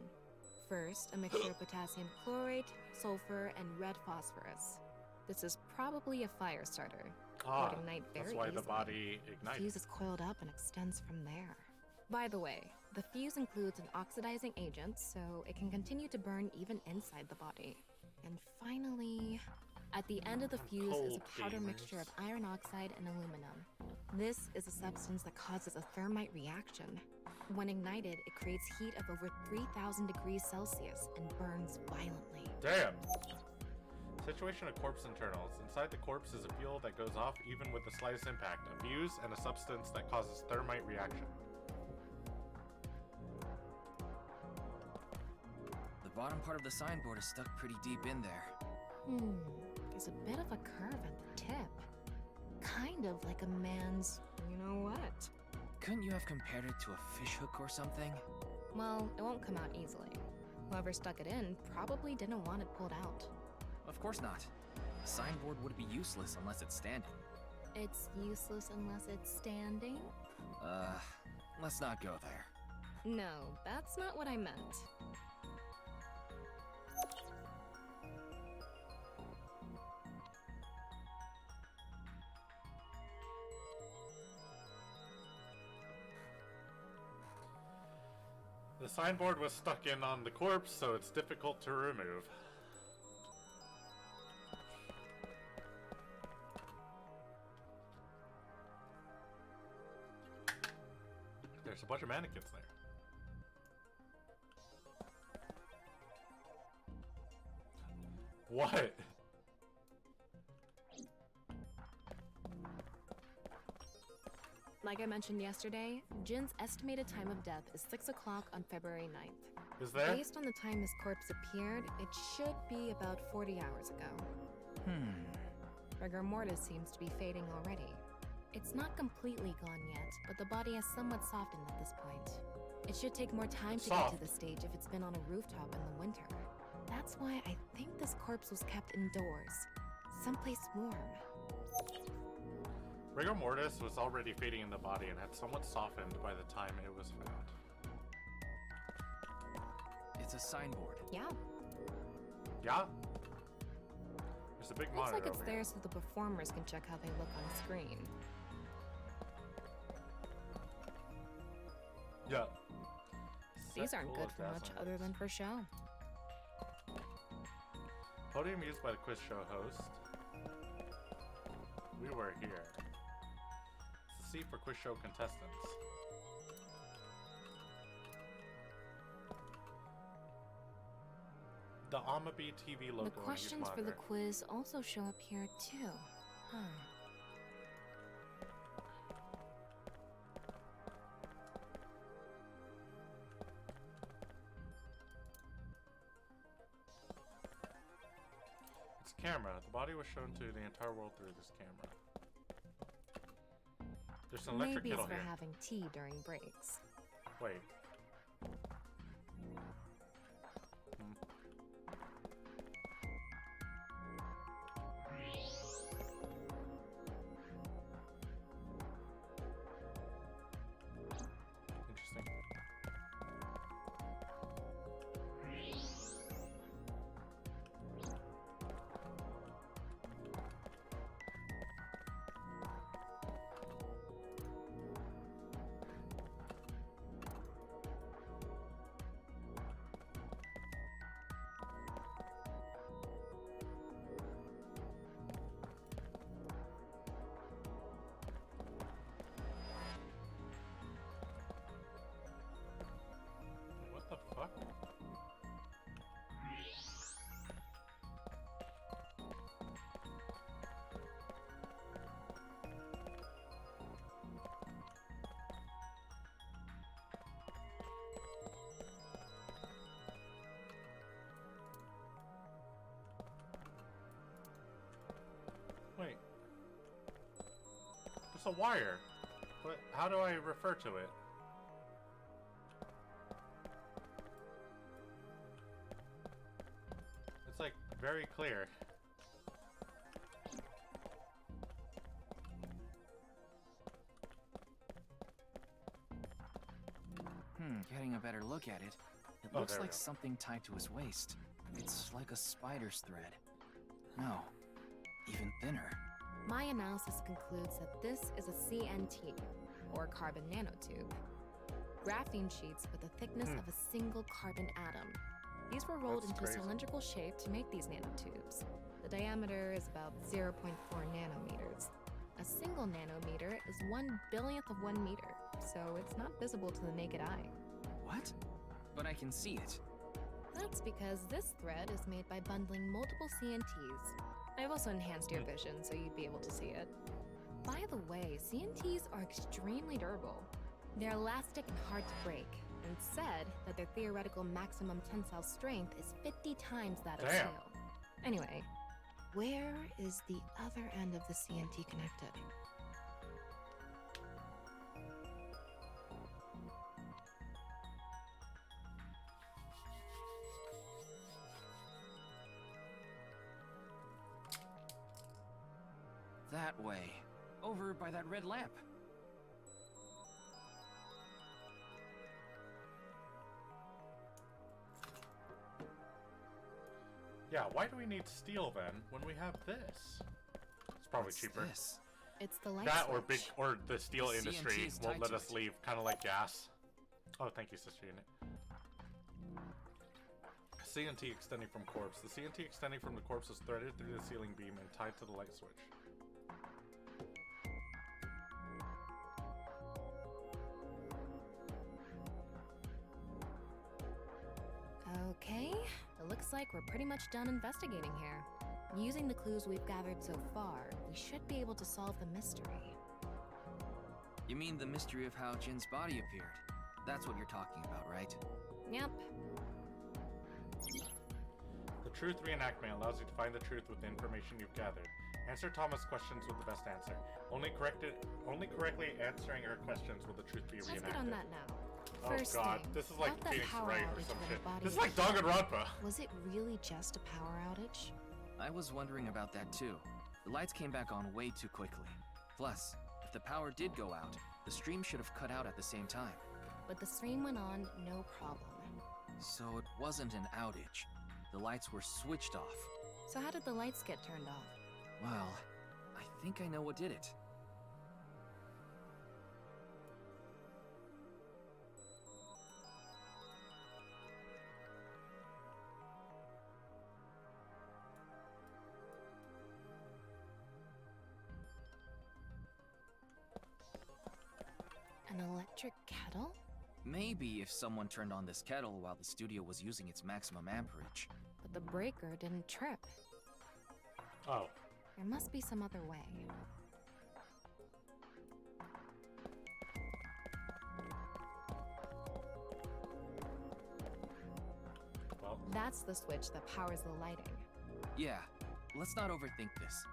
First, a mixture of potassium chlorate, sulfur, and red phosphorus. This is probably a fire starter. Ah, Would ignite very that's why the easily. body The ignites. fuse is coiled up and extends from there. By the way, the fuse includes an oxidizing agent, so it can continue to burn even inside the body. And finally, At the end of the fuse is Cold a powder gamers. mixture of iron oxide and aluminum. This is a substance that causes a thermite reaction. When ignited, it creates heat of over 3,000 degrees Celsius and burns violently. Damn! Situation of corpse internals. Inside the corpse is a fuel that goes off even with the slightest impact, a fuse, and a substance that causes thermite reaction. The bottom part of the signboard is stuck pretty deep in there. There's a bit of a curve at the tip. Kind of like a man's, you know what? Couldn't you have compared it to a fishhook or something? Well, it won't come out easily. Whoever stuck it in probably didn't want it pulled out. Of course not. A signboard would be useless unless it's standing. It's useless unless it's standing? Let's not go there. No, that's not what I meant. The signboard was stuck in on the corpse, so it's difficult to remove. There's a bunch of mannequins there. What? Like I mentioned yesterday, Jin's estimated time of death is 6 o'clock on February 9th. Is there? Based on the time his corpse appeared, it should be about 40 hours ago. Rigor mortis seems to be fading already. It's not completely gone yet, but the body has somewhat softened at this point. It should take more time to get to the stage if it's been on a rooftop in the winter. That's why I think this corpse was kept indoors, someplace warm. Rigor mortis was already fading in the body and had somewhat softened by the time it was found. It's a signboard. Yeah. Yeah? There's a big Looks monitor like it's over there here. so the performers can check how they look on screen. Yeah. These Set aren't full good of for much dazzling other lights. than for show. Podium used by the quiz show host. We were here. It's the seat for quiz show contestants. The Amabi TV logo. The on each questions for the monitor. quiz also show up here too. Huh. It's a camera. The body was shown to the entire world through this camera. There's an electric Maybe it's kettle for here. having tea during breaks. Wait. Interesting. What the fuck? Wait. It's a wire. What? How do I refer to it? It's like very clear. Getting a better look at it. It Oh, looks there we like go. something tied to his waist. It's like a spider's thread. No, even thinner. My analysis concludes that this is a CNT, or carbon nanotube. Graphene sheets with the thickness of a single carbon atom. These were rolled That's into crazy. a cylindrical shape to make these nanotubes. The diameter is about 0.4 nanometers. A single nanometer is 1/1000th of 1 meter, so it's not visible to the naked eye. What? But I can see it. That's because this thread is made by bundling multiple CNTs. I've also enhanced your vision so you'd be able to see it. By the way, CNTs are extremely durable. They're elastic and hard to break, and it's said that their theoretical maximum tensile strength is 50 times that of Damn. steel. Anyway, where is the other end of the CNT connected? That way. Over by that red lamp. Yeah, why do we need steel then when we have this? It's probably What's cheaper. this? It's the light That switch. or the steel The industry CNT is won't tied let to us it. leave, kind of like gas. Oh, thank you, Sister Unit. CNT extending from corpse. The CNT extending from the corpse is threaded through the ceiling beam and tied to the light switch. Okay, it looks like we're pretty much done investigating here. Using the clues we've gathered so far, we should be able to solve the mystery. You mean the mystery of how Jin's body appeared? That's what you're talking about, right? Yep. The truth reenactment allows you to find the truth with the information you've gathered. Answer Thomas' questions with the best answer. Only correctly answering her questions will the truth be Let's reenacted. get on that now. Oh First god, thing, this is like about that Phoenix power Wright or outage some where shit. the body This is like Danganronpa. Was it really just a power outage? I was wondering about that too. The lights came back on way too quickly. Plus, if the power did go out, the stream should have cut out at the same time. But the stream went on, no problem. So it wasn't an outage. The lights were switched off. So how did the lights get turned off? Well, I think I know what did it. An electric kettle? Maybe if someone turned on this kettle while the studio was using its maximum amperage. But the breaker didn't trip. Oh. There must be some other way. Well, that's the switch that powers the lighting. Yeah, let's not overthink this.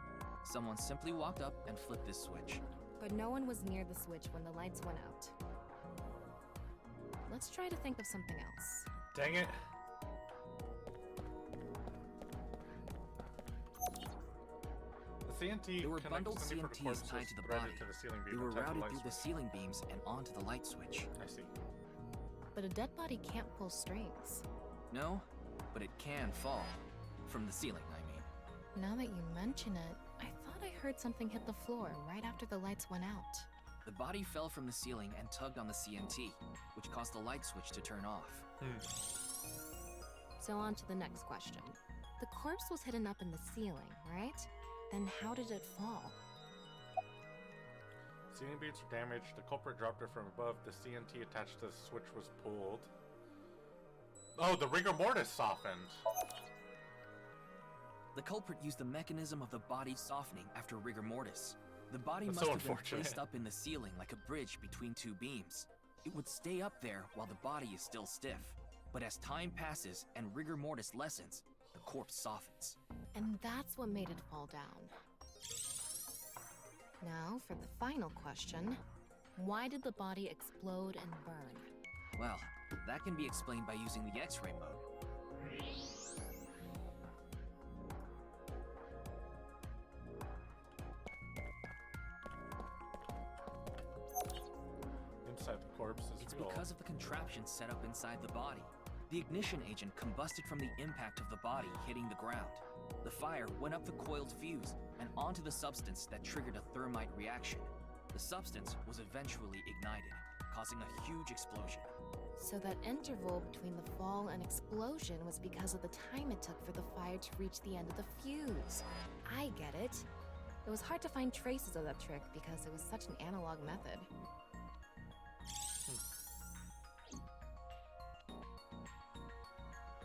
Someone simply walked up and flipped this switch. But no one was near the switch when the lights went out. Let's try to think of something else. Dang it. The CNT There were connects bundled the different CNTs corpses tied to the threaded body. to the ceiling beam They were and tied to the routed light through the switch. ceiling beams and onto the light switch. I see. But a dead body can't pull strings. No, but it can fall. From the ceiling, I mean. Now that you mention it, I thought I heard something hit the floor right after the lights went out. The body fell from the ceiling and tugged on the CNT, which caused the light switch to turn off. So on to the next question. The corpse was hidden up in the ceiling, right? Then how did it fall? Ceiling beams were damaged. The culprit dropped her from above. The CNT attached to the switch was pulled. Oh, the rigor mortis softened. The culprit used the mechanism of the body softening after rigor mortis. The body That's must so have been unfortunate. placed up in the ceiling like a bridge between two beams. It would stay up there while the body is still stiff. But as time passes and rigor mortis lessens, the corpse softens. And that's what made it fall down. Now, for the final question. Why did the body explode and burn? Well, that can be explained by using the X-ray mode. Inside the corpse is It's real. because of the contraption set up inside the body. The ignition agent combusted from the impact of the body hitting the ground. The fire went up the coiled fuse and onto the substance that triggered a thermite reaction. The substance was eventually ignited, causing a huge explosion. So that interval between the fall and explosion was because of the time it took for the fire to reach the end of the fuse. I get it. It was hard to find traces of that trick because it was such an analog method.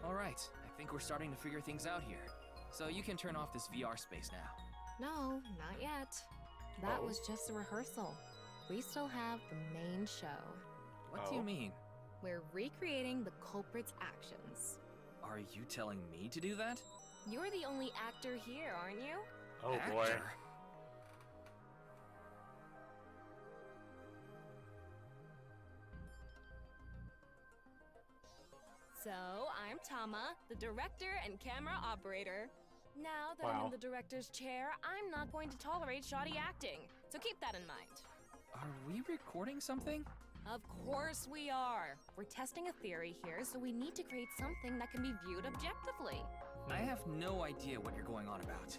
Alright, I think we're starting to figure things out here. So you can turn off this VR space now. No, not yet. That was just a rehearsal. We still have the main show. What do you mean? We're recreating the culprit's actions. Are you telling me to do that? You're the only actor here, aren't you? Oh Actor? boy. So, I'm Tama, the director and camera operator. Now that I'm in the director's chair, I'm not going to tolerate shoddy acting. So keep that in mind. Are we recording something? Of course we are. We're testing a theory here, so we need to create something that can be viewed objectively. I have no idea what you're going on about.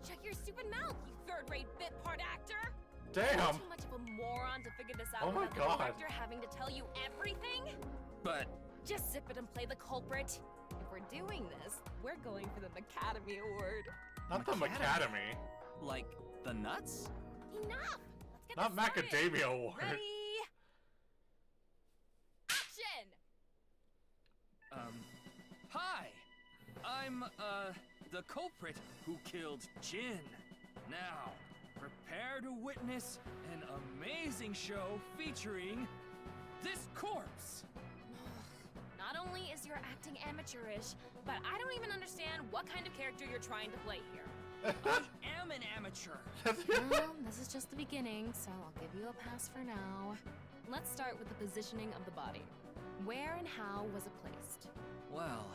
Shut your stupid mouth, you third-rate bit part actor! Damn! Are you too much of a moron to figure this out Oh my without God. the director having to tell you everything? But... Just zip it and play the culprit. If we're doing this, we're going for the Academy Award. Not the Macademy. Like, the nuts? Enough! Let's get Not this started. Macadamia Award. Ready? Action! Hi! I'm, the culprit who killed Jin. Now, prepare to witness an amazing show featuring this corpse. Not only is your acting amateurish, but I don't even understand what kind of character you're trying to play here. I am an amateur. Well, this is just the beginning, so I'll give you a pass for now. Let's start with the positioning of the body. Where and how was it placed? Well...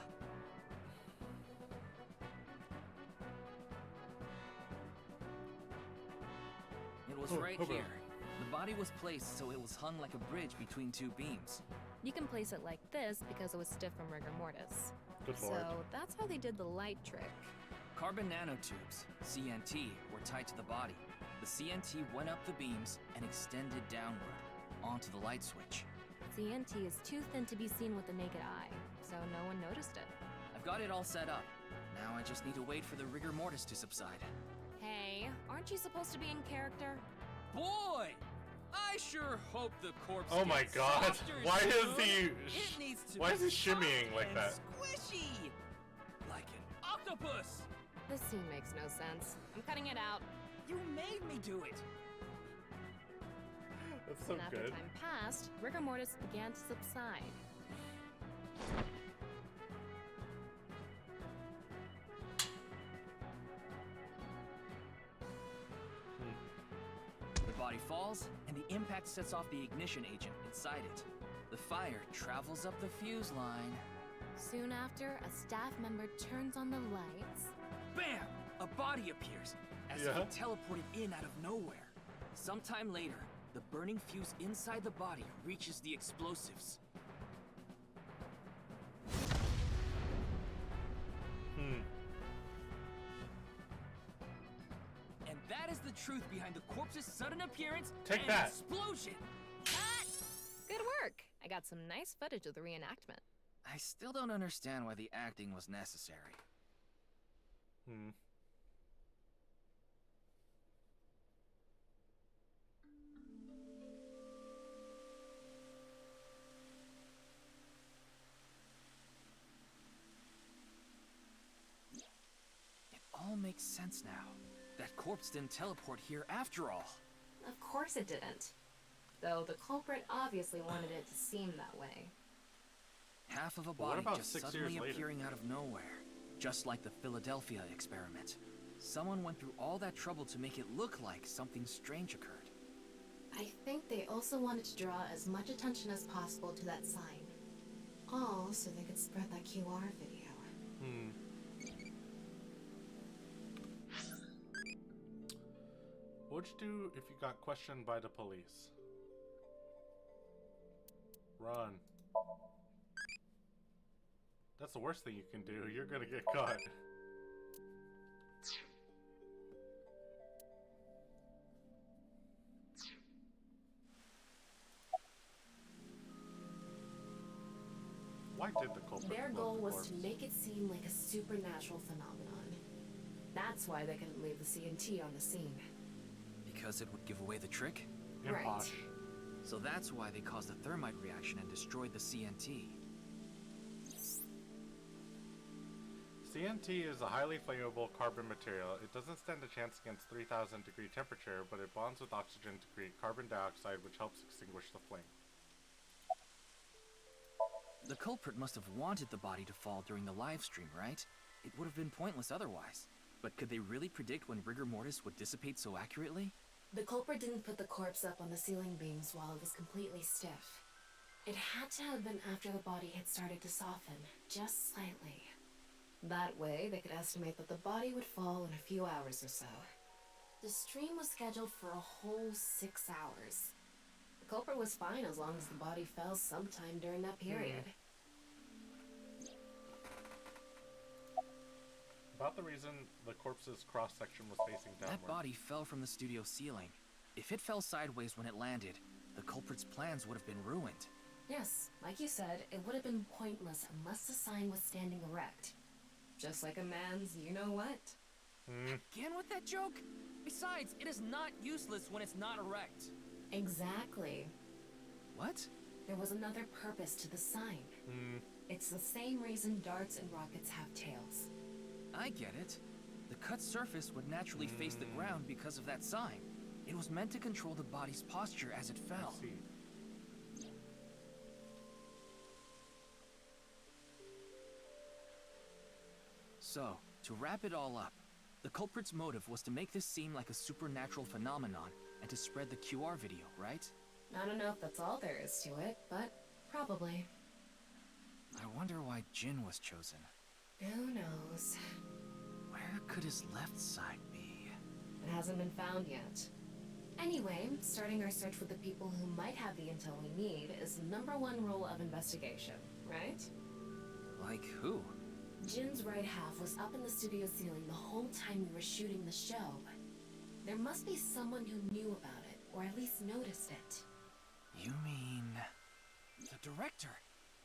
It was right here. The body was placed so it was hung like a bridge between two beams. You can place it like this because it was stiff from rigor mortis. Good so lord. that's how they did the light trick. Carbon nanotubes, CNT, were tied to the body. The CNT went up the beams and extended downward, onto the light switch. CNT is too thin to be seen with the naked eye, so no one noticed it. I've got it all set up. Now I just need to wait for the rigor mortis to subside. Hey, aren't you supposed to be in character? Boy! I sure hope the corpse Oh my gets God. softer Why is soon. he... It needs to Why is be he shimmying soft like and that? Squishy! Like an octopus! This scene makes no sense. I'm cutting it out. You made me do it! That's so And after good. time passed, rigor mortis began to subside. The body falls, and the impact sets off the ignition agent inside it. The fire travels up the fuse line. Soon after, a staff member turns on the lights. Bam! A body appears, as if it teleported in out of nowhere. Sometime later, the burning fuse inside the body reaches the explosives. And that is the truth behind the corpse's sudden appearance Take and that. explosion. Good work! I got some nice footage of the reenactment. I still don't understand why the acting was necessary. It all makes sense now. That corpse didn't teleport here after all. Of course it didn't. Though the culprit obviously wanted it to seem that way. Half of a But what body about just 6 suddenly years later? appearing out of nowhere. Just like the Philadelphia experiment. Someone went through all that trouble to make it look like something strange occurred. I think they also wanted to draw as much attention as possible to that sign. All so they could spread that QR video. What'd you do if you got questioned by the police? Run. That's the worst thing you can do. You're gonna get caught. why did the culprit Their float goal the was corpse? to make it seem like a supernatural phenomenon. That's why they couldn't leave the CNT on the scene. Because it would give away the trick? Right. So that's why they caused a thermite reaction and destroyed the CNT. CNT is a highly flammable carbon material. It doesn't stand a chance against 3,000 degree temperature, but it bonds with oxygen to create carbon dioxide, which helps extinguish the flame. The culprit must have wanted the body to fall during the live stream, right? It would have been pointless otherwise. But could they really predict when rigor mortis would dissipate so accurately? The culprit didn't put the corpse up on the ceiling beams while it was completely stiff. It had to have been after the body had started to soften, just slightly. That way, they could estimate that the body would fall in a few hours or so. The stream was scheduled for a whole 6 hours. The culprit was fine as long as the body fell sometime during that period. About the reason the corpse's cross-section was facing downward. That body fell from the studio ceiling. If it fell sideways when it landed, the culprit's plans would have been ruined. Yes, like you said, it would have been pointless unless the sign was standing erect. Just like a man's you-know-what. Again with that joke? Besides, it is not useless when it's not erect. Exactly. What? There was another purpose to the sign. It's the same reason darts and rockets have tails. I get it. The cut surface would naturally face the ground because of that sign. It was meant to control the body's posture as it fell. I see. So, to wrap it all up, the culprit's motive was to make this seem like a supernatural phenomenon and to spread the QR video, right? I don't know if that's all there is to it, but probably. I wonder why Jin was chosen. Who knows? Where could his left side be? It hasn't been found yet. Anyway, starting our search for the people who might have the intel we need is the #1 rule of investigation, right? Like who? Jin's right half was up in the studio ceiling the whole time we were shooting the show. There must be someone who knew about it, or at least noticed it. You mean... the director,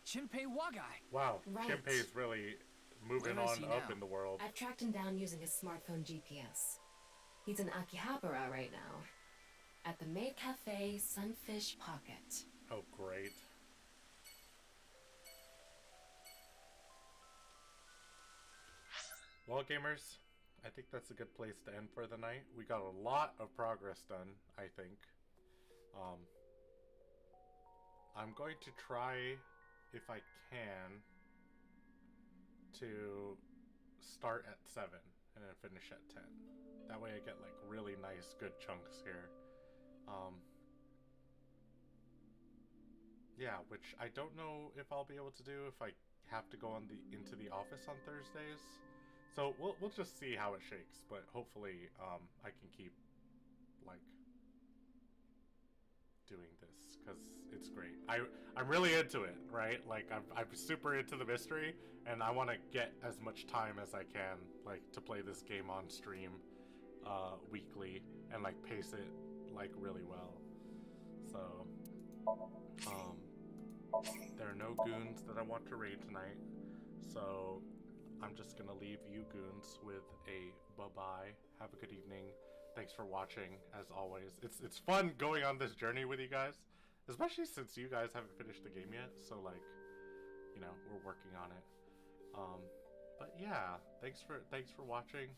Shinpei Wagai. Wow, Right. Shinpei's really moving Where is on he up now? in the world. I've tracked him down using his smartphone GPS. He's in Akihabara right now, at the maid cafe Sunfish Pocket. Oh, great. Well, gamers, I think that's a good place to end for the night. We got a lot of progress done, I think. I'm going to try, if I can, to start at 7 and then finish at 10. That way I get like really nice, good chunks here. Yeah, which I don't know if I'll be able to do if I have to go into the office on Thursdays. So we'll just see how it shakes, but hopefully I can keep like doing this because it's great. I'm really into it, right? Like I'm super into the mystery, and I want to get as much time as I can like to play this game on stream weekly and like pace it like really well. So there are no goons that I want to raid tonight, so I'm just gonna leave you goons with a bye-bye. Have a good evening. Thanks for watching, as always. It's fun going on this journey with you guys, especially since you guys haven't finished the game yet, so like, you know, we're working on it. But yeah, thanks for watching.